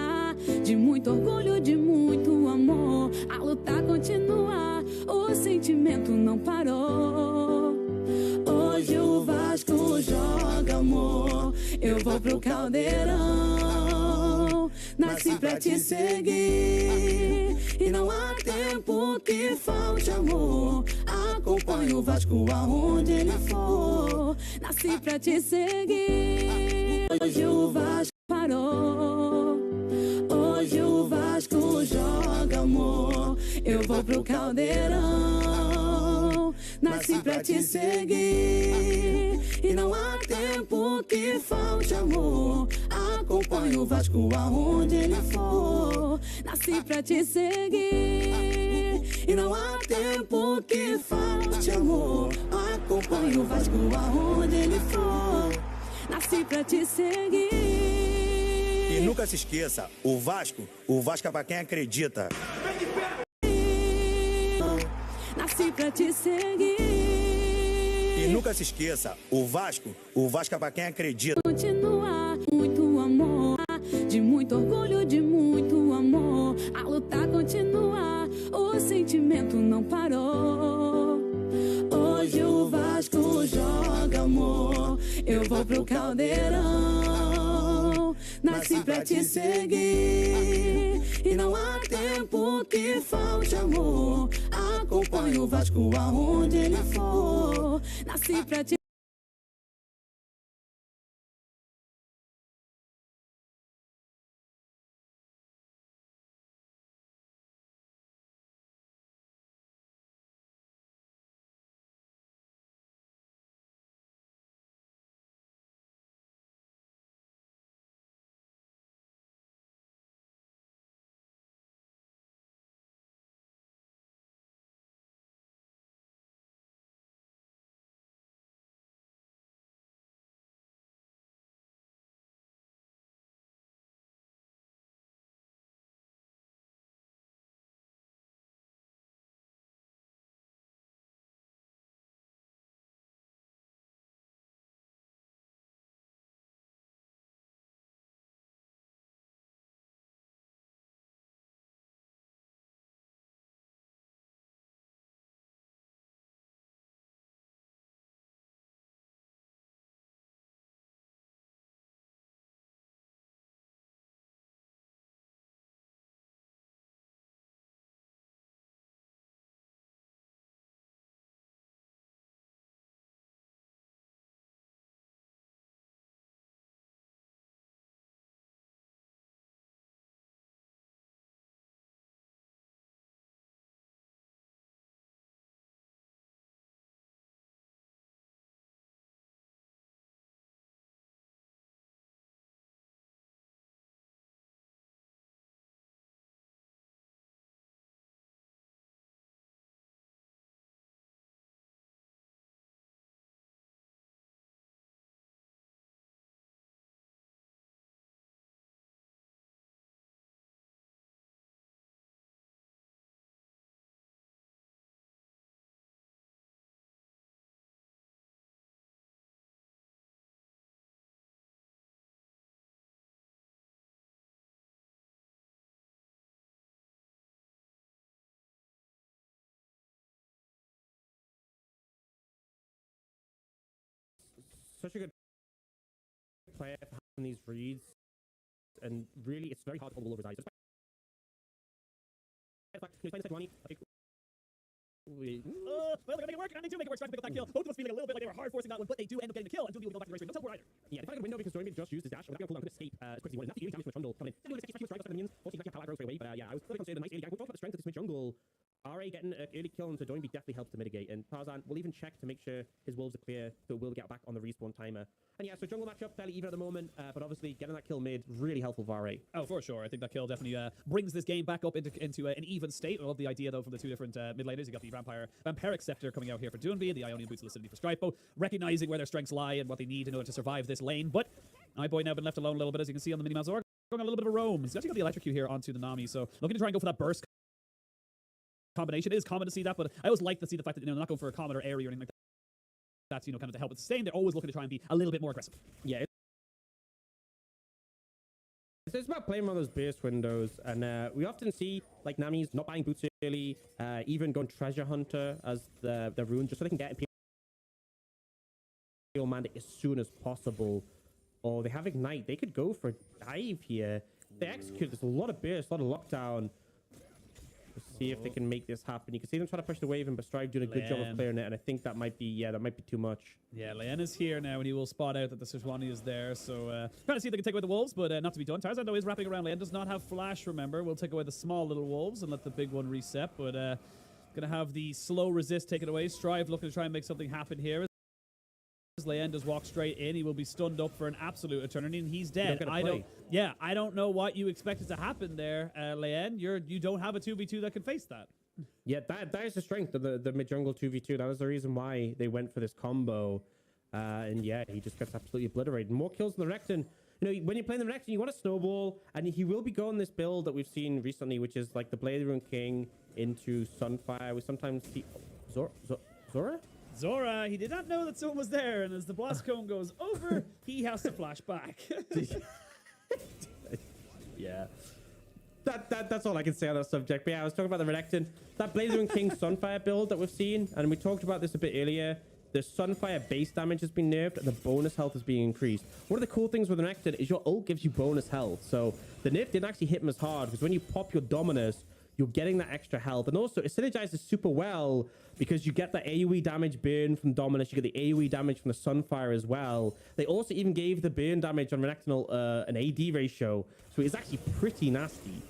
De muito orgulho, de muito amor. A luta continua, o sentimento não parou. Hoje o Vasco joga amor. Eu vou pro Caldeirão. Nasci pra te seguir e não há tempo que falte amor. Acompanho o Vasco aonde ele for. Nasci pra te seguir. Hoje o Vasco parou. Hoje o Vasco joga amor. Eu vou pro Caldeirão. Nasci pra te seguir e não há tempo que falte amor. Acompanho o Vasco aonde ele for. Nasci pra te seguir e não há tempo que falte amor. Acompanho o Vasco aonde ele for. Nasci pra te seguir. E nunca se esqueça, o Vasco é pra quem acredita. Nasci pra te seguir. E nunca se esqueça, o Vasco é pra quem acredita. Continuar, muito amor, de muito orgulho, de muito amor. A luta continua, o sentimento não parou. Hoje o Vasco joga amor. Eu vou pro Caldeirão. Nasci pra te seguir e não há tempo que falte amor. Acompanho o Vasco aonde ele for. Nasci pra te such a good player for having these reads, and really, it's very hard to hold over his eyes. In fact, he's playing Sejuani, I think. Well, they're gonna make it work, and they do make it work. Trying to pick up that kill. Both of us feeling a little bit like they were hard forcing that one, but they do end up getting the kill, and Doobie will go back to the race. Don't tell either. Yeah, they found a window because Doimbi just used his dash. But the cooldown could escape as quick as he wanted. Not the damage from the jungle coming in. Didn't do the 60 strike off the minions. Fortunately, he actually had straight away. But yeah, I was really considered a nice early gank. We talked about the strength of this mid jungle. RA getting an early kill into Doimbi definitely helps to mitigate. And Tarzan will even check to make sure his wolves are clear, so we'll get back on the respawn timer. And yeah, so jungle matchup fairly even at the moment, but obviously getting that kill mid really helpful for RA. Oh, for sure. I think that kill definitely brings this game back up into an even state. I love the idea though from the two different mid laners. You got the Vampiric Scepter coming out here for Doonby, and the Ionian Boots of Lucidity for Stripe, both recognizing where their strengths lie and what they need in order to survive this lane. But my boy now been left alone a little bit, as you can see on the minimap. Zor going a little bit of a roam. He's actually got the electrocute here onto the Nami, so looking to try and go for that burst combination. It is common to see that, but I always like to see the fact that they're not going for a comet or area or anything like that. That's, kind of to help with sustain. They're always looking to try and be a little bit more aggressive. Yeah. It's about playing around those burst windows, and we often see like Nami's not buying boots early, even going treasure hunter as the rune, just so they can get Imperial Mandate as soon as possible. Or they have ignite. They could go for a dive here. They execute. There's a lot of burst, a lot of lockdown. Let's see if they can make this happen. You can see them trying to push the wave in, but Strive doing a good job of clearing it, and I think that might be too much. Yeah, Leon is here now, and he will spot out that the Sejuani is there, so trying to see if they can take away the wolves, but not to be done. Tarzan, though, is wrapping around. Leon does not have flash, remember. We'll take away the small little wolves and let the big one reset, but gonna have the slow resist taken away. Strive looking to try and make something happen here. Leon does walk straight in. He will be stunned up for an absolute eternity, and he's dead. I don't know what you expected to happen there, Leon. You don't have a 2v2 that can face that. Yeah, that is the strength of the mid jungle 2v2. That was the reason why they went for this combo. And yeah, he just gets absolutely obliterated. More kills than the Recton. When you're playing the Recton, you want to snowball, and he will be going this build that we've seen recently, which is like the Blade Rune King into Sunfire. We sometimes see Zora? Zora, he did not know that someone was there, and as the blast cone goes over, he has to flash back. Yeah. That's all I can say on that subject. But yeah, I was talking about the Renekton. That Blazing King Sunfire build that we've seen, and we talked about this a bit earlier. The Sunfire base damage has been nerfed, and the bonus health is being increased. One of the cool things with Renekton is your ult gives you bonus health. So the nerf didn't actually hit him as hard, because when you pop your Dominus, you're getting that extra health. And also, it synergizes super well because you get the AoE damage burn from Dominus. You get the AoE damage from the Sunfire as well. They also even gave the burn damage on Renekton an AD ratio. So it's actually pretty nasty.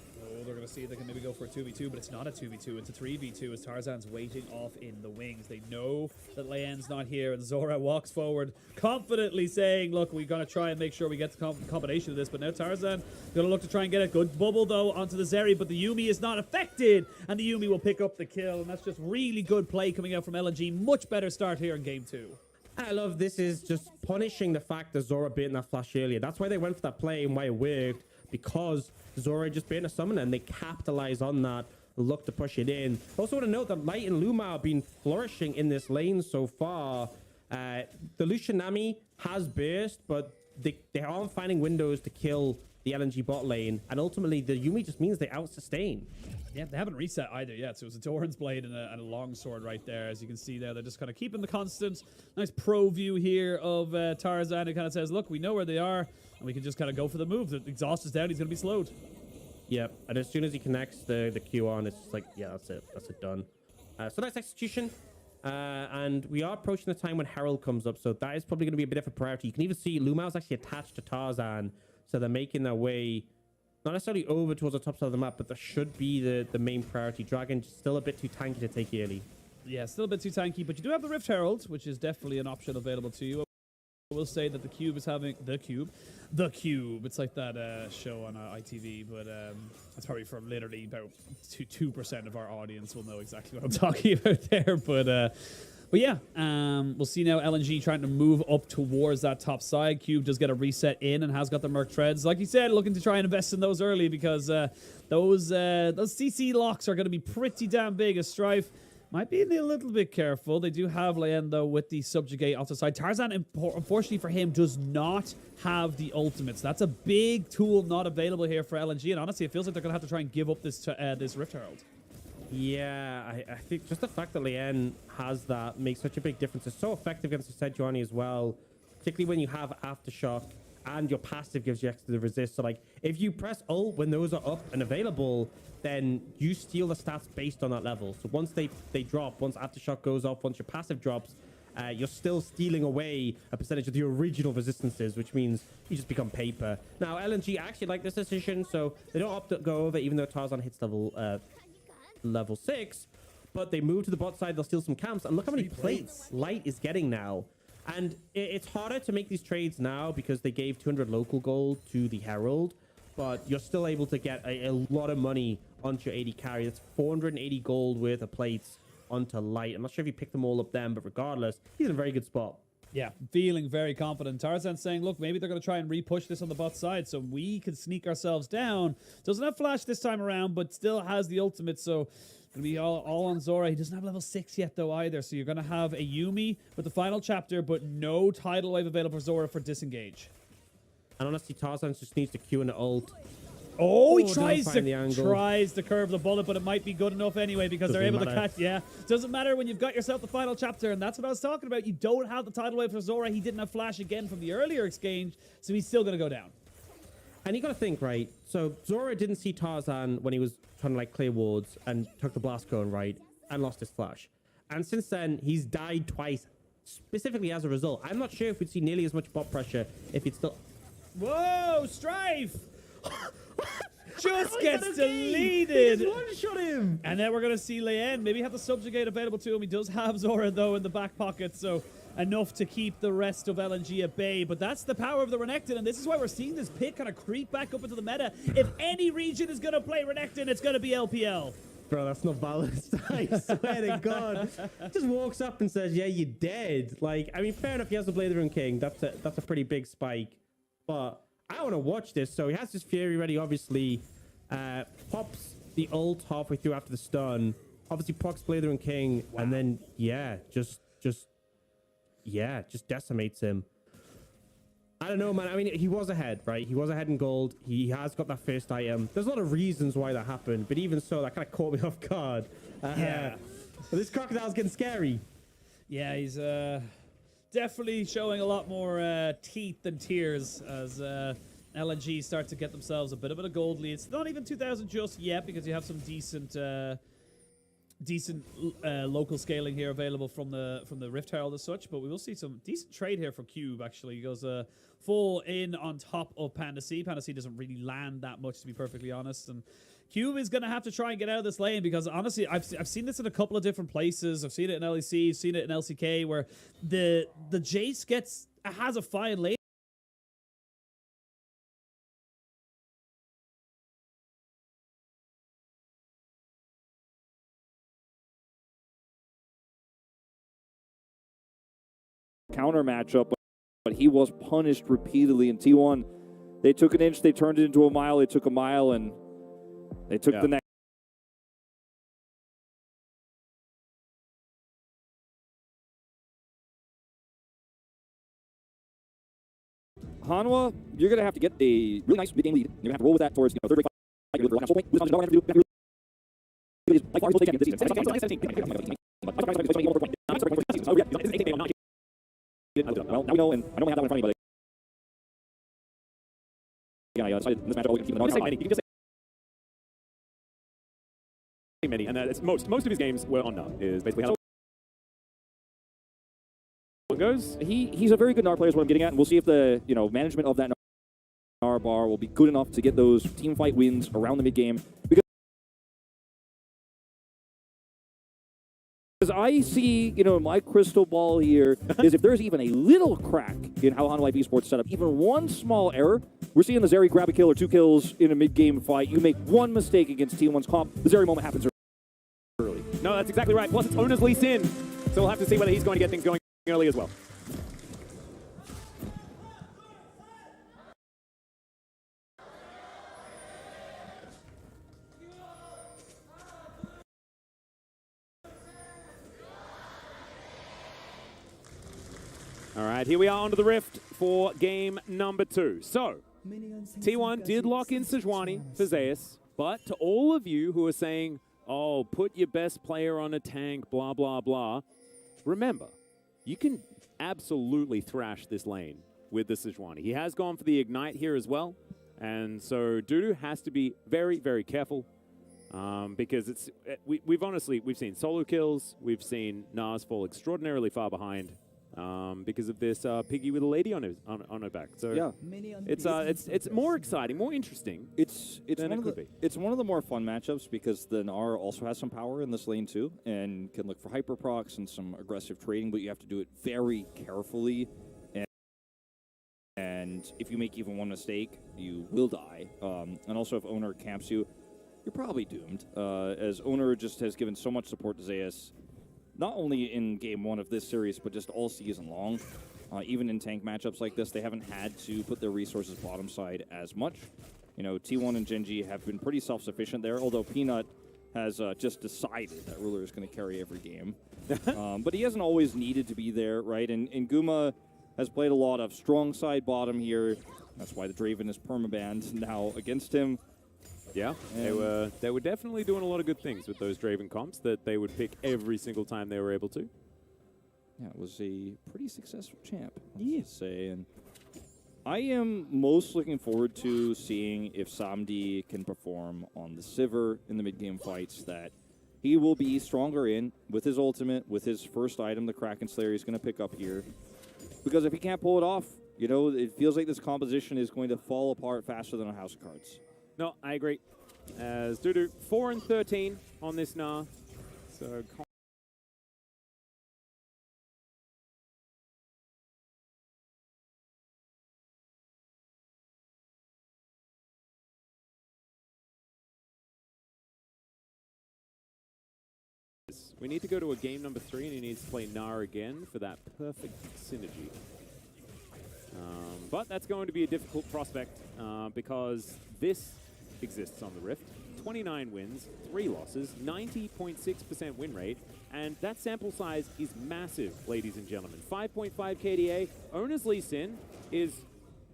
They're going to see if they can maybe go for a 2v2, but it's not a 2v2. It's a 3v2 as Tarzan's waiting off in the wings. They know that Leon's not here, and Zora walks forward confidently saying, look, we're going to try and make sure we get the combination of this. But now Tarzan going to look to try and get a good bubble, though, onto the Zeri, but the Yuumi is not affected, and the Yuumi will pick up the kill, and that's just really good play coming out from LNG. Much better start here in game 2. I love this is just punishing the fact that Zora baited that flash earlier. That's why they went for that play and why it worked, because Zora just baited a summon and they capitalize on that, look to push it in. Also want to note that Light and Luma have been flourishing in this lane so far. The Lucian Nami has burst, but they aren't finding windows to kill the LNG bot lane, and ultimately the Yuumi just means they out-sustain. Yeah, they haven't reset either yet, so it was a Doran's Blade and a long sword right there. As you can see there, they're just kind of keeping the constant. Nice pro view here of Tarzan. It kind of says, look, we know where they are, and we can just kind of go for the move. The exhaust is down, he's going to be slowed. Yep, and as soon as he connects the Q on, it's just like, yeah, that's it done. So nice execution. And we are approaching the time when Herald comes up, so that is probably going to be a bit of a priority. You can even see Lumau's actually attached to Tarzan, so they're making their way not necessarily over towards the top side of the map, but that should be the main priority. Dragon still a bit too tanky to take early. Yeah, still a bit too tanky, but you do have the Rift Herald, which is definitely an option available to you. I will say that the Cube is having the Cube. It's like that show on ITV, but it's probably from literally about 2% of our audience will know exactly what I'm talking about there. But yeah, we'll see now CLNG trying to move up towards that top side. Cube does get a reset in and has got the Merc Treads. Like you said, looking to try and invest in those early because those CC locks are going to be pretty damn big. As Strife might be a little bit careful. They do have Leon, though, with the Subjugate off the side. Tarzan, unfortunately for him, does not have the ultimates. That's a big tool not available here for LNG, and honestly, it feels like they're going to have to try and give up this Rift Herald. Yeah, I think just the fact that Leon has that makes such a big difference. It's so effective against the Sejuani as well. particularly when you have Aftershock and your passive gives you extra resist. So like if you press ult when those are up and available, then you steal the stats based on that level. So once they drop, once Aftershock goes off, once your passive drops, you're still stealing away a percentage of the original resistances, which means you just become paper. Now, LNG actually like this decision, so they don't opt to go over, even though Tarzan hits level 6, but they move to the bot side, they'll steal some camps, and look how many plates Light is getting now. And it's harder to make these trades now because they gave 200 local gold to the Herald, but you're still able to get a lot of money onto your 80 carry. That's 480 gold worth of plates onto Light. I'm not sure if he picked them all up then, but regardless, he's in a very good spot. Yeah, feeling very confident. Tarzan saying, look, maybe they're going to try and re-push this on the bot side so we can sneak ourselves down. Doesn't have flash this time around, but still has the ultimate, so going to be all on Zora. He doesn't have level 6 yet, though, either. So you're going to have a Yuumi with the final chapter, but no tidal wave available for Zora for disengage. And honestly, Tarzan just needs to Q in the ult. Oh, he tries to curve the bullet, but it might be good enough anyway because they're able to catch. Yeah, doesn't matter when you've got yourself the final chapter, and that's what I was talking about. You don't have the tidal wave for Zora. He didn't have flash again from the earlier exchange, so he's still going to go down. And you got to think, right? So Zora didn't see Tarzan when he was trying to like clear wards and took the blast cone, right? And lost his flash. And since then, he's died twice, specifically as a result. I'm not sure if we'd see nearly as much bot pressure if he'd still... Whoa, Strife! Just gets deleted. He just one-shot him. And then we're going to see Leyen maybe have the subjugate available to him. He does have Zora, though, in the back pocket, so enough to keep the rest of LNG at bay. But that's the power of the Renekton, and this is why we're seeing this pick kind of creep back up into the meta. If any region is going to play Renekton, it's going to be LPL. Bro, that's not balanced. I swear to God. Just walks up and says, yeah, you're dead. Like, I mean, fair enough, he has the Blade of the Rune King. That's a pretty big spike. But I want to watch this. So he has his Fury ready, obviously. Pops the ult halfway through after the stun. Obviously, procs Blade of the Rune King. Wow. And then, yeah, just decimates him. I don't know, man. I mean, he was ahead, right? He was ahead in gold. He has got that first item. There's a lot of reasons why that happened, but even so, that kind of caught me off guard. Yeah. This crocodile's getting scary. Yeah, he's definitely showing a lot more teeth than tears as LNG start to get themselves a bit of a gold lead. It's not even 2,000 just yet because you have some decent local scaling here available from the Rift Herald as such, but we will see some decent trade here for Cube. Actually, he goes full in on top of Panda C. Panda C doesn't really land that much, to be perfectly honest, and Cube is going to have to try and get out of this lane because honestly, I've seen this in a couple of different places. I've seen it in LEC, I've seen it in LCK, where the Jace has a fine lane. Counter matchup, but he was punished repeatedly in T1. They took an inch, they turned it into a mile, they took a mile, and they took the next. Hanwha, you're going to have to get a really nice mid-game lead. You're going to have to roll with that towards third rate fight. You're last point. This is all I have to do. By far, he's supposed to take well, now we know, and I don't have that one in front of me, but yeah, I decided in this matchup, we can keep the you can just say many, and it's most of his games were on Gnar, is basically how it goes. He's a very good Gnar player is what I'm getting at, and we'll see if the management of that Gnar bar will be good enough to get those team fight wins around the mid game. Because I see, my crystal ball here is if there's even a little crack in how Hanwha Life Esports set up, even one small error, we're seeing the Zeri grab a kill or 2 kills in a mid-game fight. You make one mistake against Team 1's comp, the Zeri moment happens early. No, that's exactly right. Plus, it's owner's lease in, so we'll have to see whether he's going to get things going early as well. All right, here we are onto the Rift for game number 2. So, T1 did lock in Sejuani for Zeus, but to all of you who are saying, oh, put your best player on a tank, blah, blah, blah, remember, you can absolutely thrash this lane with the Sejuani. He has gone for the Ignite here as well, and so Dudu has to be very, very careful because we've seen solo kills, we've seen Nas fall extraordinarily far behind because of this piggy with a lady on her back. So yeah, it's more exciting, more interesting. It's than one it of could the be. it's one of the more fun matchups because the Gnar also has some power in this lane too, and can look for hyper procs and some aggressive trading, but you have to do it very carefully. And if you make even one mistake, you will die. And also, if Owner camps you, you're probably doomed. As Owner just has given so much support to Zeus, not only in Game 1 of this series, but just all season long. Even in tank matchups like this, they haven't had to put their resources bottom side as much. You know, T1 and Genji have been pretty self-sufficient there, although Peanut has just decided that Ruler is going to carry every game. But he hasn't always needed to be there, right? And Guma has played a lot of strong side bottom here. That's why the Draven is permabanned now against him. Yeah, they were definitely doing a lot of good things with those Draven comps that they would pick every single time they were able to. Yeah, it was a pretty successful champ, I say. And I am most looking forward to seeing if Samdi can perform on the Sivir in the mid-game fights that he will be stronger in with his ultimate, with his first item, the Kraken Slayer he's going to pick up here. Because if he can't pull it off, you know, it feels like this composition is going to fall apart faster than a house of cards. No, I agree. As Dudu, 4 and 13 on this Gnar. So we need to go to a game number 3, and he needs to play Gnar again for that perfect synergy. But that's going to be a difficult prospect because this exists on the Rift. 29 wins, 3 losses, 90.6% win rate, and that sample size is massive, ladies and gentlemen. 5.5 KDA. Owner's Lee Sin is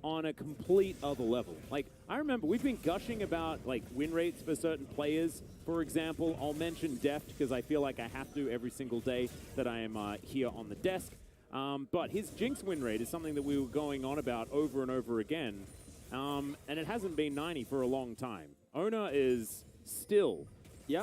on a complete other level. Like, I remember we've been gushing about like win rates for certain players. For example, I'll mention Deft because I feel like I have to every single day that I am here on the desk. But his Jinx win rate is something that we were going on about over and over again. And it hasn't been 90 for a long time. Owner is still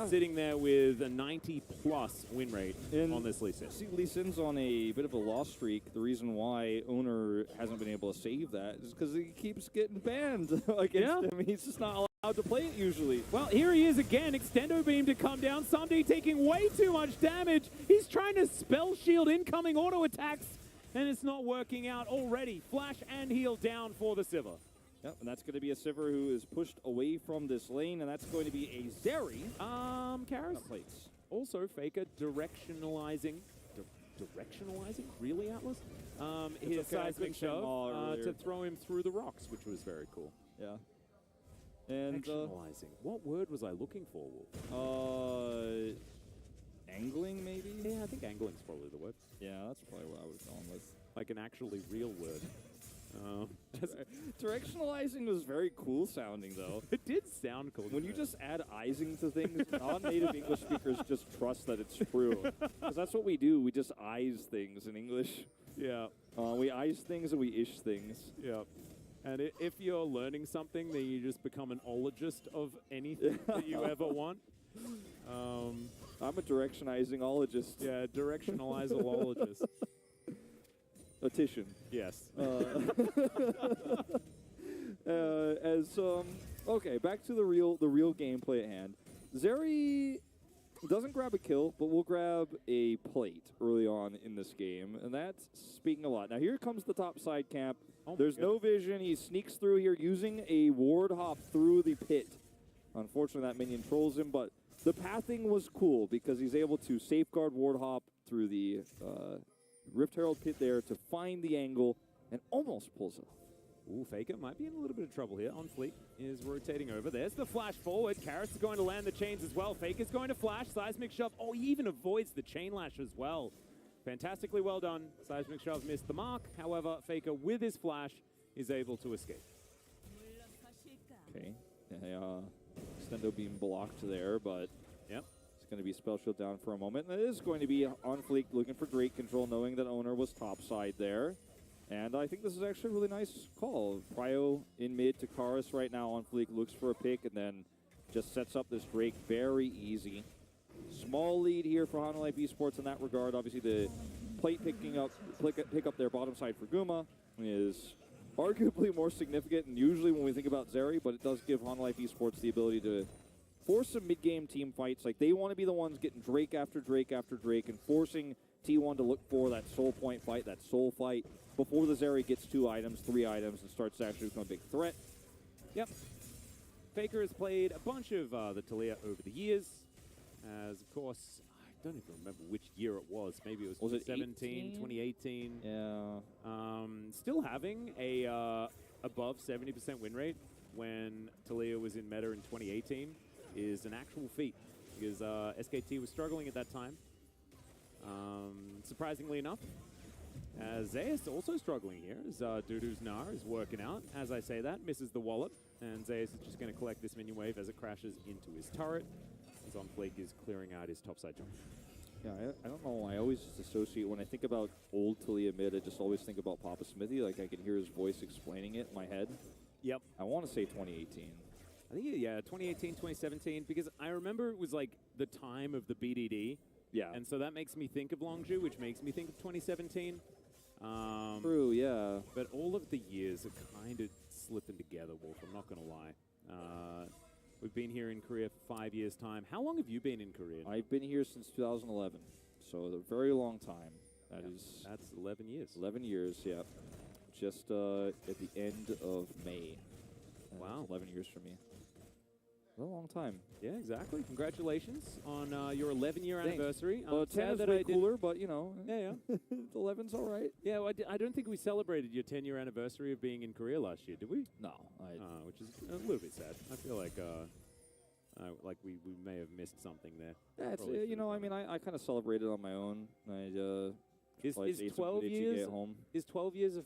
sitting there with a 90-plus win rate on this Lee Sin. See, Lee Sin's on a bit of a loss streak. The reason why Owner hasn't been able to save that is because he keeps getting banned against him. He's just not allowed to play it usually. Well, here he is again. Extendo beam to come down. Samdi taking way too much damage. He's trying to spell shield incoming auto attacks, and it's not working out already. Flash and heal down for the Sivir. Yep, and that's going to be a Sivir who is pushed away from this lane, and that's going to be a Zeri. Karis. Plates. Also, Faker directionalizing. Directionalizing? Really, Atlas? His seismic shove to throw him through the rocks, which was very cool. Yeah. And directionalizing. What word was I looking for, Wolf? Angling, maybe? Yeah, I think angling's probably the word. Yeah, that's probably what I was going with. Like an actually real word. Directionalizing was very cool sounding, though. It did sound cool. When you just add ising to things, non-native English speakers just trust that it's true. Because that's what we do. We just eyes things in English. Yeah. We eyes things and we ish things. Yeah. And if you're learning something, then you just become an ologist of anything that you ever want. I'm a directionizing-ologist. Yeah, directionalizologist. Letition. Yes. Okay, back to the real gameplay at hand. Zeri doesn't grab a kill, but will grab a plate early on in this game, and that's speaking a lot. Now here comes the top side camp. There's no vision. He sneaks through here using a ward hop through the pit. Unfortunately, that minion trolls him, but the pathing was cool because he's able to safeguard ward hop through the Rift Herald pit there to find the angle and almost pulls it off. Ooh, Faker might be in a little bit of trouble here. On Fleet is rotating over. There's the flash forward. Karis is going to land the chains as well. Faker's going to flash. Seismic shove. Oh, he even avoids the chain lash as well. Fantastically well done. Seismic shove missed the mark. However, Faker with his flash is able to escape. Okay. Extendo beam blocked there, but yep. going to be spell shield down for a moment. And it is going to be on fleek looking for great control, knowing that owner was topside there. And I think this is actually a really nice call. Prio in mid to Karis right now on fleek, looks for a pick, and then just sets up this Drake very easy. Small lead here for Honda Life Esports in that regard. Obviously, the plate pick up their bottom side for Guma is arguably more significant than usually when we think about Zeri, but it does give Honda Life Esports the ability to force some mid-game team fights. Like, they want to be the ones getting Drake after Drake after Drake and forcing T1 to look for that soul point fight, that soul fight, before the Zeri gets 2 items, 3 items, and starts to actually become a big threat. Yep. Faker has played a bunch of the Taliyah over the years, as, of course, I don't even remember which year it was. Maybe it was 2017, 2018. Yeah. Still having a above 70% win rate when Taliyah was in meta in 2018 is an actual feat, because SKT was struggling at that time. Surprisingly enough, Zeus also struggling here, as Dudu's Gnar is working out. As I say that, misses the wallop, and Zeus is just going to collect this minion wave as it crashes into his turret, as On Fleek is clearing out his topside jump. Yeah, I don't know. I always just associate, when I think about old Taliyah mid, I just always think about Papa Smithy. Like, I can hear his voice explaining it in my head. Yep. I want to say 2018. I think, yeah, 2018, 2017, because I remember it was like the time of the BDD. Yeah. And so that makes me think of Longzhu, which makes me think of 2017. True, yeah. But all of the years are kind of slipping together, Wolf. I'm not going to lie. We've been here in Korea for 5 years' time. How long have you been in Korea? I've been here since 2011, so a very long time. That's 11 years. 11 years, yeah. Just at the end of May. Wow. 11 years for me. A long time. Yeah, exactly. Congratulations on your 11-year Thanks. anniversary. Well, 10 is way cooler, but, you know. Yeah, yeah. 11's all right. Yeah, well, I don't think we celebrated your 10-year anniversary of being in Korea last year, did we? No. Which is a little bit sad. I feel like we may have missed something there. Yeah, it's, you know, I mean, I kind of celebrated on my own. Is 12 years? Is 12 years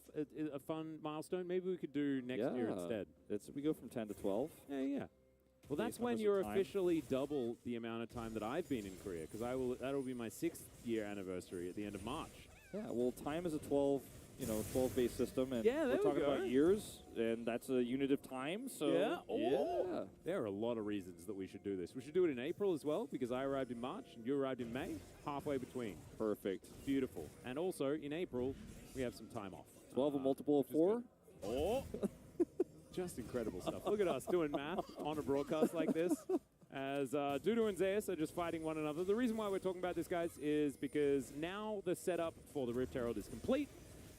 a fun milestone? Maybe we could do next year instead. We go from 10 to 12. Yeah, yeah. Well, that's when you're you're officially double the amount of time that I've been in Korea, because that'll be my 6th-year anniversary at the end of March. Yeah, well, time is a 12-based system, and yeah, we're talking about years, and that's a unit of time. So yeah, yeah. There are a lot of reasons that we should do this. We should do it in April as well, because I arrived in March and you arrived in May, halfway between. Perfect. Beautiful. And also in April we have some time off. 12 a multiple of 4. Oh. Just incredible stuff. Look at us doing math on a broadcast like this, as Dudu and Zeus are just fighting one another. The reason why we're talking about this, guys, is because now the setup for the Rift Herald is complete,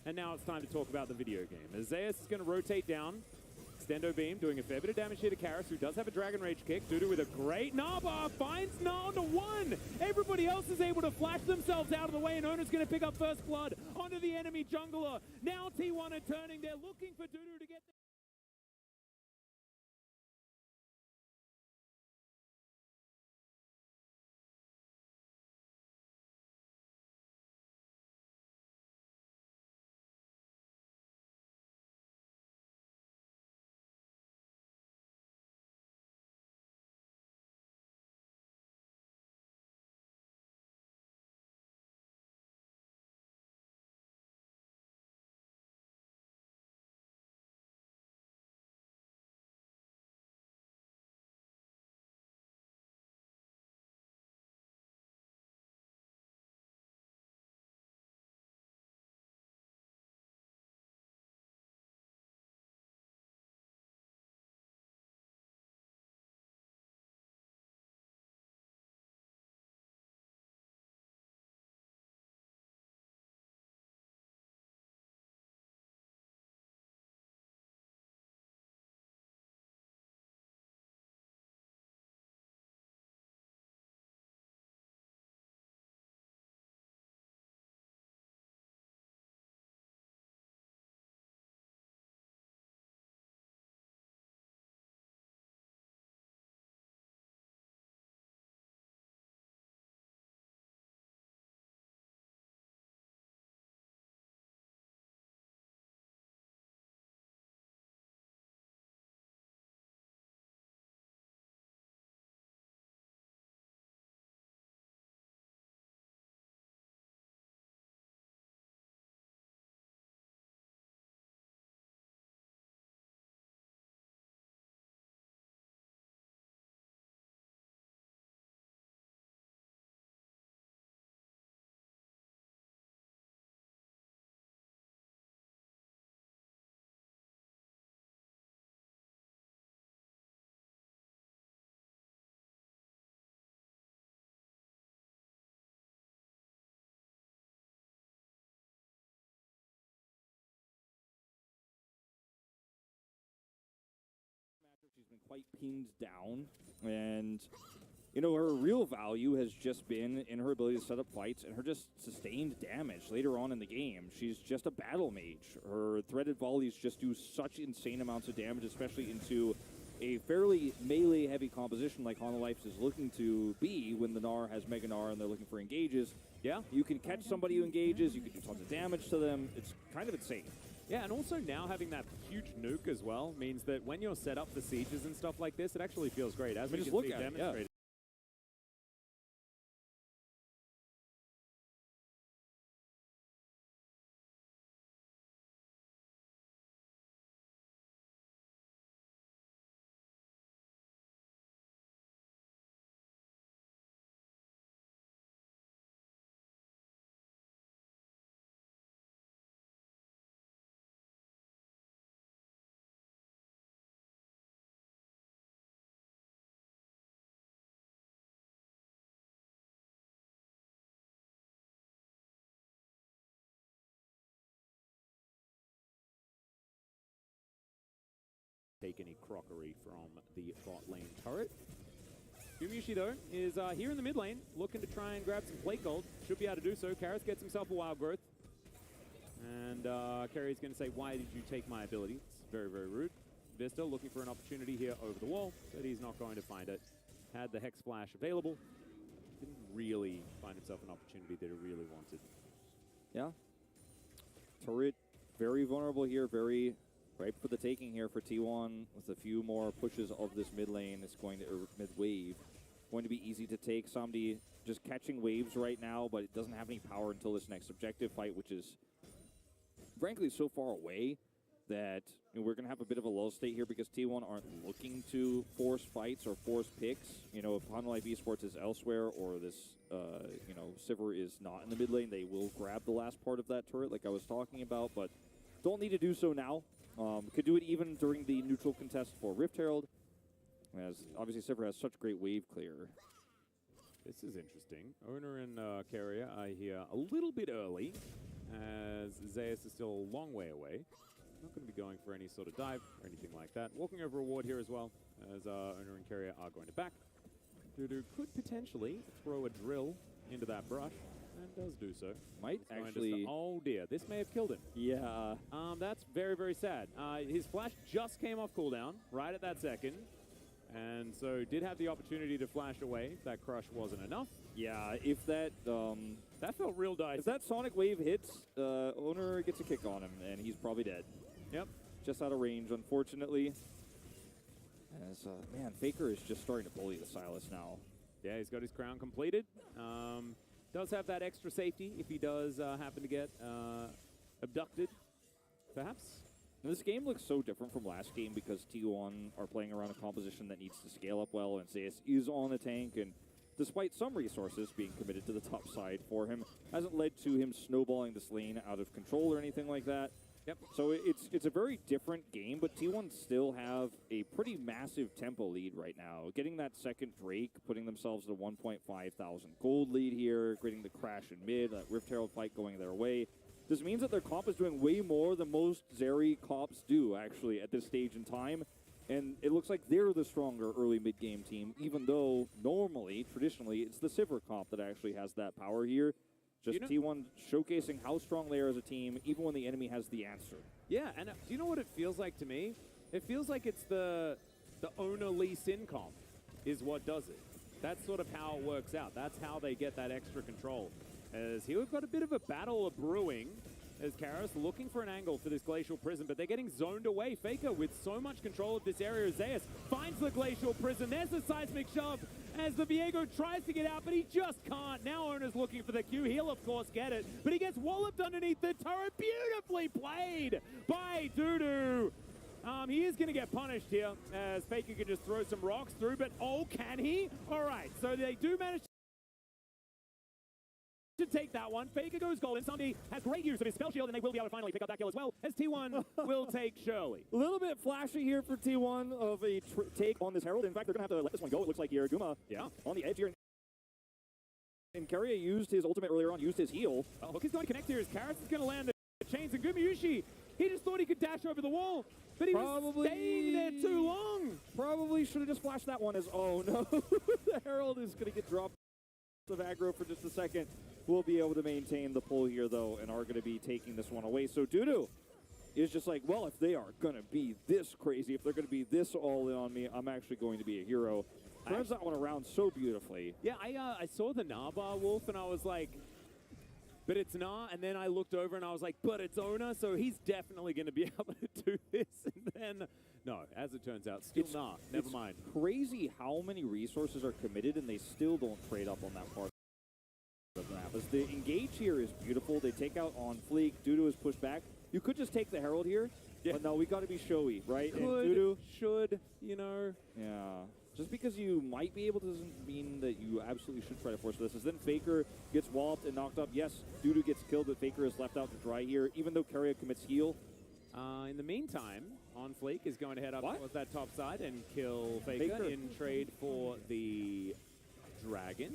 and now it's time to talk about the video game. As Zeus is going to rotate down, Extendo Beam, doing a fair bit of damage here to Karis, who does have a Dragon Rage kick. Dudu with a great Naba, finds Gnar to 1. Everybody else is able to flash themselves out of the way, and Owner's going to pick up first blood onto the enemy jungler. Now T1 are turning. They're looking for Dudu to get the quite pinned down, and you know, her real value has just been in her ability to set up fights and her just sustained damage later on in the game. She's just a battle mage. Her threaded volleys just do such insane amounts of damage, especially into a fairly melee-heavy composition like Hololives is looking to be when the Gnar has Mega Gnar and they're looking for engages. Yeah, you can catch somebody who engages, you can do tons of damage to them. It's kind of insane. Yeah, and also now having that huge nuke as well means that when you're set up for sieges and stuff like this, it actually feels great. As we just can look see at it, demonstrated. Take any crockery from the bot lane turret. Gumayusi, though, is here in the mid lane, looking to try and grab some plate gold. Should be able to do so. Karras gets himself a wild growth. And Carrie's going to say, why did you take my ability? It's very, very rude. Vista looking for an opportunity here over the wall, but he's not going to find it. Had the Hex Splash available. Didn't really find himself an opportunity that he really wanted. Yeah. Turret, very vulnerable here, very ripe for the taking here for T1 with a few more pushes of this mid lane. It's going to, mid wave, going to be easy to take. Somebody just catching waves right now, but it doesn't have any power until this next objective fight, which is frankly so far away that we're going to have a bit of a lull state here because T1 aren't looking to force fights or force picks. You know, if Hololive Esports is elsewhere or this, you know, Sivir is not in the mid lane, they will grab the last part of that turret like I was talking about, but don't need to do so now. Could do it even during the neutral contest for Rift Herald, as obviously Sivir has such great wave clear. This is interesting. Owner and Carrier are here a little bit early, as Zeus is still a long way away. Not going to be going for any sort of dive or anything like that. Walking over a ward here as well, as Owner and Carrier are going to back. Dudu could potentially throw a drill into that brush, and does do so. Might actually... Oh dear, this may have killed him. Yeah. That's very, very sad. His flash just came off cooldown right at that second. And so did have the opportunity to flash away. That crush wasn't enough. Yeah, if that... that felt real dicey. If that Sonic Wave hits, Owner gets a kick on him, and he's probably dead. Yep. Just out of range, unfortunately. As, man, Faker is just starting to bully the Sylas now. Yeah, he's got his crown completed. Does have that extra safety if he does happen to get abducted, perhaps. And this game looks so different from last game because T1 are playing around a composition that needs to scale up well, and Zeus is on the tank, and despite some resources being committed to the top side for him, hasn't led to him snowballing this lane out of control or anything like that. Yep. So it's a very different game, but T1 still have a pretty massive tempo lead right now. Getting that second Drake, putting themselves at a 1,500 gold lead here, creating the crash in mid, that Rift Herald fight going their way. This means that their comp is doing way more than most Zeri comps do, actually, at this stage in time. And it looks like they're the stronger early mid-game team, even though normally, traditionally, it's the Sivir comp that actually has that power here. Just T1 showcasing how strong they are as a team, even when the enemy has the answer. Yeah, and do you know what it feels like to me? It feels like it's the Owner Lee Sin comp is what does it. That's sort of how it works out. That's how they get that extra control. As here we've got a bit of a battle of brewing, as Karras looking for an angle for this Glacial Prison, but they're getting zoned away. Faker with so much control of this area. Zeus finds the Glacial Prison. There's the seismic shove as the Viego tries to get out, but he just can't. Now Owner's looking for the Q. He'll, of course, get it, but he gets walloped underneath the turret. Beautifully played by Dudu. He is going to get punished here, as Faker can just throw some rocks through, but oh, can he? All right, so they do manage to take that one. Faker goes golden. Sunday has great use of his spell shield, and they will be able to finally pick up that kill as well, as T1 will take Shirley. A little bit flashy here for T1 of a take on this Herald. In fact, they're going to have to let this one go. It looks like here, Guma on the edge here. And Carrier used his ultimate earlier on, used his heal. Hook is going to connect here as Karras is going to land the chains, and Gumayusi He just thought he could dash over the wall, but he was staying there too long. Probably should have just flashed that one as, oh no, the Herald is going to get dropped of aggro for just a second. We'll be able to maintain the pull here, though, and are going to be taking this one away. So Dudu is just like, well, if they are going to be this crazy, if they're going to be this all in on me, I'm actually going to be a hero. Turns that one around so beautifully. Yeah, I saw the Narbar Wolf, and I was like, but it's Nah, and then I looked over and I was like, but it's Ona, so he's definitely going to be able to do this. And then, no, as it turns out, still Nah, never mind. Crazy how many resources are committed and they still don't trade up on that part of the map. As the engage here is beautiful. They take out on Fleek. Dudu is pushed back. You could just take the Herald here, but no, we got to be showy, right? Could, and Dudu, should, you know. Yeah. Just because you might be able to doesn't mean that you absolutely should try to force this. As then Faker gets walloped and knocked up. Yes, Dudu gets killed, but Faker is left out to dry here, even though Keria commits heal. In the meantime, On Fleek is going to head up towards that top side and kill Faker in trade for the Dragon.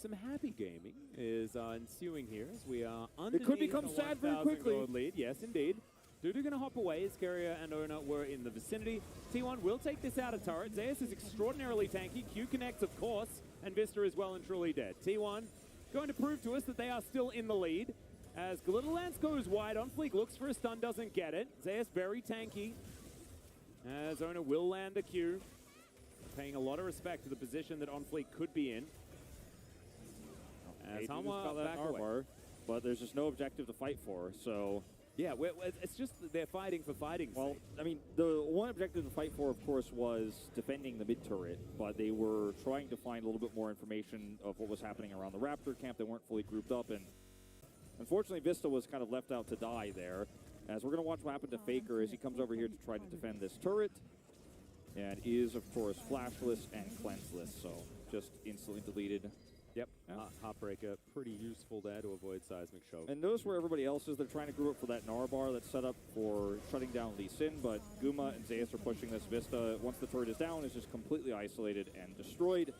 Some happy gaming is ensuing here as we are underneath. It could become sad very quickly. Gold lead. Yes, indeed. Dudu going to hop away as Keria and Ona were in the vicinity. T1 will take this out of turret. Zeus is extraordinarily tanky. Q connects, of course, and Vista is well and truly dead. T1 going to prove to us that they are still in the lead. As Little Lance goes wide, On Fleek looks for a stun, doesn't get it. Zeus very tanky. As Ona will land a Q. Paying a lot of respect to the position that On Fleek could be in. As Hanwha back away. But there's just no objective to fight for, so... Yeah, it's just that they're fighting for fighting's sake. I mean, the one objective to fight for, of course, was defending the mid-turret, but they were trying to find a little bit more information of what was happening around the Raptor camp. They weren't fully grouped up, and unfortunately, Vista was kind of left out to die there. As we're going to watch what happened to Faker as he comes over here to try to defend this turret, and is, of course, flashless and cleanseless, so just instantly deleted. Yep, Heartbreaker, pretty useful there to avoid seismic show. And notice where everybody else is. They're trying to group up for that Narbar that's set up for shutting down Lee Sin, but Guma and Zeus are pushing this. Vista, once the turret is down, is just completely isolated and destroyed.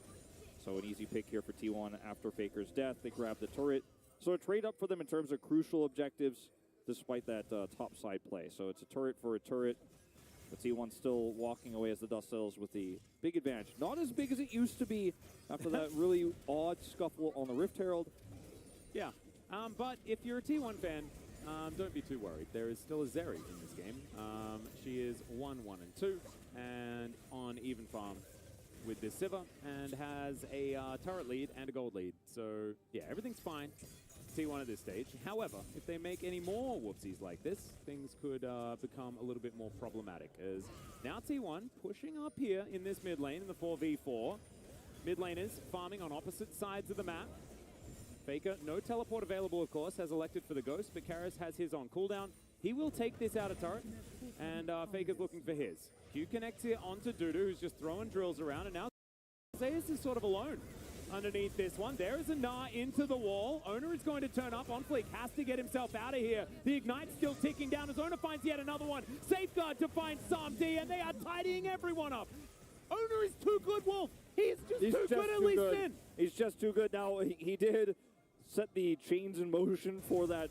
So an easy pick here for T1 after Faker's death. They grab the turret. So a trade up for them in terms of crucial objectives, despite that top side play. So it's a turret for a turret. But T1 still walking away as the dust settles with the big advantage. Not as big as it used to be after that really odd scuffle on the Rift Herald. Yeah, but if you're a T1 fan, don't be too worried. There is still a Zeri in this game. She is 1-1-2 and on even farm with this Sivir and has a turret lead and a gold lead. So yeah, everything's fine. T1 at this stage. However, if they make any more whoopsies like this, things could become a little bit more problematic. As now T1 pushing up here in this mid lane in the 4v4. Mid laners farming on opposite sides of the map. Faker, no teleport available, of course, has elected for the Ghost, but Karras has his on cooldown. He will take this out of turret, and Faker's looking for his. Q connects here onto Dudu, who's just throwing drills around, and now Zeus is sort of alone underneath this one. There is a Nah into the wall. Ona is going to turn up. On Fleek has to get himself out of here. The Ignite's still ticking down as Ona finds yet another one. Safeguard to find Sam-D, and they are tidying everyone up. Ona is too good, Wolf. He's too good at least in. He's just too good. Now, he did set the chains in motion for that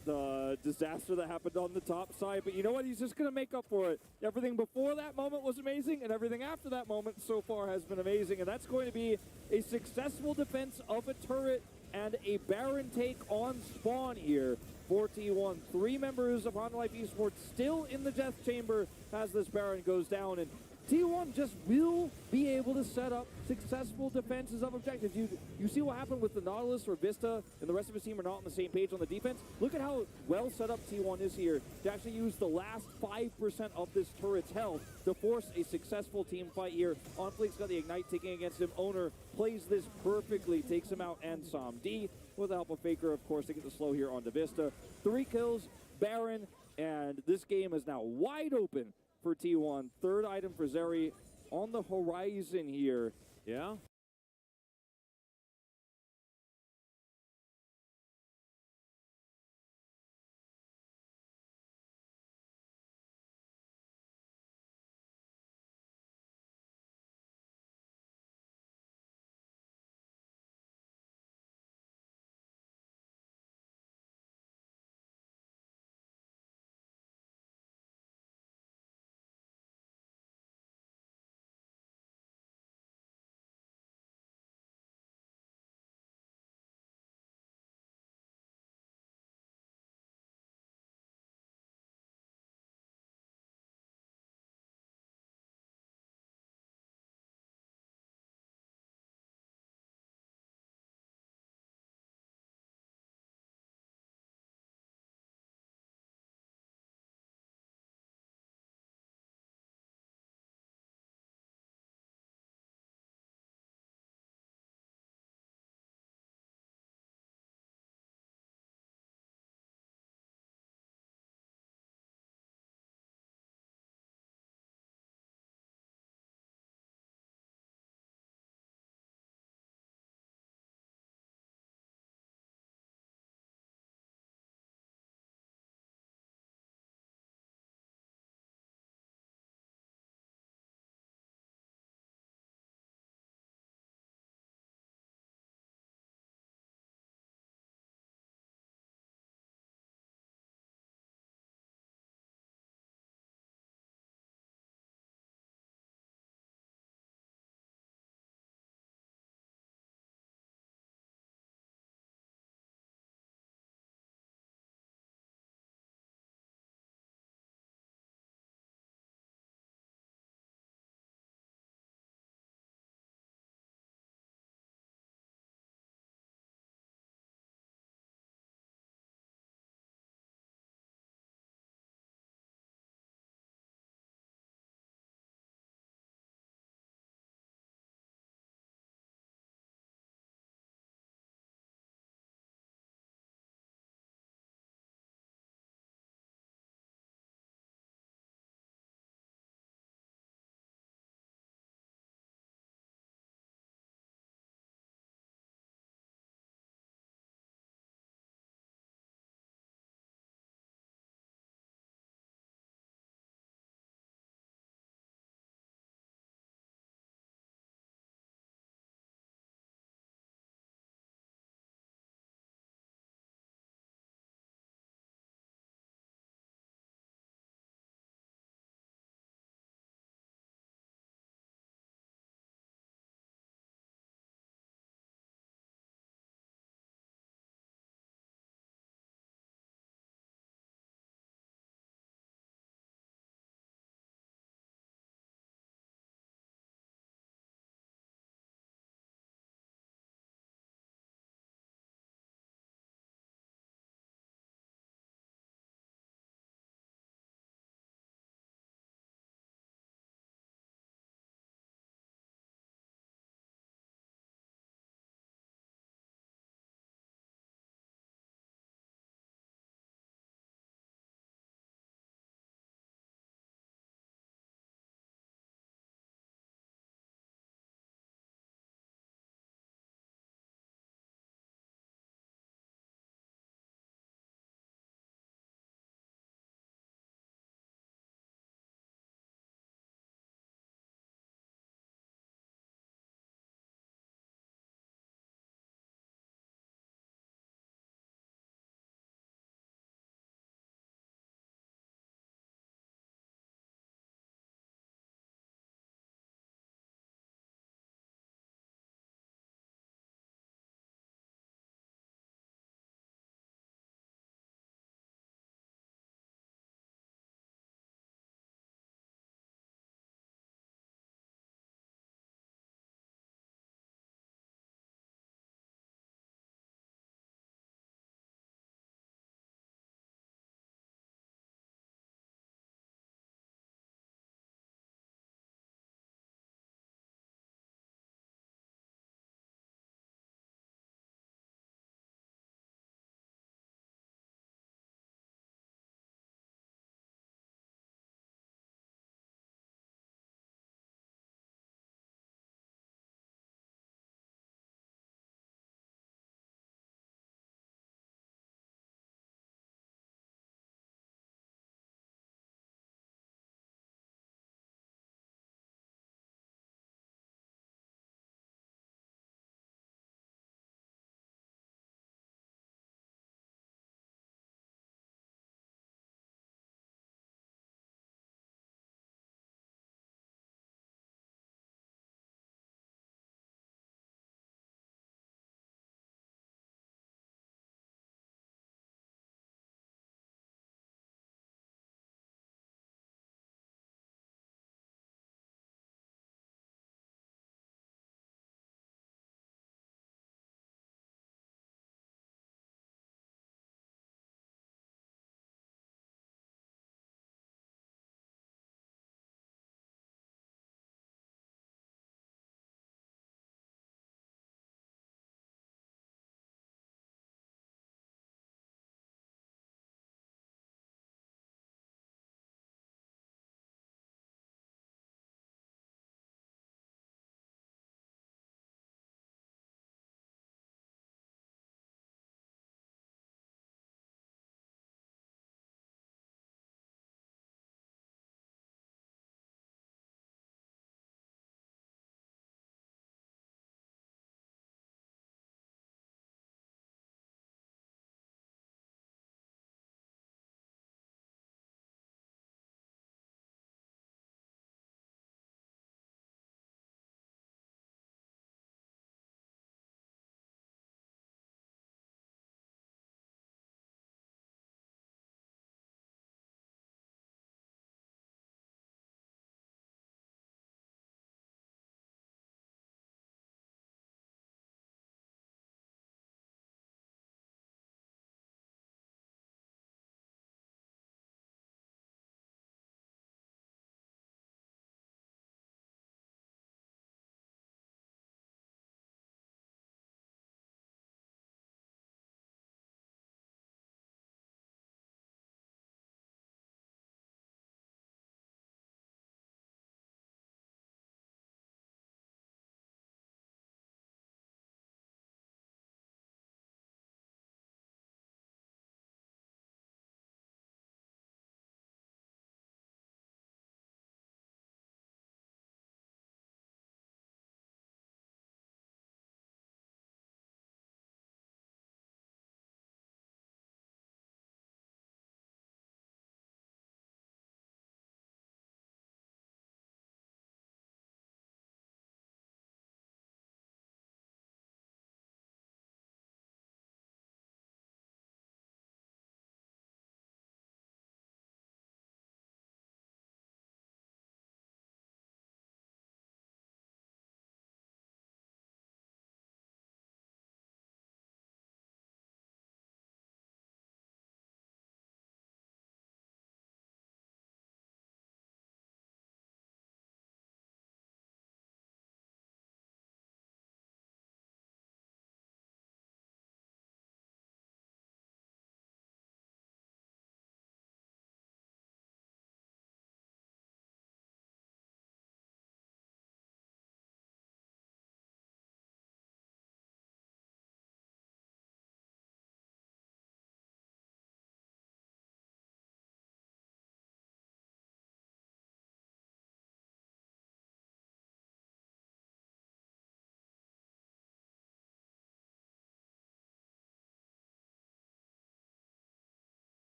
disaster that happened on the top side. But you know what? He's just going to make up for it. Everything before that moment was amazing, and everything after that moment so far has been amazing. And that's going to be a successful defense of a turret and a Baron take on spawn here for T1. 3 members of Honda Life Esports still in the death chamber as this Baron goes down. And T1 just will be able to set up successful defenses of objectives. You see what happened with the Nautilus or Vista and the rest of his team are not on the same page on the defense. Look at how well set up T1 is here to actually use the last 5% of this turret's health to force a successful team fight here. On Fleek's got the Ignite ticking against him. Owner plays this perfectly, takes him out, and Sam-D with the help of Faker, of course, to get the slow here onto Vista. 3 kills, Baron, and this game is now wide open for T1. Third item for Zeri on the horizon here. Yeah.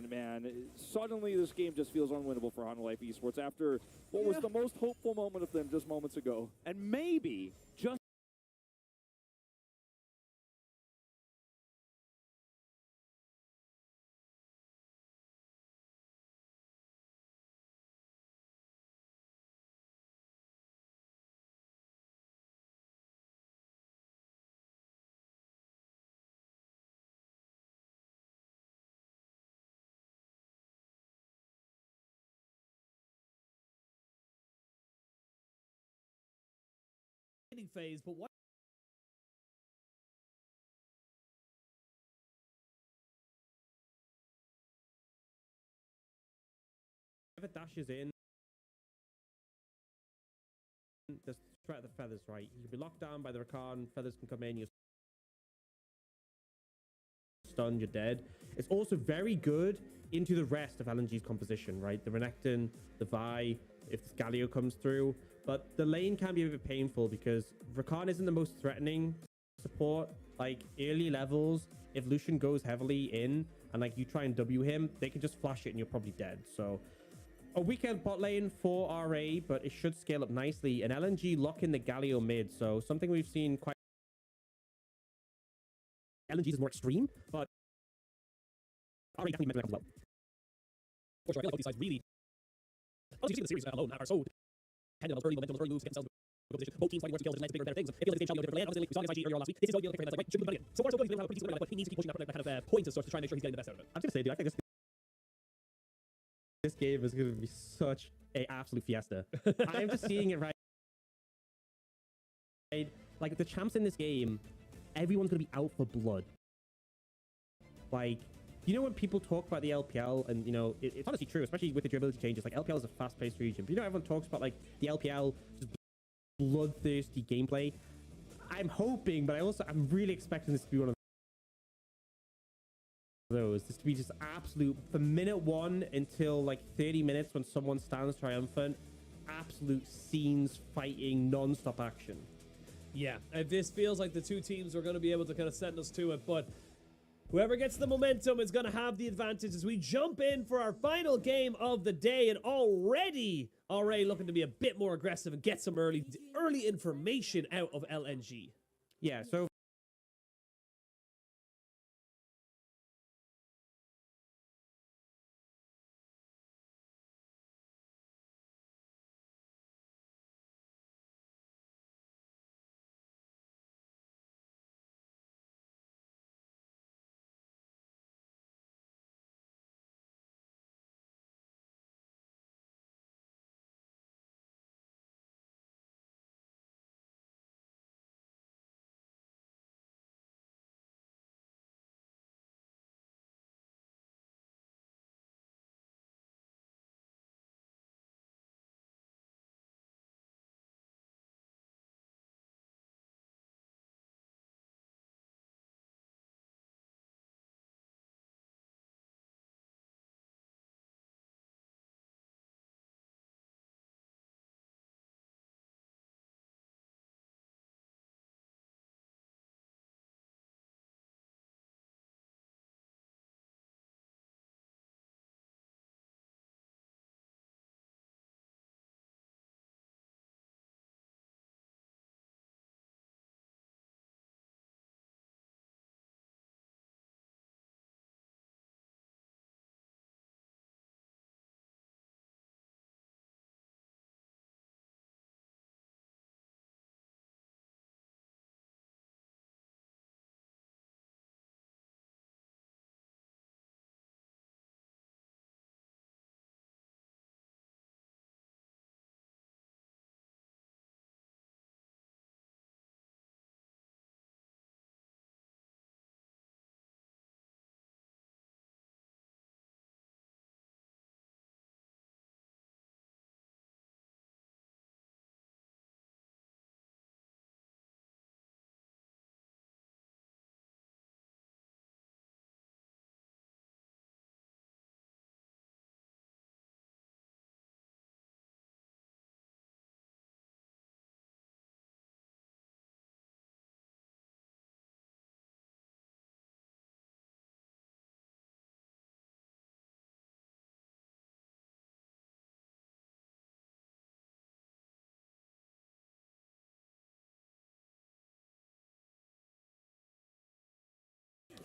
And man, suddenly this game just feels unwinnable for Honor Life Esports after what was the most hopeful moment of them just moments ago. And maybe, just phase, but what? If it dashes in, just threat of the feathers, right? You can be locked down by the Rakan, feathers can come in, you're stunned, you're dead. It's also very good into the rest of LNG's composition, right? The Renekton, the Vi, if this Galio comes through. But the lane can be a bit painful because Rakan isn't the most threatening support. Like, early levels, if Lucian goes heavily in and, like, you try and W him, they can just flash it and you're probably dead. So, a weekend bot lane for RA, but it should scale up nicely. And LNG lock in the Galio mid, so something we've seen quite... LNG is more extreme, but RA definitely meant to well. For sure, I feel like both these sides really... Honestly, you see the series alone are so dependent on early momentum, early moves, get themselves into a position. Both teams fighting worse skills and bigger, better things. It feels like the same different land. Obviously, we saw this IG earlier on last week. This is going to be like, right, should we put it in? So far, so good. He's going to have a pretty decent but he needs to keep pushing that kind of points and stuff to try and make sure he's getting the best out of it. I was going to say, dude, I think this game is going to be such a absolute fiesta. I'm just seeing it right. Like, the champs in this game, everyone's going to be out for blood. Like, you know when people talk about the LPL, and, you know, it's honestly true, especially with the durability changes, like, LPL is a fast-paced region. But, you know, everyone talks about, like, the LPL, just bloodthirsty gameplay. I'm hoping, but I'm really expecting this to be one of those. This to be just absolute, from minute 1 until, like, 30 minutes when someone stands triumphant, absolute scenes, fighting, non-stop action. Yeah, this feels like the two teams are going to be able to kind of send us to it, but whoever gets the momentum is going to have the advantage as we jump in for our final game of the day, and already looking to be a bit more aggressive and get some early information out of LNG. Yeah, so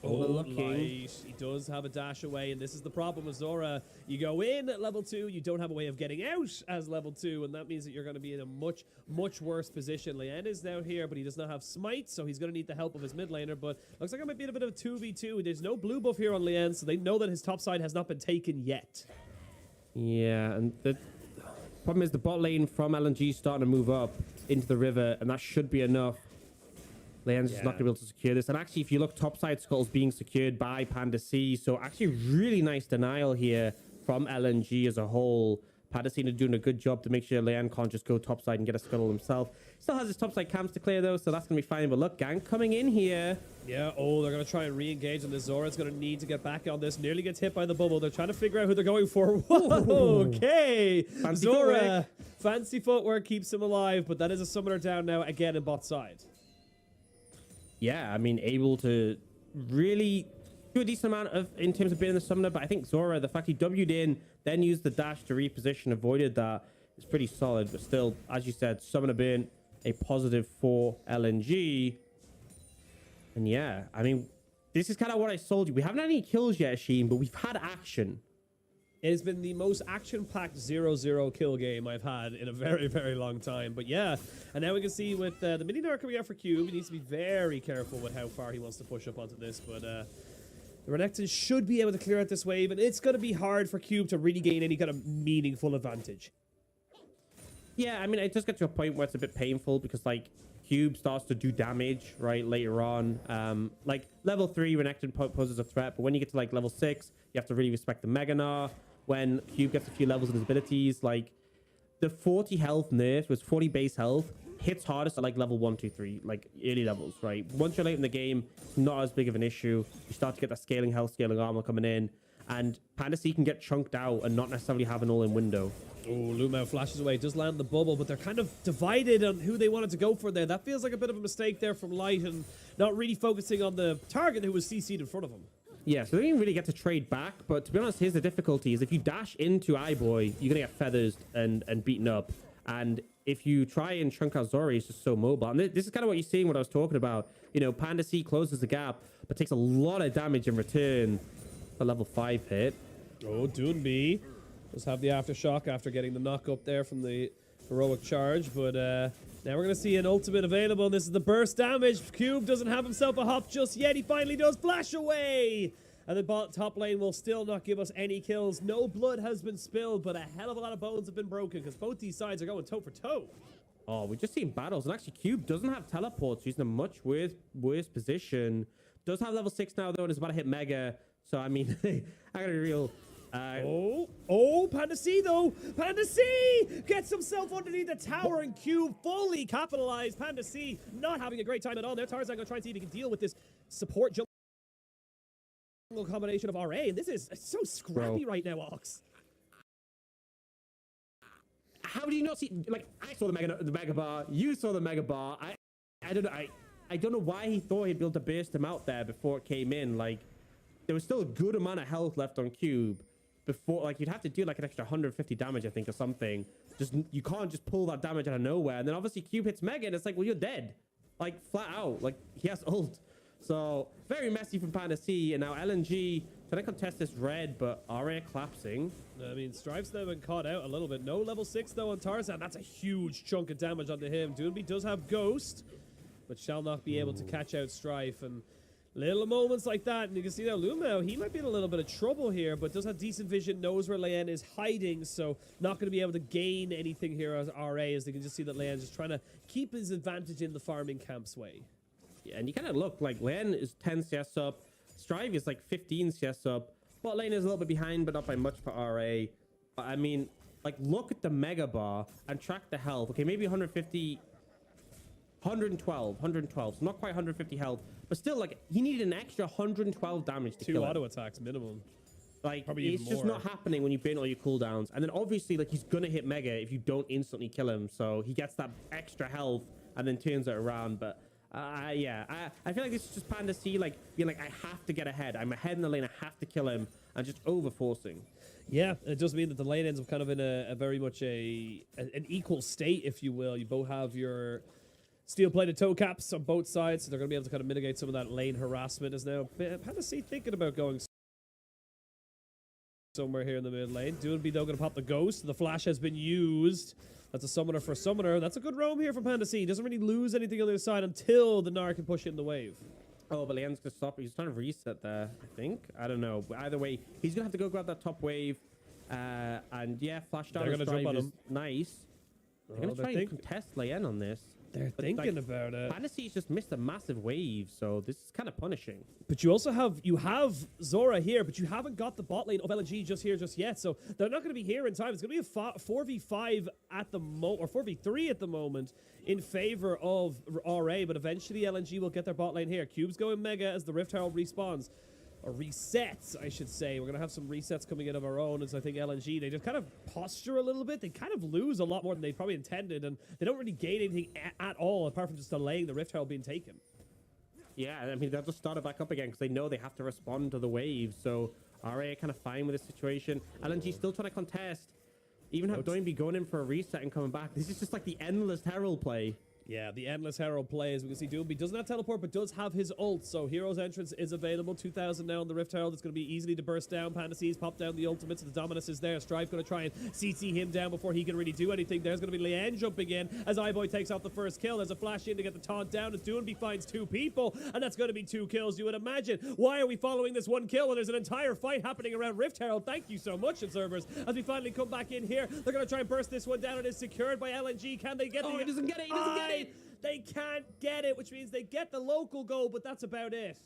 Light. He does have a dash away, and this is the problem with Zora. You go in at level 2, you don't have a way of getting out as level 2, and that means that you're going to be in a much, much worse position. Lian is down here, but he does not have smite, so he's going to need the help of his mid laner, but looks like it might be a bit of a 2v2. There's no blue buff here on Lian, so they know that his top side has not been taken yet. Yeah, and the problem is the bot lane from LNG starting to move up into the river, and that should be enough. Lian's just not going to be able to secure this. And actually, if you look, topside Skull's being secured by Panda C. So actually, really nice denial here from LNG as a whole. Panda C are doing a good job to make sure Lian can't just go topside and get a Scuttle himself. Still has his topside camps to clear, though, so that's going to be fine. But look, gank coming in here. Yeah, they're going to try and re-engage on this. Zora's going to need to get back on this. Nearly gets hit by the bubble. They're trying to figure out who they're going for. Whoa, okay. Fancy Zora, footwork. fancy footwork keeps him alive, but that is a summoner down now again in bot side. Yeah, I mean, able to really do a decent amount of in terms of being the summoner. But I think Zora, the fact he W'd in, then used the dash to reposition, avoided that, is pretty solid. But still, as you said, summoner being a positive for LNG. And yeah, I mean, this is kind of what I sold you. We haven't had any kills yet, Sheen, but we've had action. It has been the most action-packed 0-0 kill game I've had in a very, very long time. But yeah, and now we can see with the mini-nar coming out for Cube, he needs to be very careful with how far he wants to push up onto this. But the Renekton should be able to clear out this wave, and it's going to be hard for Cube to really gain any kind of meaningful advantage. Yeah, I mean, it does get to a point where it's a bit painful because, like, Cube starts to do damage, right, later on. Like, level 3, Renekton poses a threat, but when you get to, like, level 6, you have to really respect the Mega Gnar. When Cube gets a few levels in his abilities, like, the 40 health nerf was 40 base health, hits hardest at, like, level 1, 2, 3, like, early levels, right? Once you're late in the game, it's not as big of an issue. You start to get that scaling health, scaling armor coming in, and Panda C can get chunked out and not necessarily have an all-in window. Oh, Lumao flashes away, does land the bubble, but they're kind of divided on who they wanted to go for there. That feels like a bit of a mistake there from Light and not really focusing on the target who was CC'd in front of him. Yeah, so they didn't really get to trade back, but to be honest, here's the difficulty, is if you dash into iBoy, you're going to get feathers and beaten up. And if you try and chunk out Zora, he's just so mobile. And this is kind of what you're seeing, what I was talking about. You know, Panda C closes the gap, but takes a lot of damage in return. A level 5 hit. Oh, Doonby does have the aftershock after getting the knock up there from the heroic charge, but now we're going to see an ultimate available. This is the burst damage. Cube doesn't have himself a hop just yet. He finally does. Flash away! And the top lane will still not give us any kills. No blood has been spilled, but a hell of a lot of bones have been broken because both these sides are going toe for toe. Oh, we've just seen battles. And actually, Cube doesn't have teleports. He's in a much worse position. Does have level 6 now, though, and is about to hit Mega. So, I mean, I got a real... Panda C, though. Panda C gets himself underneath the tower, and Cube fully capitalized. Panda C not having a great time at all. Now Tarzan going to try and see if he can deal with this support jungle combination of RA, and this is so scrappy right now, Ox. How do you not see? Like, I saw the mega bar. You saw the mega bar. I don't know. I don't know why he thought he'd be able to burst him out there before it came in. Like, there was still a good amount of health left on Cube before. Like, you'd have to do like an extra 150 damage, I think, or something. Just you can't just pull that damage out of nowhere. And then obviously Cube hits Mega, and it's like, well, you're dead, like flat out. Like, he has ult. So very messy from Panda C, and now LNG trying to contest this red, but RA collapsing. I mean, Strife's now been caught out a little bit. No level 6 though on Tarzan. That's a huge chunk of damage onto him. Doonby does have Ghost, but shall not be able to catch out Strife. And little moments like that, and you can see now Lumao, he might be in a little bit of trouble here, but does have decent vision, knows where Lian is hiding, so not going to be able to gain anything here as RA, as they can just see that Lian's just trying to keep his advantage in the farming camp's way. Yeah, and you kind of look like Lian is 10 CS up, Strive is like 15 CS up, bot lane is a little bit behind, but not by much for RA. But I mean, like, look at the mega bar and track the health. Okay, maybe 150, 112, so not quite 150 health, but still, like, he needed an extra 112 damage to kill him. 2 auto attacks minimum. Like, probably it's just not happening when you burn all your cooldowns. And then obviously, like, he's gonna hit Mega if you don't instantly kill him, so he gets that extra health and then turns it around. But yeah, I feel like this is just Panda C, like, being like, I have to get ahead. I'm ahead in the lane, I have to kill him, and just over-forcing. Yeah, it does mean that the lane ends up kind of in a very much an equal state, if you will. You both have your steel-plated toe caps on both sides, so they're going to be able to kind of mitigate some of that lane harassment. Is now Panda C thinking about going somewhere here in the mid lane. Doonby though going to pop the ghost. The flash has been used. That's a summoner for summoner. That's a good roam here from Panda C. Doesn't really lose anything on the other side until the Gnar can push in the wave. Oh, but Leon's going to stop. He's trying to reset there, I think. I don't know. But either way, he's going to have to go grab that top wave. And yeah, flash down They're going to jump on him. Nice. They're going to try and contest Leon on this. They're thinking about it. Fantasy's just missed a massive wave, so this is kind of punishing. But you also have Zora here, but you haven't got the bot lane of LNG just yet. So they're not going to be here in time. It's going to be a 4v5 at the moment, or 4v3 at the moment, in favor of RA. But eventually LNG will get their bot lane here. Cube's going mega as the Rift Herald respawns. Or resets, I should say. We're going to have some resets coming in of our own, as I think LNG, they just kind of posture a little bit. They kind of lose a lot more than they probably intended, and they don't really gain anything at all, apart from just delaying the Rift Herald being taken. Yeah, I mean, they'll just start it back up again, because they know they have to respond to the wave, so RA are kind of fine with this situation. LNG still trying to contest. Even have Doinby going in for a reset and coming back. This is just like the endless Herald play. Yeah, the Endless Herald plays. We can see Doonby doesn't have teleport, but does have his ult. So Hero's Entrance is available. 2,000 now on the Rift Herald. It's going to be easily to burst down. Panda C's pop down the ultimate, so the Dominus is there. Strive going to try and CC him down before he can really do anything. There's going to be Leanne jumping in as iBoy takes off the first kill. There's a flash in to get the taunt down as Doonby finds 2 people, and that's going to be 2 kills. You would imagine. Why are we following this 1 kill when there's an entire fight happening around Rift Herald? Thank you so much, observers. As we finally come back in here, they're going to try and burst this one down. It is secured by LNG. Can they get he doesn't get it. He doesn't get it. They can't get it, which means they get the local goal, but that's about it.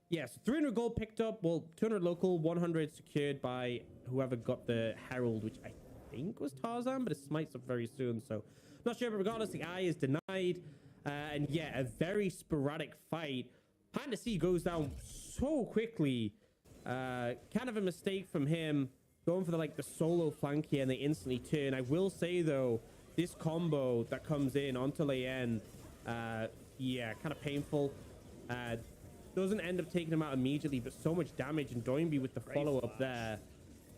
Yes, 300 gold picked up. Well, 200 local, 100 secured by whoever got the Herald, which I think was Tarzan, but it smites up very soon, so not sure. But regardless, the eye is denied. And yeah, a very sporadic fight. Panda C goes down so quickly. Kind of a mistake from him, going for the solo flank here, and they instantly turn. I will say, though, this combo that comes in onto Leanne, yeah, kind of painful. Doesn't end up taking him out immediately, but so much damage, and Doinby with the follow-up there.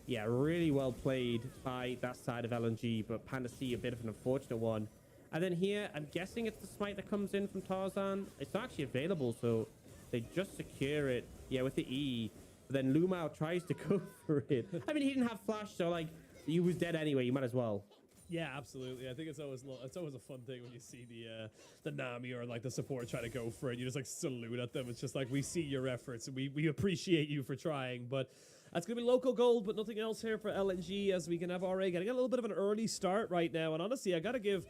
Yeah, really well played by that side of LNG, but Panda C a bit of an unfortunate one. And then here, I'm guessing it's the smite that comes in from Tarzan. It's not actually available, so they just secure it, yeah, with the E. But then Lumao tries to go for it. I mean, he didn't have flash, so he was dead anyway. You might as well. Yeah, absolutely. I think it's always a fun thing when you see the Nami or the support try to go for it. You just salute at them. It's just we see your efforts and we appreciate you for trying. But that's gonna be local gold, but nothing else here for LNG, as we can have RA getting a little bit of an early start right now. And honestly, I gotta give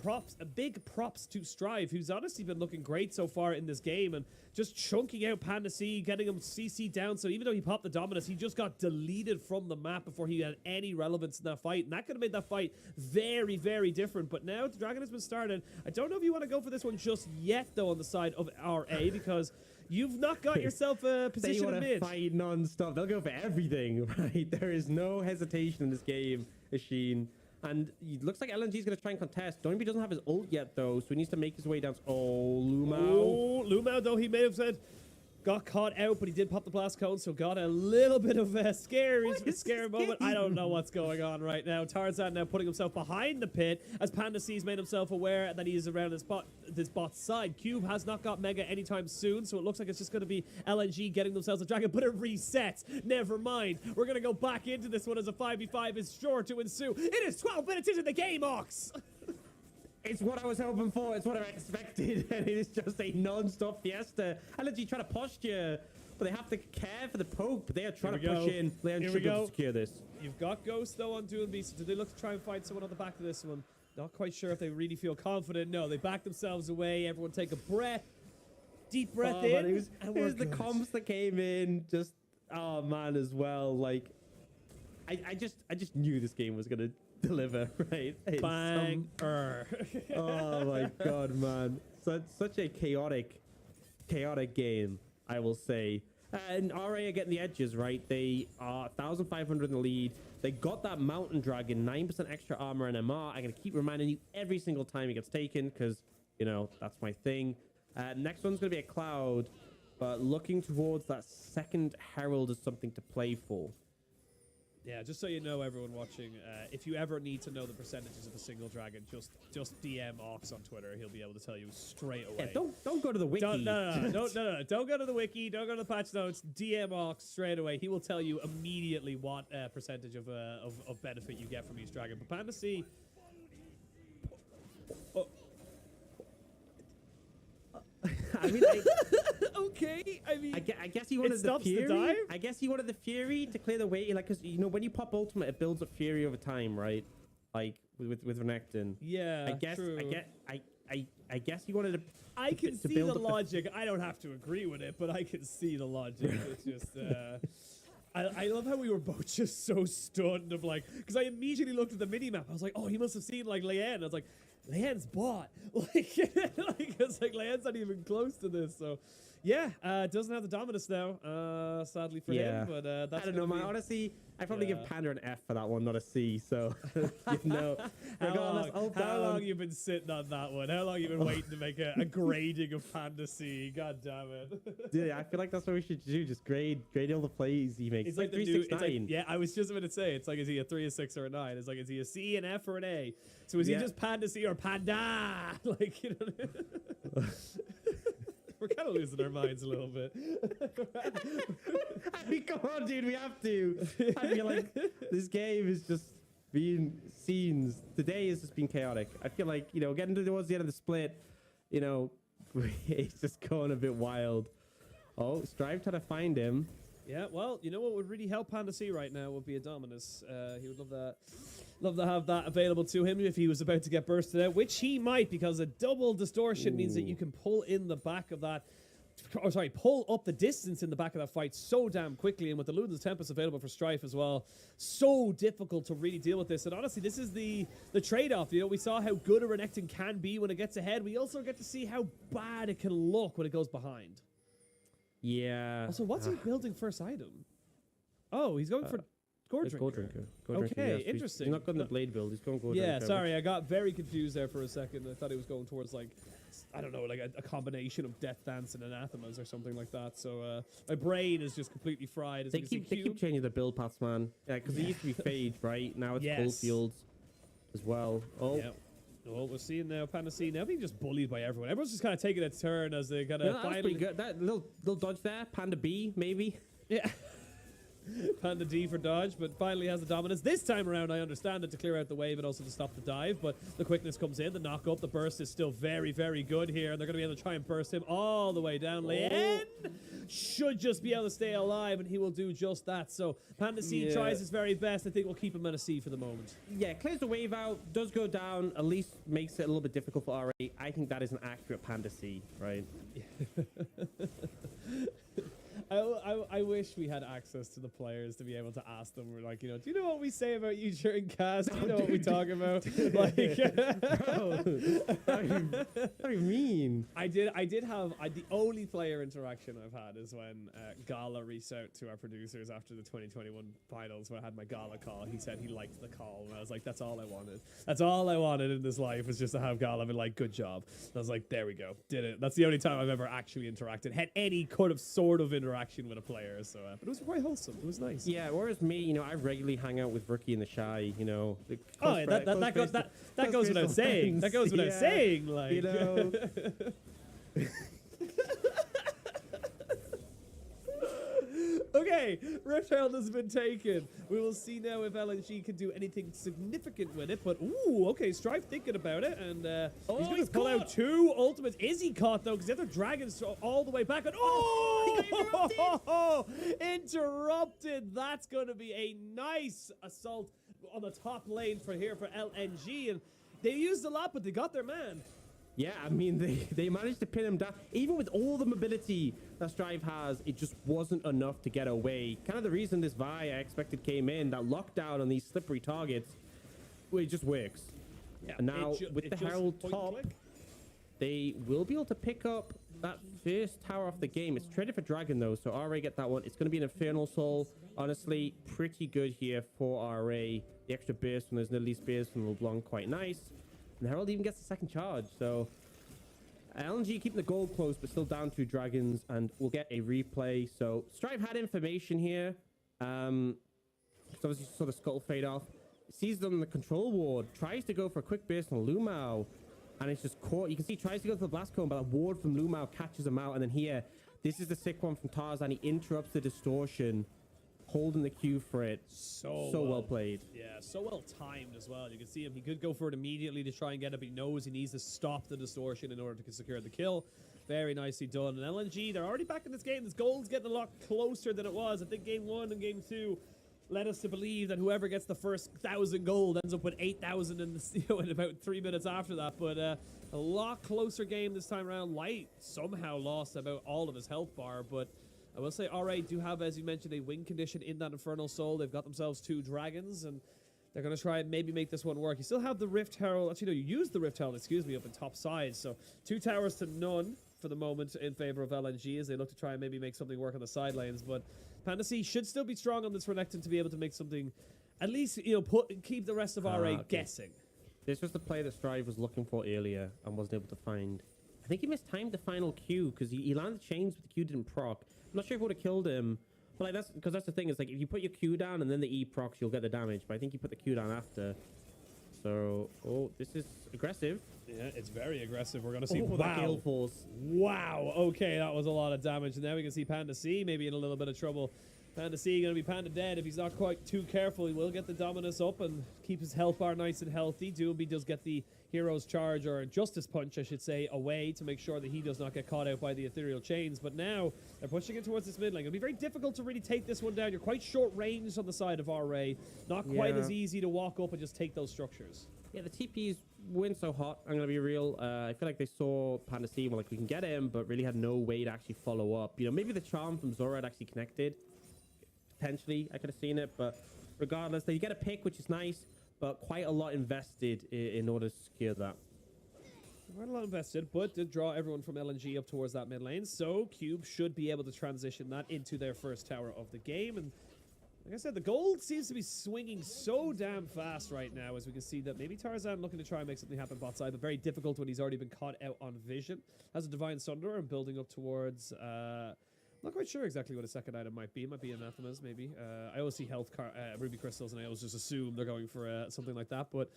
props, big props to Strive, who's honestly been looking great so far in this game, and just chunking out Panda C, getting him CC down. So even though he popped the Dominus, he just got deleted from the map before he had any relevance in that fight, and that could have made that fight very, very different. But now the Dragon has been started. I don't know if you want to go for this one just yet, though, on the side of RA, because you've not got yourself a position in mid. They want to fight non-stop. They'll go for everything, right? There is no hesitation in this game, Ashin. And it looks like LNG is going to try and contest. Doinby doesn't have his ult yet, though, so he needs to make his way down. Oh, Lumao. Oh, Lumao, though, he may have said got caught out, but he did pop the blast cone, so got a little bit of a scary moment. I don't know what's going on right now. Tarzan now putting himself behind the pit as Panda C's made himself aware that he is around this bot's side. Cube has not got Mega anytime soon, so it looks like it's just going to be LNG getting themselves a dragon, but it resets. Never mind. We're going to go back into this one as a 5v5 is sure to ensue. It is 12 minutes into the game, Ox! It's what I was hoping for. It's what I expected. And it is just a non-stop fiesta. LNG trying to posture, but they have to care for the poke. But they are trying to push in. Leon should be able to secure this. You've got Ghost, though, on Doonby. So do they look to try and find someone on the back of this one? Not quite sure if they really feel confident. No, they back themselves away. Everyone take a breath. Deep breath in. It was the comps that came in. Just, oh, man, as well. I just knew this game was going to deliver, right? Banger. Oh my god, man. Such a chaotic game, I will say. And RA are getting the edges, right? They are 1,500 in the lead. They got that Mountain Dragon, 9% extra armor and MR. I'm going to keep reminding you every single time he gets taken, because, that's my thing. Next one's going to be a Cloud, but looking towards that second Herald is something to play for. Yeah, just so you know, everyone watching, if you ever need to know the percentages of a single dragon, just DM Ox on Twitter. He'll be able to tell you straight away. Yeah, don't go to the wiki. No. Don't go to the wiki. Don't go to the patch notes. DM Ox straight away. He will tell you immediately what percentage of benefit you get from each dragon. But Panda C. I mean, Okay, I mean, I guess he wanted the stops the Fury. dive? I guess he wanted the Fury to clear the way, like, because you know when you pop ultimate, it builds up Fury over time, right? Like with Renekton. Yeah, I guess true. I guess he wanted to. I can to see build the up logic. I don't have to agree with it, but I can see the logic. It's just, I love how we were both just so stunned of like, because I immediately looked at the mini map. I was like, oh, he must have seen like Leanne. I was like, Leanne's bot. Like, it's like Leanne's not even close to this. So, yeah, doesn't have the Dominus now, sadly for him. But that's I don't know, man. Honestly, I probably give Panda an F for that one, not a C. So, you know, how long you been sitting on that one? How long you been waiting to make a grading of Panda C? God damn it! Dude, I feel like that's what we should do. Just grade all the plays he makes. It's like the 3, new. 6, It's 9. like, yeah, I was just about to say. It's like, is he a 3, a 6, or a 9? It's like, is he a C, an F, or an A? So is he just Panda C or Panda? Like, you know. We're kind of losing our minds a little bit. I mean, come on, dude, we have to. I feel like this game is just being scenes. Today has just been chaotic. I feel like, you know, getting towards the end of the split, you know, it's just going a bit wild. Oh, Strive trying to find him. Yeah, well, you know what would really help Panda C right now would be a Dominus. He would love that. Love to have that available to him if he was about to get bursted out, which he might, because a double distortion means that you can pull in the back of that, or sorry, pull up the distance in the back of that fight so damn quickly. And with the Luden's Tempest available for Strife as well, so difficult to really deal with this. And honestly, this is the trade-off. You know, we saw how good a Renekton can be when it gets ahead. We also get to see how bad it can look when it goes behind. Yeah. Also, what's he building first item? Oh, he's going for Gore Drinker. Okay, interesting. He's not going the blade build. He's going Gore Yeah, Drinker. sorry, I got very confused there for a second. I thought he was going towards, like, I don't know, like a combination of Death Dance and Anathemas or something like that. So my brain is just completely fried. They keep changing the build paths, man. Yeah, because it used to be Phage, right? Now it's Coldfields as well. Oh. Yeah. Well, we're seeing now Panda C now being just bullied by everyone. Everyone's just kind of taking a turn as they kind of That's pretty good. That little dodge there. Panda B, maybe. Yeah. Panda D for dodge, but finally has the dominance. This time around, I understand it to clear out the wave and also to stop the dive, but the quickness comes in, the knock up, the burst is still very, very good here, and they're going to be able to try and burst him all the way down. Leanne should just be able to stay alive, and he will do just that. So Panda C tries his very best. I think we'll keep him at a C for the moment. Yeah, clears the wave out, does go down, at least makes it a little bit difficult for RA. I think that is an accurate Panda C, right? I wish we had access to the players to be able to ask them. We're like, you know, do you know what we say about you during cast? Do you know what we talk about? Like, bro, what do you mean? I did have the only player interaction I've had is when Gala reached out to our producers after the 2021 finals when I had my Gala call. He said he liked the call, and I was like, that's all I wanted. That's all I wanted in this life was just to have Gala be like, good job. And I was like, there we go, did it. That's the only time I've ever actually interacted, had any kind of sort of interaction with a player. So, but it was quite wholesome. It was nice. Yeah. Whereas me, you know, I regularly hang out with Rookie and the Shy. You know. Oh, yeah, that goes without saying. That goes without saying. Like, you know. Okay, Rift Herald has been taken. We will see now if LNG can do anything significant with it. But, ooh, okay, Strife thinking about it. And he's going to pull out 2 ultimates. Is he caught, though? Because the other dragon's all the way back. And, oh! Interrupted. That's going to be a nice assault on the top lane for LNG. And they used a lot, but they got their man. Yeah, I mean, they managed to pin him down. Even with all the mobility that Strive has, it just wasn't enough to get away. Kind of the reason this Vi, I expected, came in, that lockdown on these slippery targets, well, it just works. Yeah, and now, with the Herald top, they will be able to pick up that first tower off the game. It's traded for Dragon, though, so RA get that one. It's going to be an Infernal Soul. Honestly, pretty good here for RA. The extra burst from those Nidalee Spears from LeBlanc, quite nice. And Herald even gets the second charge, so LNG keeping the gold close, but still down 2 dragons, and we'll get a replay. So Strive had information here. Kind So obviously you saw the scuttle fade off. Sees them in the control ward, tries to go for a quick burst on Lumao, and it's just caught. You can see he tries to go to the blast cone, but a ward from Lumao catches him out. And then here, this is the sick one from Tarzan. He interrupts the distortion, holding the Q for it. So well played. Yeah, so well timed as well. You can see him. He could go for it immediately to try and get it, but he knows he needs to stop the distortion in order to secure the kill. Very nicely done. And LNG, they're already back in this game. This gold's getting a lot closer than it was. I think game 1 and game 2 led us to believe that whoever gets the first 1,000 gold ends up with 8,000 in, in about 3 minutes after that. But a lot closer game this time around. Light somehow lost about all of his health bar, but I will say RA do have, as you mentioned, a win condition in that Infernal Soul. They've got themselves 2 dragons, and they're going to try and maybe make this one work. You still have the Rift Herald. Actually, no, you used the Rift Herald, excuse me, up in top side. So 2 towers to none for the moment in favor of LNG as they look to try and maybe make something work on the side lanes. But Panda C should still be strong on this Renekton to be able to make something, at least, you know, keep the rest of RA guessing. This was the play that Strive was looking for earlier and wasn't able to find. I think he mistimed the final Q because he landed chains, but the Q didn't proc. I'm not sure if it would have killed him. But like that's because that's the thing. Is like if you put your Q down and then the E procs, you'll get the damage. But I think you put the Q down after. So, this is aggressive. Yeah, it's very aggressive. We're going to see. That Gale Force. Wow. Okay, that was a lot of damage. And now we can see Panda C maybe in a little bit of trouble. Panda C going to be Panda dead. If he's not quite too careful, he will get the Dominus up and keep his health bar nice and healthy. Doomby does get the Hero's Charge, or Justice Punch, I should say, away to make sure that he does not get caught out by the Ethereal Chains. But now they're pushing it towards this mid lane. It'll be very difficult to really take this one down. You're quite short range on the side of RA. Not quite as easy to walk up and just take those structures. Yeah, the TPs weren't so hot. I'm going to be real. I feel like they saw Panda C, well, like we can get him, but really had no way to actually follow up. You know, maybe the charm from Zora had actually connected. Potentially, I could have seen it, but regardless, they get a pick, which is nice, but quite a lot invested in order to secure that. Quite a lot invested, but did draw everyone from LNG up towards that mid lane, so Cube should be able to transition that into their first tower of the game. And like I said, the gold seems to be swinging so damn fast right now, as we can see that maybe Tarzan looking to try and make something happen bot side, but very difficult when he's already been caught out on vision. Has a Divine Sunderer and building up towards... not quite sure exactly what a second item might be. It might be Anathemas, maybe. I always see health Ruby Crystals, and I always just assume they're going for something like that. But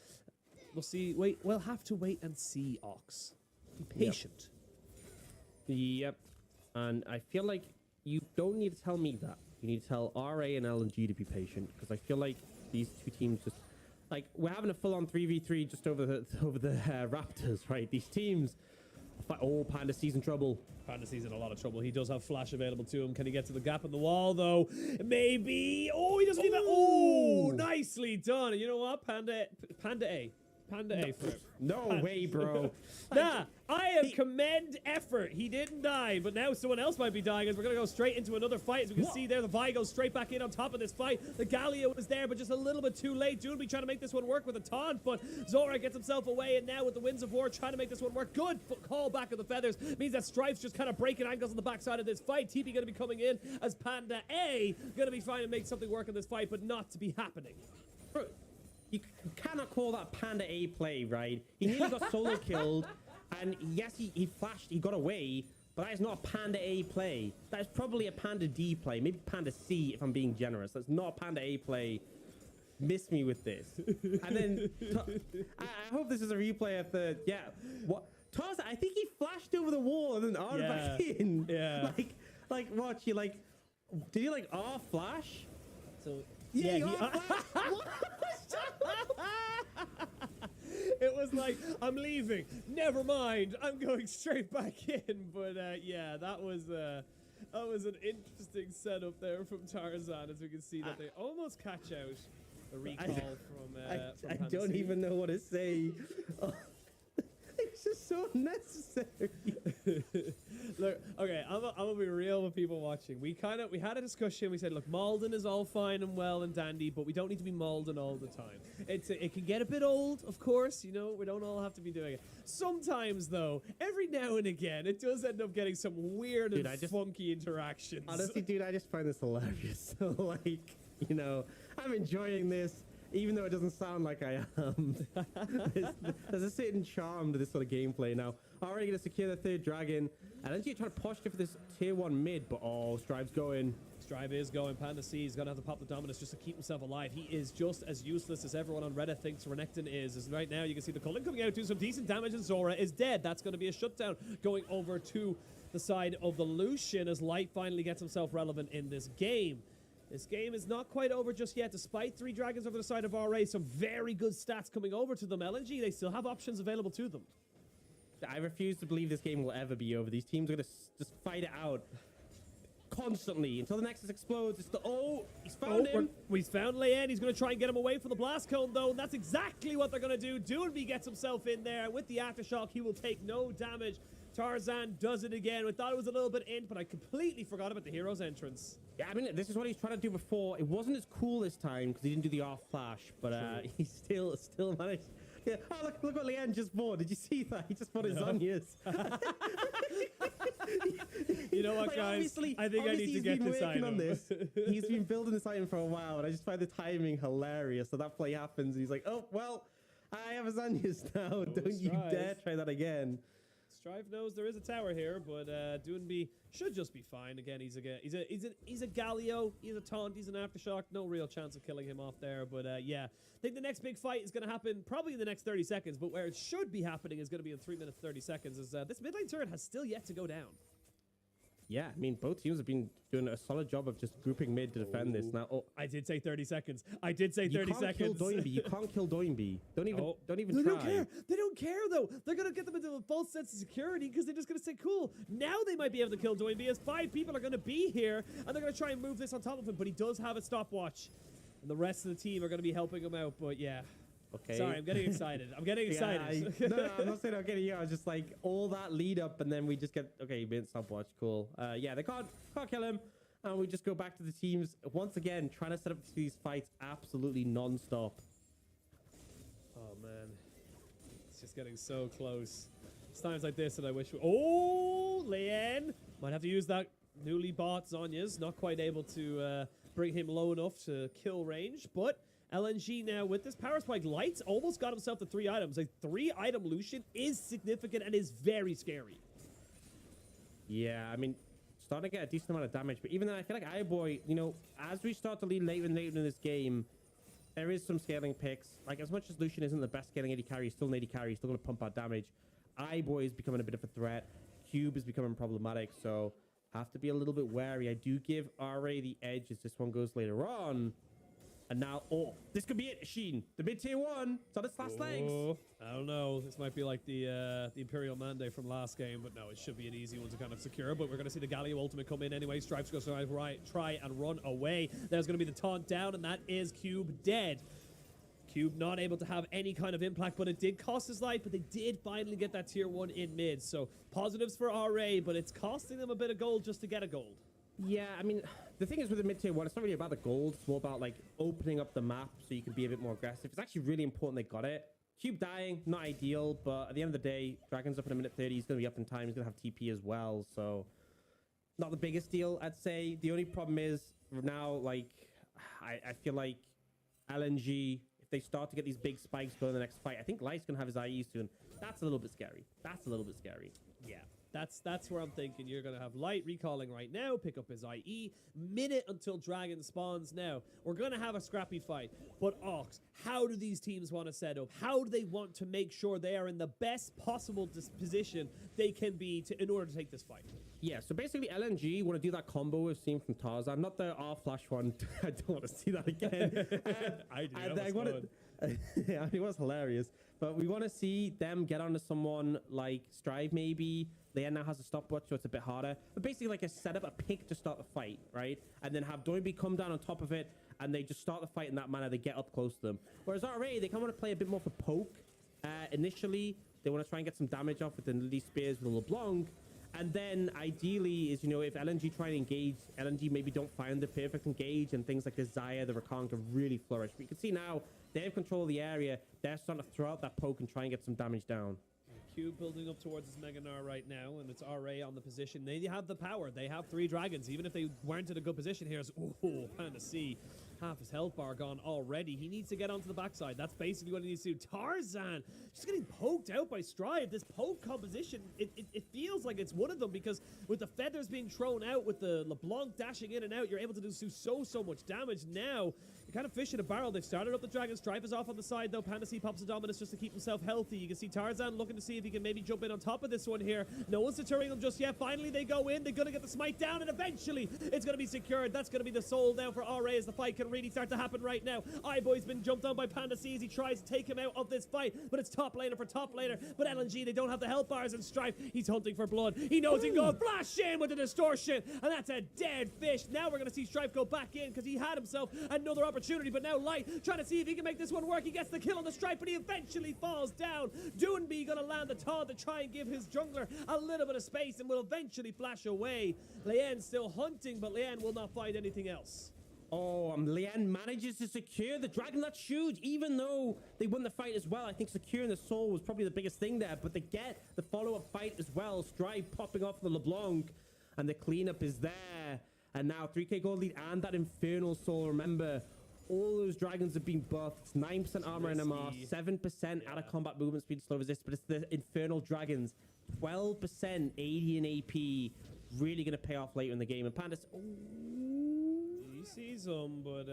we'll see. We'll have to wait and see, Ox. Be patient. Yep. And I feel like you don't need to tell me that. You need to tell RA and LNG to be patient, because I feel like these two teams just... Like, we're having a full-on 3v3 just over the Raptors, right? These teams... Oh, Panda C's in trouble. Panda C's in a lot of trouble. He does have flash available to him. Can he get to the gap in the wall, though? Maybe. Oh, he doesn't even... Oh, nicely done. And you know what? Panda A for him. No way, bro. Nah, I have commend effort. He didn't die, but now someone else might be dying as we're going to go straight into another fight. As we can see there, the Vi goes straight back in on top of this fight. The Galio was there, but just a little bit too late. Doomby trying to make this one work with a taunt, but Zora gets himself away, and now with the Winds of War trying to make this one work. Good call back of the feathers. Means that Strife's just kind of breaking ankles on the backside of this fight. TP going to be coming in as Panda A going to be trying to make something work in this fight, but not to be happening. Bro, you cannot call that Panda A play, right? He nearly got solo killed, and yes, he flashed, he got away, but that is not a Panda A play. That is probably a Panda D play, maybe Panda C if I'm being generous. That's not a Panda A play. Miss me with this. And then, I hope this is a replay of the, what? Tarzan, I think he flashed over the wall and then R back in. Yeah. Like, watch, you like, did he like R flash? So, Yeah, it was like, I'm leaving. Never mind. I'm going straight back in. But yeah, that was an interesting setup there from Tarzan, as we can see that they almost catch out the recall from I don't even know what to say. It's just so necessary. Look, okay, I'm gonna be real with people watching. We had a discussion. We said, look, Malden is all fine and well and dandy, but we don't need to be Malden all the time. It can get a bit old, of course. You know, we don't all have to be doing it. Sometimes, though, every now and again, it does end up getting some weird and funky interactions. Honestly, dude, I just find this hilarious. So, like, you know, I'm enjoying this. Even though it doesn't sound like I am. There's a certain charm to this sort of gameplay. Now, already going to secure the third dragon. And then you're trying to posture for this tier 1 mid, but Strive's going. Strive is going. Panda C is going to have to pop the Dominus just to keep himself alive. He is just as useless as everyone on Reddit thinks Renekton is. As right now, you can see the Culling coming out, doing some decent damage, and Zora is dead. That's going to be a shutdown going over to the side of the Lucian as Light finally gets himself relevant in this game. This game is not quite over just yet. Despite 3 dragons over the side of RA, some very good stats coming over to them. LNG, they still have options available to them. I refuse to believe this game will ever be over. These teams are going to just fight it out constantly until the Nexus explodes. It's the he's found him. He's found Leyen. He's going to try and get him away from the blast cone, though. And that's exactly what they're going to do. Doonby gets himself in there with the aftershock. He will take no damage. Tarzan does it again. I thought it was a little bit in, but I completely forgot about the hero's entrance. Yeah, I mean, this is what he's trying to do before. It wasn't as cool this time because he didn't do the off flash, but he still managed. Yeah. Oh, look what Leanne just bought. Did you see that? He just bought his Zhonya's. You know what, guys? I think I need to get this item. On this. He's been building this item for a while, and I just find the timing hilarious. So that play happens, and he's like, oh, well, I have a Zhonya's now. Don't you dare try that again. Strive knows there is a tower here, but Doonby should just be fine. Again, he's a Galio, he's a taunt, he's an aftershock. No real chance of killing him off there. But yeah, I think the next big fight is going to happen probably in the next 30 seconds. But where it should be happening is going to be in 3 minutes 30 seconds. As this mid lane turret has still yet to go down. Yeah, I mean, both teams have been doing a solid job of just grouping mid to defend this. Now, I did say 30 seconds. I did say 30 seconds. You can't kill Doinby. Don't even they try. Don't care. They don't care, though. They're going to get them into a false sense of security because they're just going to say, cool, now they might be able to kill Doinby as 5 people are going to be here, and they're going to try and move this on top of him, but he does have a stopwatch, and the rest of the team are going to be helping him out, but yeah. Okay. Sorry, I'm getting excited. I'm getting excited. No, I'm not saying I'm getting you. I was just like, all that lead up, and then we just get, okay, mid stopwatch, cool. Yeah, they can't kill him, and we just go back to the teams once again, trying to set up these fights absolutely non-stop. Oh, man. It's just getting so close. It's times like this that I wish oh, Leyen might have to use that newly bought Zhonya's. Not quite able to bring him low enough to kill range, but LNG now with this power spike. Lights almost got himself to 3 items. A 3-item Lucian is significant and is very scary. Yeah, I mean, starting to get a decent amount of damage, but even then, I feel like iBoy, you know, as we start to lead later and later in this game, there is some scaling picks. Like, as much as Lucian isn't the best scaling AD carry, he's still an AD carry, he's still going to pump out damage. iBoy is becoming a bit of a threat. Cube is becoming problematic, so have to be a little bit wary. I do give RA the edge as this one goes later on. And now, this could be it, Sheen. The mid-tier 1. It's on its last legs. I don't know. This might be like the Imperial Mandate from last game, but no, it should be an easy one to kind of secure. But we're going to see the Galio ultimate come in anyway. Stripes goes to try and run away. There's going to be the taunt down, and that is Cube dead. Cube not able to have any kind of impact, but it did cost his life, but they did finally get that tier 1 in mid. So positives for RA, but it's costing them a bit of gold just to get a gold. Yeah, I mean, the thing is with the mid-tier 1, it's not really about the gold. It's more about, like, opening up the map so you can be a bit more aggressive. It's actually really important they got it. Cube dying, not ideal, but at the end of the day, Dragon's up in a minute 30. He's going to be up in time. He's going to have TP as well, so not the biggest deal, I'd say. The only problem is now, like, I feel like LNG, if they start to get these big spikes going in the next fight, I think Light's going to have his IE soon. That's a little bit scary. Yeah. That's where I'm thinking. You're going to have Light recalling right now, pick up his IE, minute until Dragon spawns now. We're going to have a scrappy fight. But Ox, how do these teams want to set up? How do they want to make sure they are in the best possible position they can be in order to take this fight? Yeah, so basically LNG want to do that combo we've seen from Tarzan. Not the R-Flash one. I don't want to see that again. I do. Yeah, it was hilarious. But we want to see them get onto someone like Strive maybe. Leanne now has a stopwatch, so it's a bit harder. But basically like a setup, a pick to start the fight, right? And then have Doinby come down on top of it, and they just start the fight in that manner. They get up close to them. Whereas RA, they kind of want to play a bit more for poke. Initially, they want to try and get some damage off with the Lily Spears with a LeBlanc. And then ideally is, you know, if LNG try and engage, LNG maybe don't find the perfect engage, and things like the Zaya, the Rakan can really flourish. But you can see now, they have control of the area. They're starting to throw out that poke and try and get some damage down. Cube building up towards his Mega Gnar right now, and it's RA on the position. They have the power. They have 3 dragons. Even if they weren't in a good position here, Panda C half his health bar gone already. He needs to get onto the backside. That's basically what he needs to do. Tarzan just getting poked out by Strive. This poke composition, it feels like it's one of them, because with the feathers being thrown out, with the LeBlanc dashing in and out, you're able to do so much damage. Now, you're kind of fish in a barrel. They've started up the dragon. Strive is off on the side, though. Panda C pops a Dominus just to keep himself healthy. You can see Tarzan looking to see if he can maybe jump in on top of this one here. No one's deterring him just yet. Finally, they go in. They're going to get the smite down, and eventually, it's going to be secured. That's going to be the soul down for RA as the fight can really start to happen right now. iBoy's been jumped on by Panda C as he tries to take him out of this fight, but it's top laner for top laner. But LNG, they don't have the health bars, and Strife, he's hunting for blood. He knows he can go flash in with the distortion, and that's a dead fish. Now we're going to see Strife go back in because he had himself another opportunity, but now Light trying to see if he can make this one work. He gets the kill on the Strife, but he eventually falls down. Doonby going to land the taunt to try and give his jungler a little bit of space and will eventually flash away. Lian still hunting, but Lian will not find anything else. Oh, Lian manages to secure the dragon. That's huge. Even though they won the fight as well, I think securing the soul was probably the biggest thing there. But they get the follow-up fight as well. Strive popping off the LeBlanc, and the cleanup is there. And now 3k gold lead and that infernal soul. Remember, all those dragons have been buffed. It's 9% armor NMR, 7% out of combat movement speed, slow resist. But it's the infernal dragons, 12% 80 in AP. Really going to pay off later in the game. And Pandas, he sees him, but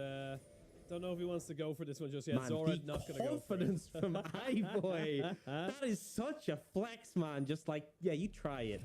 don't know if he wants to go for this one just yet. Man, Zora the not going to go for it. confidence from iBoy. That is such a flex, man. Just like, yeah, you try it.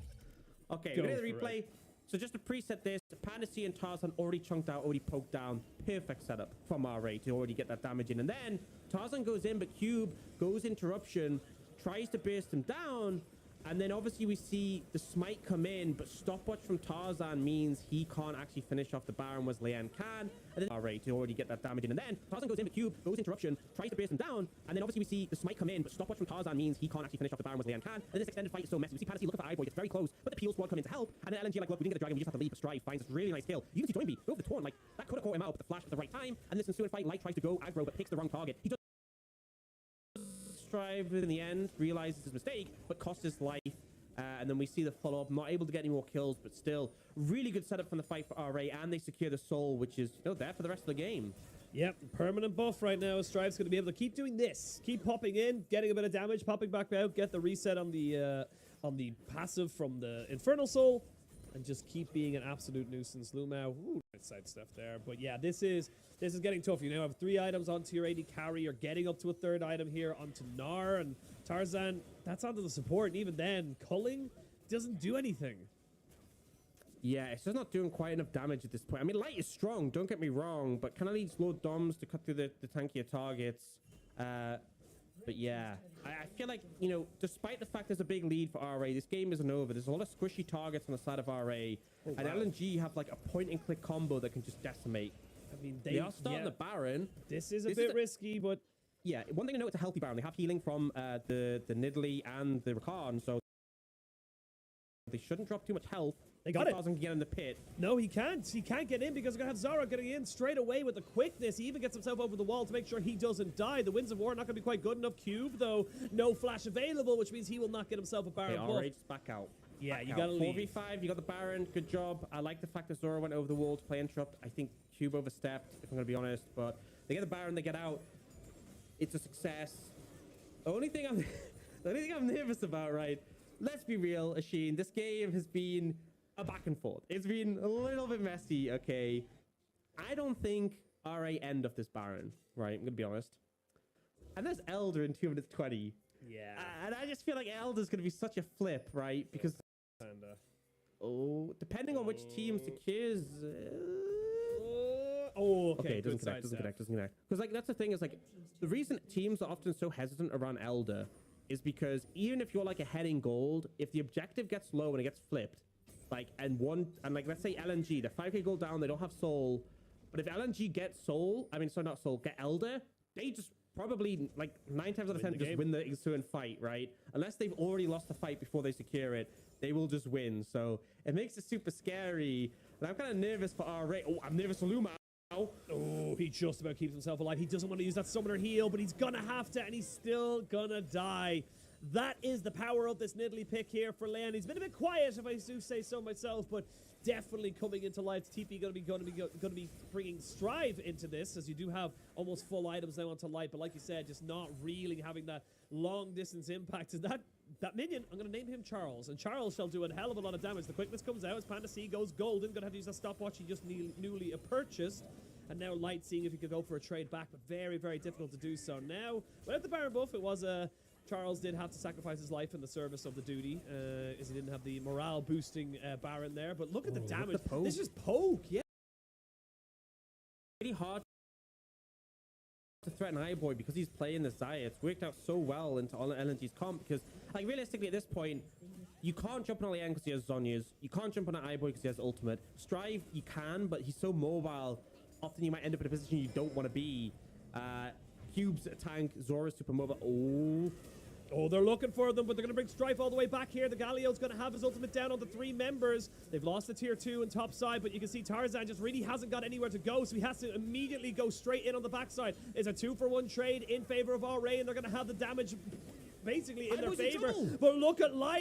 Okay, Go we're going to for replay. it. So just to preset this, Panda C and Tarzan already chunked out, already poked down. Perfect setup from RA to already get that damage in. And then Tarzan goes in, but Cube goes interruption, tries to burst him down. And then obviously we see the smite come in, but stopwatch from Tarzan means he can't actually finish off the Baron, was Lian can. And then RA to already get that damage in. And then Tarzan goes in, but Cube goes interruption, tries to burst him down. And then obviously we see the smite come in, but stopwatch from Tarzan means he can't actually finish off the Baron, was Lian can. And this extended fight is so messy. We see Panda C looking for iBoy, gets very close, but the Peel squad come in to help. And then LNG like, look, we didn't get the dragon, we just have to leave. But Strive finds this really nice kill. You can see Doinby go for the taunt, like that could have caught him out, but the flash at the right time. And this ensuing fight, Light tries to go aggro, but picks the wrong target. He does Strive in the end, realizes his mistake, but costs his life. And then we see the follow-up, not able to get any more kills, but still really good setup from the fight for RA, and they secure the soul, which is, you know, there for the rest of the game. Yep, permanent buff right now. Strive's going to be able to keep doing this. Keep popping in, getting a bit of damage, popping back out, get the reset on the passive from the Infernal Soul, and just keep being an absolute nuisance. Lumao, ooh, right side stuff there. But yeah, this is getting tough. You now have 3 items onto your AD carry. You're getting up to a 3rd item here onto Gnar, and Tarzan, that's onto the support. And even then, culling doesn't do anything. Yeah, it's just not doing quite enough damage at this point. I mean, Light is strong, don't get me wrong, but kind of needs low doms to cut through the tankier targets. But yeah, I feel like, you know, despite the fact there's a big lead for RA, this game isn't over. There's a lot of squishy targets on the side of RA. Oh, and wow. LNG have like a point-and-click combo that can just decimate. I mean, They are starting the Baron. This is a bit risky, but yeah, one thing to note, it's a healthy Baron. They have healing from the Nidalee and the Rakan, so they shouldn't drop too much health. They got it. Tarzan can get in the pit. no, he can't. He can't get in because we're going to have Zara getting in straight away with the quickness. He even gets himself over the wall to make sure he doesn't die. The Winds of War not going to be quite good enough. Cube, though, no flash available, which means he will not get himself a Baron buff. RA just back out. Yeah, Back you out. got to leave. 4v5, you got the Baron. Good job. I like the fact that Zora went over the wall to play interrupt. I think Cube overstepped, if I'm going to be honest. But they get the Baron, they get out. It's a success. The only thing I'm nervous about, right? Let's be real, Asheen. This game has been a back and forth. It's been a little bit messy, okay? I don't think RA end of this Baron, right? I'm going to be honest. And there's Elder in 2 minutes 20. Yeah. And I just feel like Elder's going to be such a flip, right? Because, depending on which team secures... okay, it doesn't connect. Because, like, that's the thing is, like, the reason teams are often so hesitant around Elder is because even if you're, like, ahead in gold, if the objective gets low and it gets flipped, like, like, let's say LNG, they're 5k gold down, they don't have soul, but if LNG gets get Elder, they just probably, like, 9 times out of 10 just win the ensuing fight, right? Unless they've already lost the fight before they secure it, they will just win. So it makes it super scary. And I'm kind of nervous for RA. Oh, I'm nervous for Luma. Oh, he just about keeps himself alive. He doesn't want to use that summoner heal, but he's gonna have to, and he's still gonna die. That is the power of this Nidalee pick here for Leon. He's been a bit quiet, if I do say so myself, but definitely coming into life. TP going to be bringing Strive into this, as you do have almost full items now onto light. But like you said, just not really having that long distance impact. And that minion, I'm going to name him Charles, and Charles shall do a hell of a lot of damage. The quickness comes out as Panda C goes golden. Going to have to use that stopwatch he just newly purchased. And now Light seeing if he could go for a trade back, but very, very difficult to do so. Now, without the Baron buff, it was Charles did have to sacrifice his life in the service of the duty, as he didn't have the morale boosting Baron there. But look at the damage. This is poke, yeah. Really hard to threaten iBoy because he's playing this Zaya. It's worked out so well into all LNG's comp because, like, realistically at this point, you can't jump on Leon because he has Zhonya's. You can't jump on an iBoy because he has ultimate. Strive, you can, but he's so mobile. Often you might end up in a position you don't want to be. Cube's a tank, Zora's super mobile. Oh, they're looking for them, but they're going to bring Strife all the way back here. The Galio's going to have his ultimate down on the 3 members. They've lost the tier 2 and top side, but you can see Tarzan just really hasn't got anywhere to go, so he has to immediately go straight in on the backside. It's a 2-for-1 trade in favor of Ray, and they're going to have the damage basically in their favor. But look at Light.